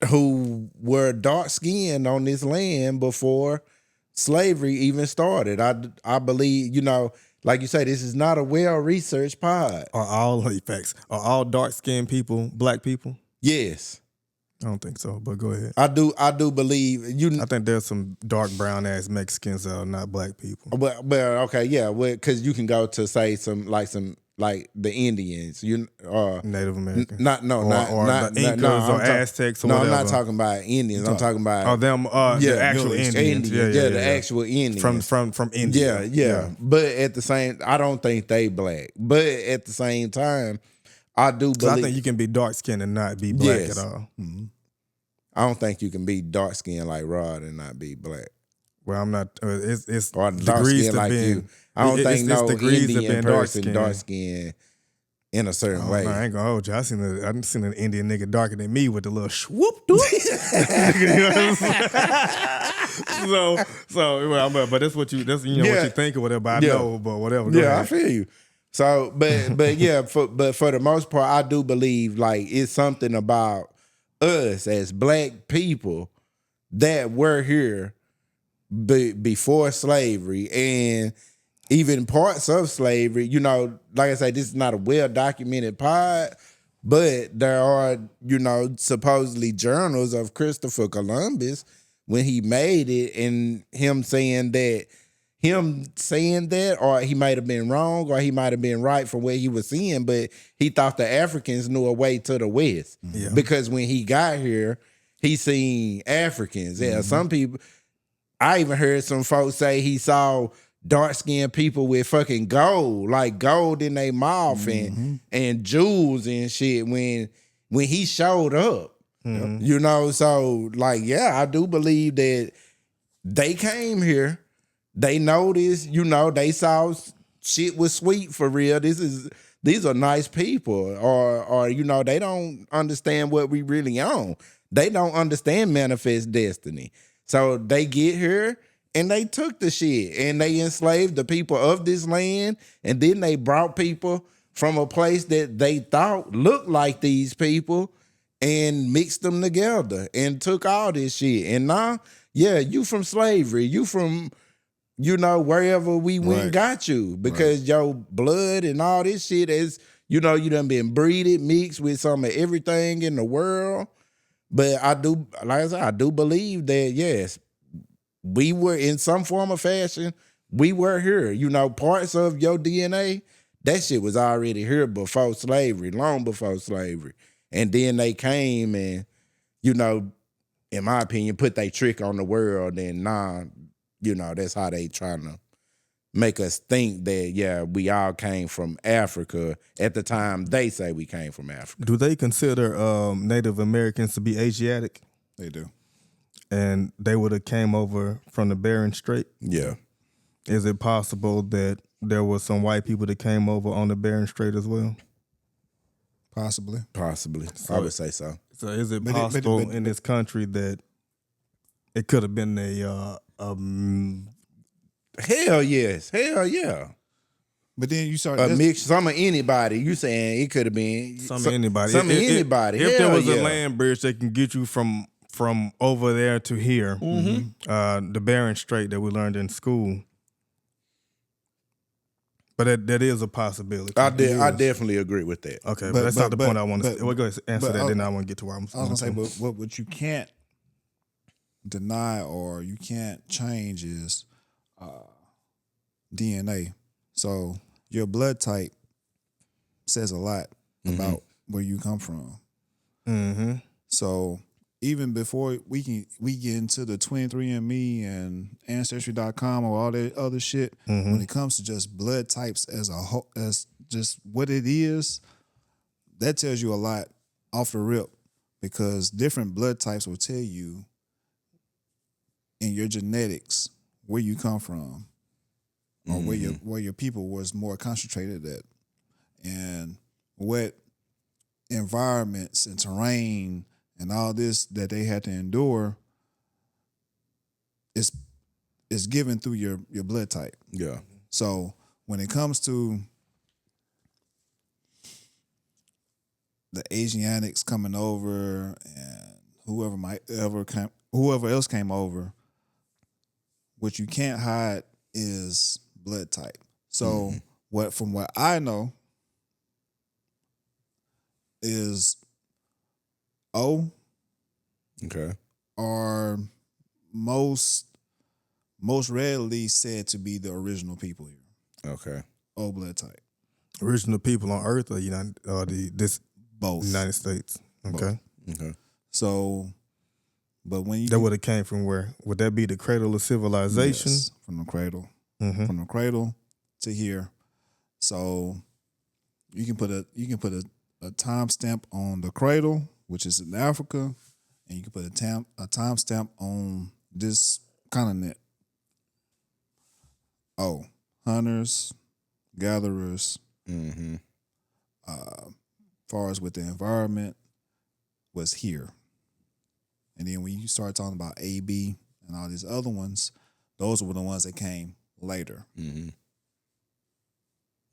Speaker 3: who were dark skinned on this land before slavery even started. I believe, you know, like you say, this is not a well-researched pod.
Speaker 2: Are all dark-skinned people black people?
Speaker 3: Yes.
Speaker 2: I don't think so, but go ahead.
Speaker 3: I do believe
Speaker 2: I think there's some dark brown ass Mexicans that are not black people.
Speaker 3: But okay, yeah, because you can go to say some like the Indians,
Speaker 2: Native Americans,
Speaker 3: not
Speaker 2: the Incas or Aztecs or whatever.
Speaker 3: No, I'm not talking about Indians. I'm talking about
Speaker 2: the actual Indians.
Speaker 3: Yeah, the actual Indians
Speaker 2: from India.
Speaker 3: Yeah. But at the same, I don't think they black. But at the same time, I do believe.
Speaker 2: I think you can be dark skinned and not be black at all.
Speaker 3: I don't think you can be dark skinned like Rod and not be black.
Speaker 2: Well, I'm not. It's
Speaker 3: or
Speaker 2: degrees
Speaker 3: to
Speaker 2: like
Speaker 3: being.
Speaker 2: You.
Speaker 3: I don't think no Indian person
Speaker 2: dark
Speaker 3: skin in a certain way.
Speaker 2: No, I ain't gonna hold you. I seen an Indian nigga darker than me with the little swoop doop. But that's what you what you think or whatever. I know, but whatever.
Speaker 3: I feel you. So, but yeah, for the most part, I do believe like it's something about us as black people that were here before slavery and even parts of slavery. You know, like I say, this is not a well-documented pod, but there are, you know, supposedly journals of Christopher Columbus when he made it and him saying that, or he might have been wrong or he might have been right from what he was seeing, but he thought the Africans knew a way to the West. Yeah. Because when he got here, he seen Africans. Yeah, some people, I even heard some folks say he saw dark-skinned people with fucking gold, like gold in their mouth and jewels and shit when he showed up. You know, so like, yeah, I do believe that they came here. They noticed, you know, they saw shit was sweet for real. These are nice people, or you know, they don't understand what we really own. They don't understand manifest destiny. So they get here and they took the shit and they enslaved the people of this land, and then they brought people from a place that they thought looked like these people and mixed them together and took all this shit. And now, yeah, you from slavery, you from, wherever we went and
Speaker 1: Right.
Speaker 3: got you, because your blood and all this shit is, you done been breeded, mixed with some of everything in the world. But I do, like I said, I do believe that, yes, we were in some form or fashion, we were here. Parts of your DNA, that shit was already here before slavery, long before slavery. And then they came and, in my opinion, put their trick on the world. And that's how they trying to make us think that, yeah, we all came from Africa. At the time, they say we came from Africa.
Speaker 2: Do they consider Native Americans to be Asiatic?
Speaker 1: They do.
Speaker 2: And they would have came over from the Bering Strait?
Speaker 3: Yeah.
Speaker 2: Is it possible that there was some white people that came over on the Bering Strait as well?
Speaker 1: Possibly.
Speaker 3: I would say so.
Speaker 2: So is it
Speaker 1: But
Speaker 2: possible
Speaker 1: but-
Speaker 2: in this country that it could have been a
Speaker 3: Hell yes. Hell yeah.
Speaker 1: But then you start
Speaker 3: A mix, some of anybody. You saying it could have been
Speaker 2: some of anybody?
Speaker 3: Some of anybody.
Speaker 2: If there
Speaker 3: Hell
Speaker 2: was
Speaker 3: yeah.
Speaker 2: a land bridge that can get you from over there to here, the Bering Strait that we learned in school. But that is a possibility.
Speaker 3: I definitely agree with that.
Speaker 2: Okay, but
Speaker 1: But-
Speaker 2: that's
Speaker 1: but-
Speaker 2: not the
Speaker 1: but-
Speaker 2: point I want to.
Speaker 1: but-
Speaker 2: Well, go ahead, answer
Speaker 1: but
Speaker 2: that.
Speaker 1: I-
Speaker 2: Then I want to get to where I'm.
Speaker 1: I was gonna say, but what you can't deny or you can't change is DNA. So your blood type says a lot about where you come from.
Speaker 2: Mm-hmm.
Speaker 1: So even before we get into the 23andMe and Ancestry.com or all that other shit, when it comes to just blood types as a whole, as just what it is, that tells you a lot off the rip, because different blood types will tell you in your genetics where you come from, or where your people was more concentrated at, and what environments and terrain and all this that they had to endure is given through your blood type.
Speaker 3: Yeah.
Speaker 1: So when it comes to the Asiatics coming over and whoever else came over, what you can't hide is blood type. So from what I know is O
Speaker 3: Okay.
Speaker 1: are most readily said to be the original people here.
Speaker 3: Okay.
Speaker 1: O blood type.
Speaker 2: Original people on Earth or this
Speaker 1: Both.
Speaker 2: United States. Okay,
Speaker 3: Okay.
Speaker 1: So, but when you
Speaker 2: that would have came from where? Would that be the cradle of civilization?
Speaker 1: Yes, from the cradle.
Speaker 2: Mm-hmm.
Speaker 1: From the cradle to here. So you can put a timestamp on the cradle, which is in Africa, and you can put a timestamp on this continent. Oh, hunters, gatherers,
Speaker 3: Mm-hmm.
Speaker 1: far as with the environment, was here. And then when you start talking about AB and all these other ones, those were the ones that came later.
Speaker 3: Mm-hmm.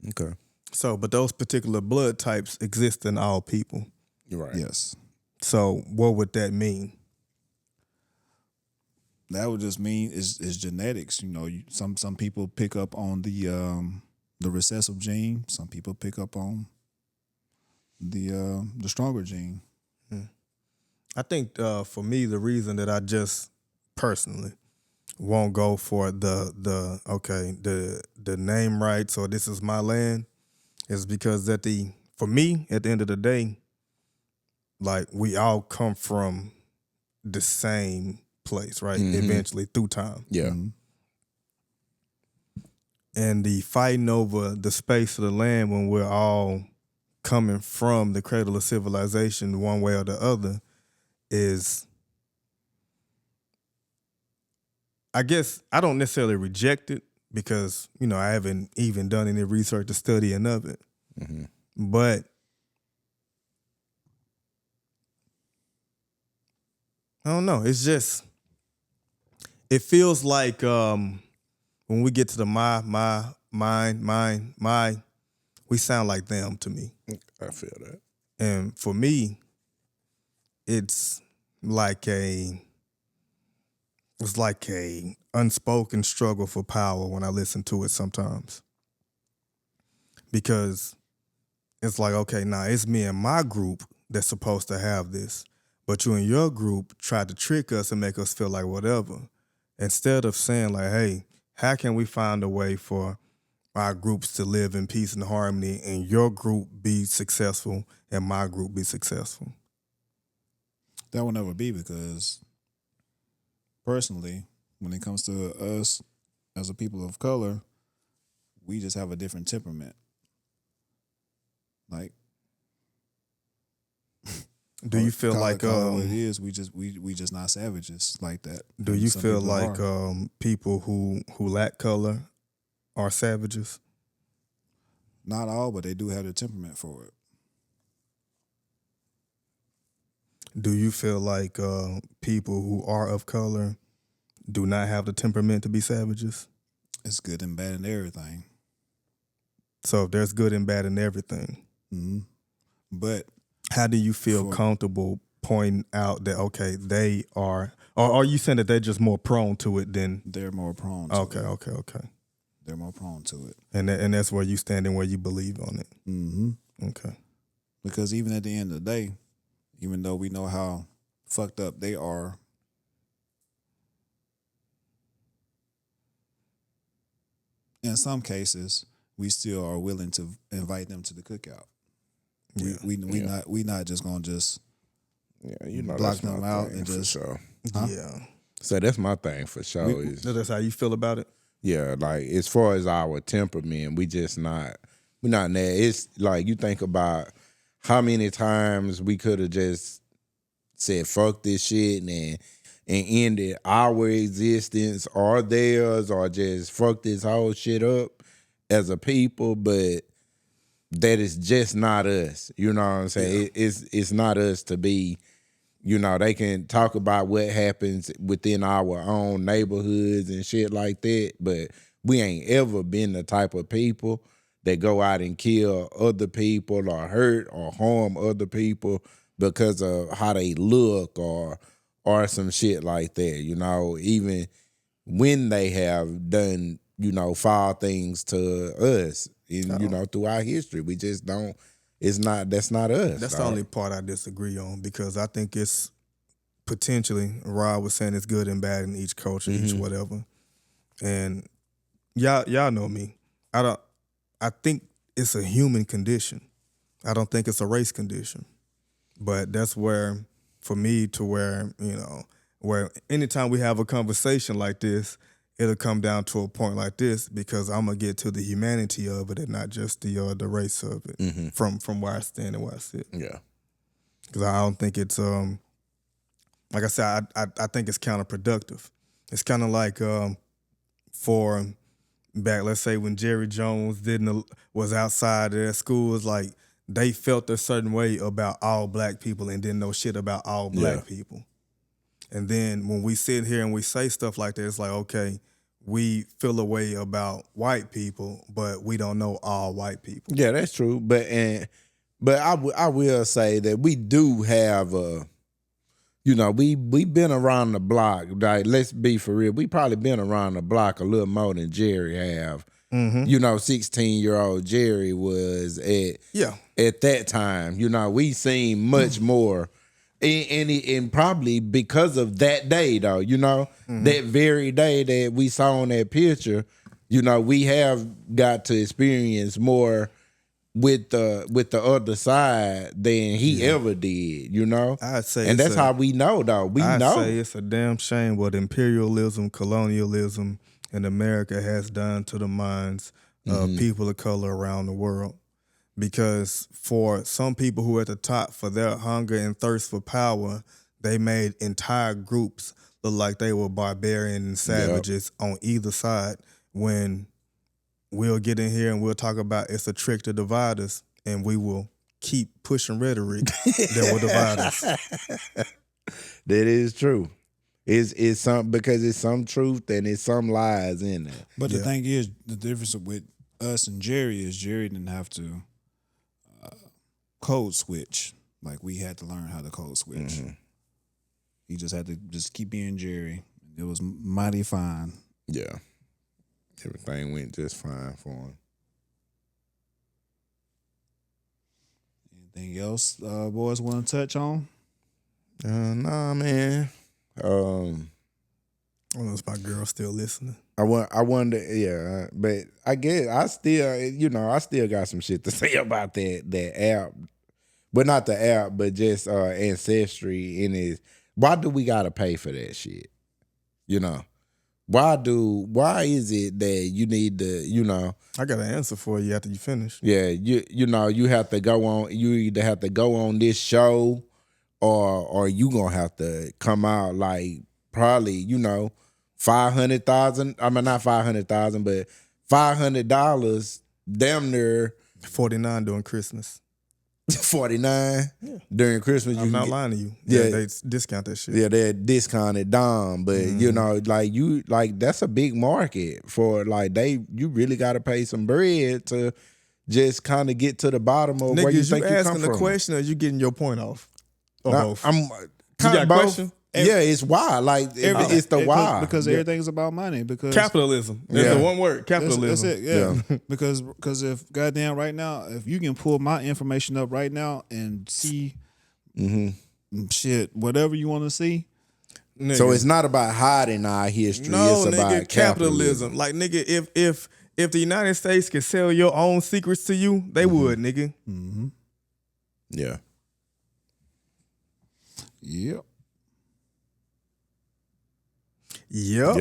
Speaker 3: Okay.
Speaker 2: So, but those particular blood types exist in all people.
Speaker 3: You're right.
Speaker 1: Yes.
Speaker 2: So, what would that mean?
Speaker 1: That would just mean is genetics. Some people pick up on the recessive gene. Some people pick up on the stronger gene.
Speaker 2: I think for me, the reason that I just personally won't go for the name rights or this is my land is because for me at the end of the day, like we all come from the same place, right? Eventually through time.
Speaker 3: Yeah.
Speaker 1: Mhm.
Speaker 2: And the fighting over the space of the land when we're all coming from the cradle of civilization one way or the other is, I guess I don't necessarily reject it because, I haven't even done any research or studying of it.
Speaker 3: Mm-hmm.
Speaker 2: But I don't know. It's just, it feels like when we get to the my, we sound like them to me.
Speaker 3: I feel that.
Speaker 2: And for me, it's like a unspoken struggle for power when I listen to it sometimes. Because it's like, okay, now it's me and my group that's supposed to have this, but you and your group tried to trick us and make us feel like whatever. Instead of saying like, hey, how can we find a way for our groups to live in peace and harmony and your group be successful and my group be successful?
Speaker 1: That will never be, because personally, when it comes to us as a people of color, we just have a different temperament. Like,
Speaker 2: do you feel like
Speaker 1: call it what it is? We just not savages like that.
Speaker 2: do you
Speaker 1: Some
Speaker 2: feel
Speaker 1: people
Speaker 2: like
Speaker 1: are.
Speaker 2: people who lack color are savages?
Speaker 1: Not all, but they do have the temperament for it.
Speaker 2: Do you feel like people who are of color do not have the temperament to be savages?
Speaker 1: It's good and bad and everything.
Speaker 2: So if there's good and bad in everything,
Speaker 1: Mm-hmm. But
Speaker 2: how do you feel comfortable pointing out that, okay, they are, or are you saying that they're just more prone to it than?
Speaker 1: they're more prone to
Speaker 2: Okay,
Speaker 1: it.
Speaker 2: okay.
Speaker 1: They're more prone to it.
Speaker 2: And that's where you stand and where you believe on it.
Speaker 1: Mm-hmm.
Speaker 2: Okay.
Speaker 1: Because even at the end of the day, even though we know how fucked up they are, in some cases, we still are willing to invite them to the cookout.
Speaker 2: Yeah.
Speaker 1: We not just gonna just
Speaker 3: Yeah,
Speaker 1: block
Speaker 3: that's
Speaker 1: them
Speaker 3: my
Speaker 1: out
Speaker 3: thing
Speaker 1: and
Speaker 3: for
Speaker 1: just
Speaker 3: sure.
Speaker 1: Huh?
Speaker 2: Yeah.
Speaker 3: So that's my thing for sure.
Speaker 2: So that's how you feel about it?
Speaker 3: Yeah, like as far as our temperament, we're not in there. It's like you think about how many times we could have just said fuck this shit and ended our existence or theirs, or just fuck this whole shit up as a people, but that is just not us. You know what I'm saying?
Speaker 2: Yeah.
Speaker 3: It's not us to be, they can talk about what happens within our own neighborhoods and shit like that, but we ain't ever been the type of people that go out and kill other people or hurt or harm other people because of how they look or some shit like that. Even when they have done, foul things to us through our history, we just don't. That's not us.
Speaker 2: That's
Speaker 3: dog.
Speaker 2: the only part I disagree on, because I think it's potentially, Rod was saying, it's good and bad in each culture, each whatever. And y'all know me. I think it's a human condition. I don't think it's a race condition. But that's where, for me, to where anytime we have a conversation like this, it'll come down to a point like this, because I'm gonna get to the humanity of it and not just the race of it from where I stand and where I sit.
Speaker 3: Yeah.
Speaker 2: Because I don't think it's like I said, I think it's counterproductive. It's kind of like for back, let's say when Jerry Jones was outside of their schools, like they felt a certain way about all black people and didn't know shit about all black people. And then when we sit here and we say stuff like that, it's like, okay, we feel a way about white people, but we don't know all white people.
Speaker 3: Yeah, that's true. But I will say that we do have we've been around the block. Like, let's be for real. We probably been around the block a little more than Jerry have. 16-year-old Jerry was at that time. We seen much more. And probably because of that day, though, that very day that we saw in that picture, we have got to experience more with the other side than he ever did,
Speaker 2: I'd say,
Speaker 3: and that's how we know, though. I'd
Speaker 2: say it's a damn shame what imperialism, colonialism in America has done to the minds of people of color around the world. Because for some people who are at the top, for their hunger and thirst for power, they made entire groups look like they were barbarian and savages on either side, when we'll get in here and we'll talk about it's a trick to divide us, and we will keep pushing rhetoric that will divide us.
Speaker 3: That is true. It's some because it's some truth and it's some lies in it.
Speaker 1: But the thing is, the difference with us and Jerry is Jerry didn't have to code switch. Like we had to learn how to code switch.
Speaker 3: Mm-hmm.
Speaker 1: He just had to just keep being Jerry. It was mighty fine.
Speaker 3: Yeah. Everything went just fine for him.
Speaker 1: Anything else boys want to touch on?
Speaker 3: Nah, man.
Speaker 2: I don't know if my girl's still listening.
Speaker 3: I wonder, yeah, but I guess I still got some shit to say about that app, but not the app, but just Ancestry and it. Why do we gotta pay for that shit? You know, why is it that you need to,
Speaker 2: I got an answer for you after you finish.
Speaker 3: Yeah, you have to go on. You either have to go on this show, or you gonna have to come out like probably $500,000. I mean not $500,000, but $500. Damn near
Speaker 2: $49 during Christmas.
Speaker 3: $49 during Christmas.
Speaker 2: I'm not lying to you.
Speaker 3: Yeah,
Speaker 2: they discount that shit.
Speaker 3: Yeah, they're discounted down, but that's a big market for you really got to pay some bread to just kind of get to the bottom of where you think you come from.
Speaker 2: Asking the question, or you getting your point off? Or both?
Speaker 3: You got a question? Yeah, it's why. It's the why.
Speaker 1: Because everything's about money. Because
Speaker 2: capitalism. That's the one word. Capitalism.
Speaker 1: That's it. Yeah. Because if goddamn right now, if you can pull my information up right now and see shit, whatever you want to see.
Speaker 2: Nigga.
Speaker 3: So it's not about hiding our history.
Speaker 2: No,
Speaker 3: it's
Speaker 2: nigga,
Speaker 3: about capitalism.
Speaker 2: Like nigga, if the United States could sell your own secrets to you, they would, nigga.
Speaker 1: Mm-hmm.
Speaker 3: Yeah.
Speaker 1: Yep.
Speaker 2: Yep.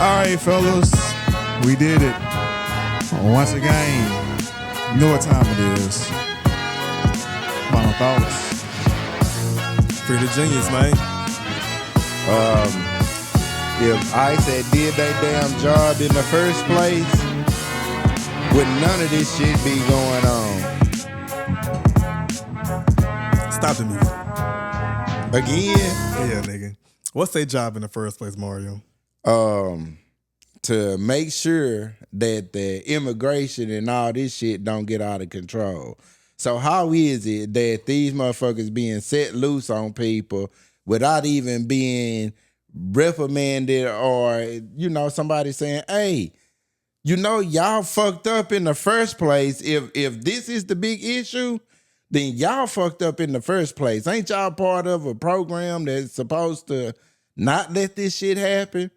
Speaker 1: All right, fellas, we did it. Once again, you know what time it is. Final thoughts.
Speaker 2: Free the genius, man.
Speaker 3: If ICE had did that damn job in the first place, would none of this shit be going on?
Speaker 2: Stop the music.
Speaker 3: Again?
Speaker 2: Yeah, nigga. What's their job in the first place, Mario?
Speaker 3: To make sure that the immigration and all this shit don't get out of control. So how is it that these motherfuckers being set loose on people without even being reprimanded or, somebody saying, hey, y'all fucked up in the first place. If this is the big issue, then y'all fucked up in the first place. Ain't y'all part of a program that's supposed to not let this shit happen?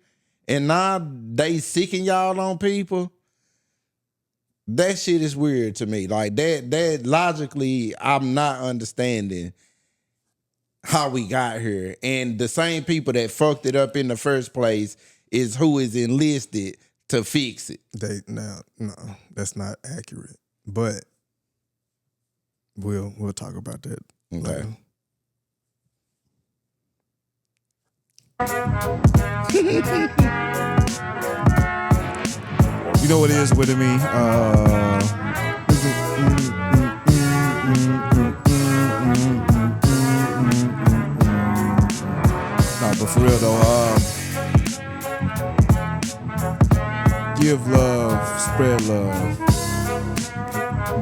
Speaker 3: And now they sicking y'all on people? That shit is weird to me. Like that logically, I'm not understanding how we got here. And the same people that fucked it up in the first place is who is enlisted to fix it.
Speaker 2: No, that's not accurate. But we'll talk about that later.
Speaker 1: You know what it is with me? Nah, but for real though, give love, spread love,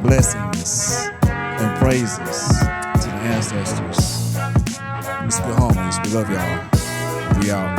Speaker 1: blessings and praises to the ancestors. It's the homies. We love y'all. We out.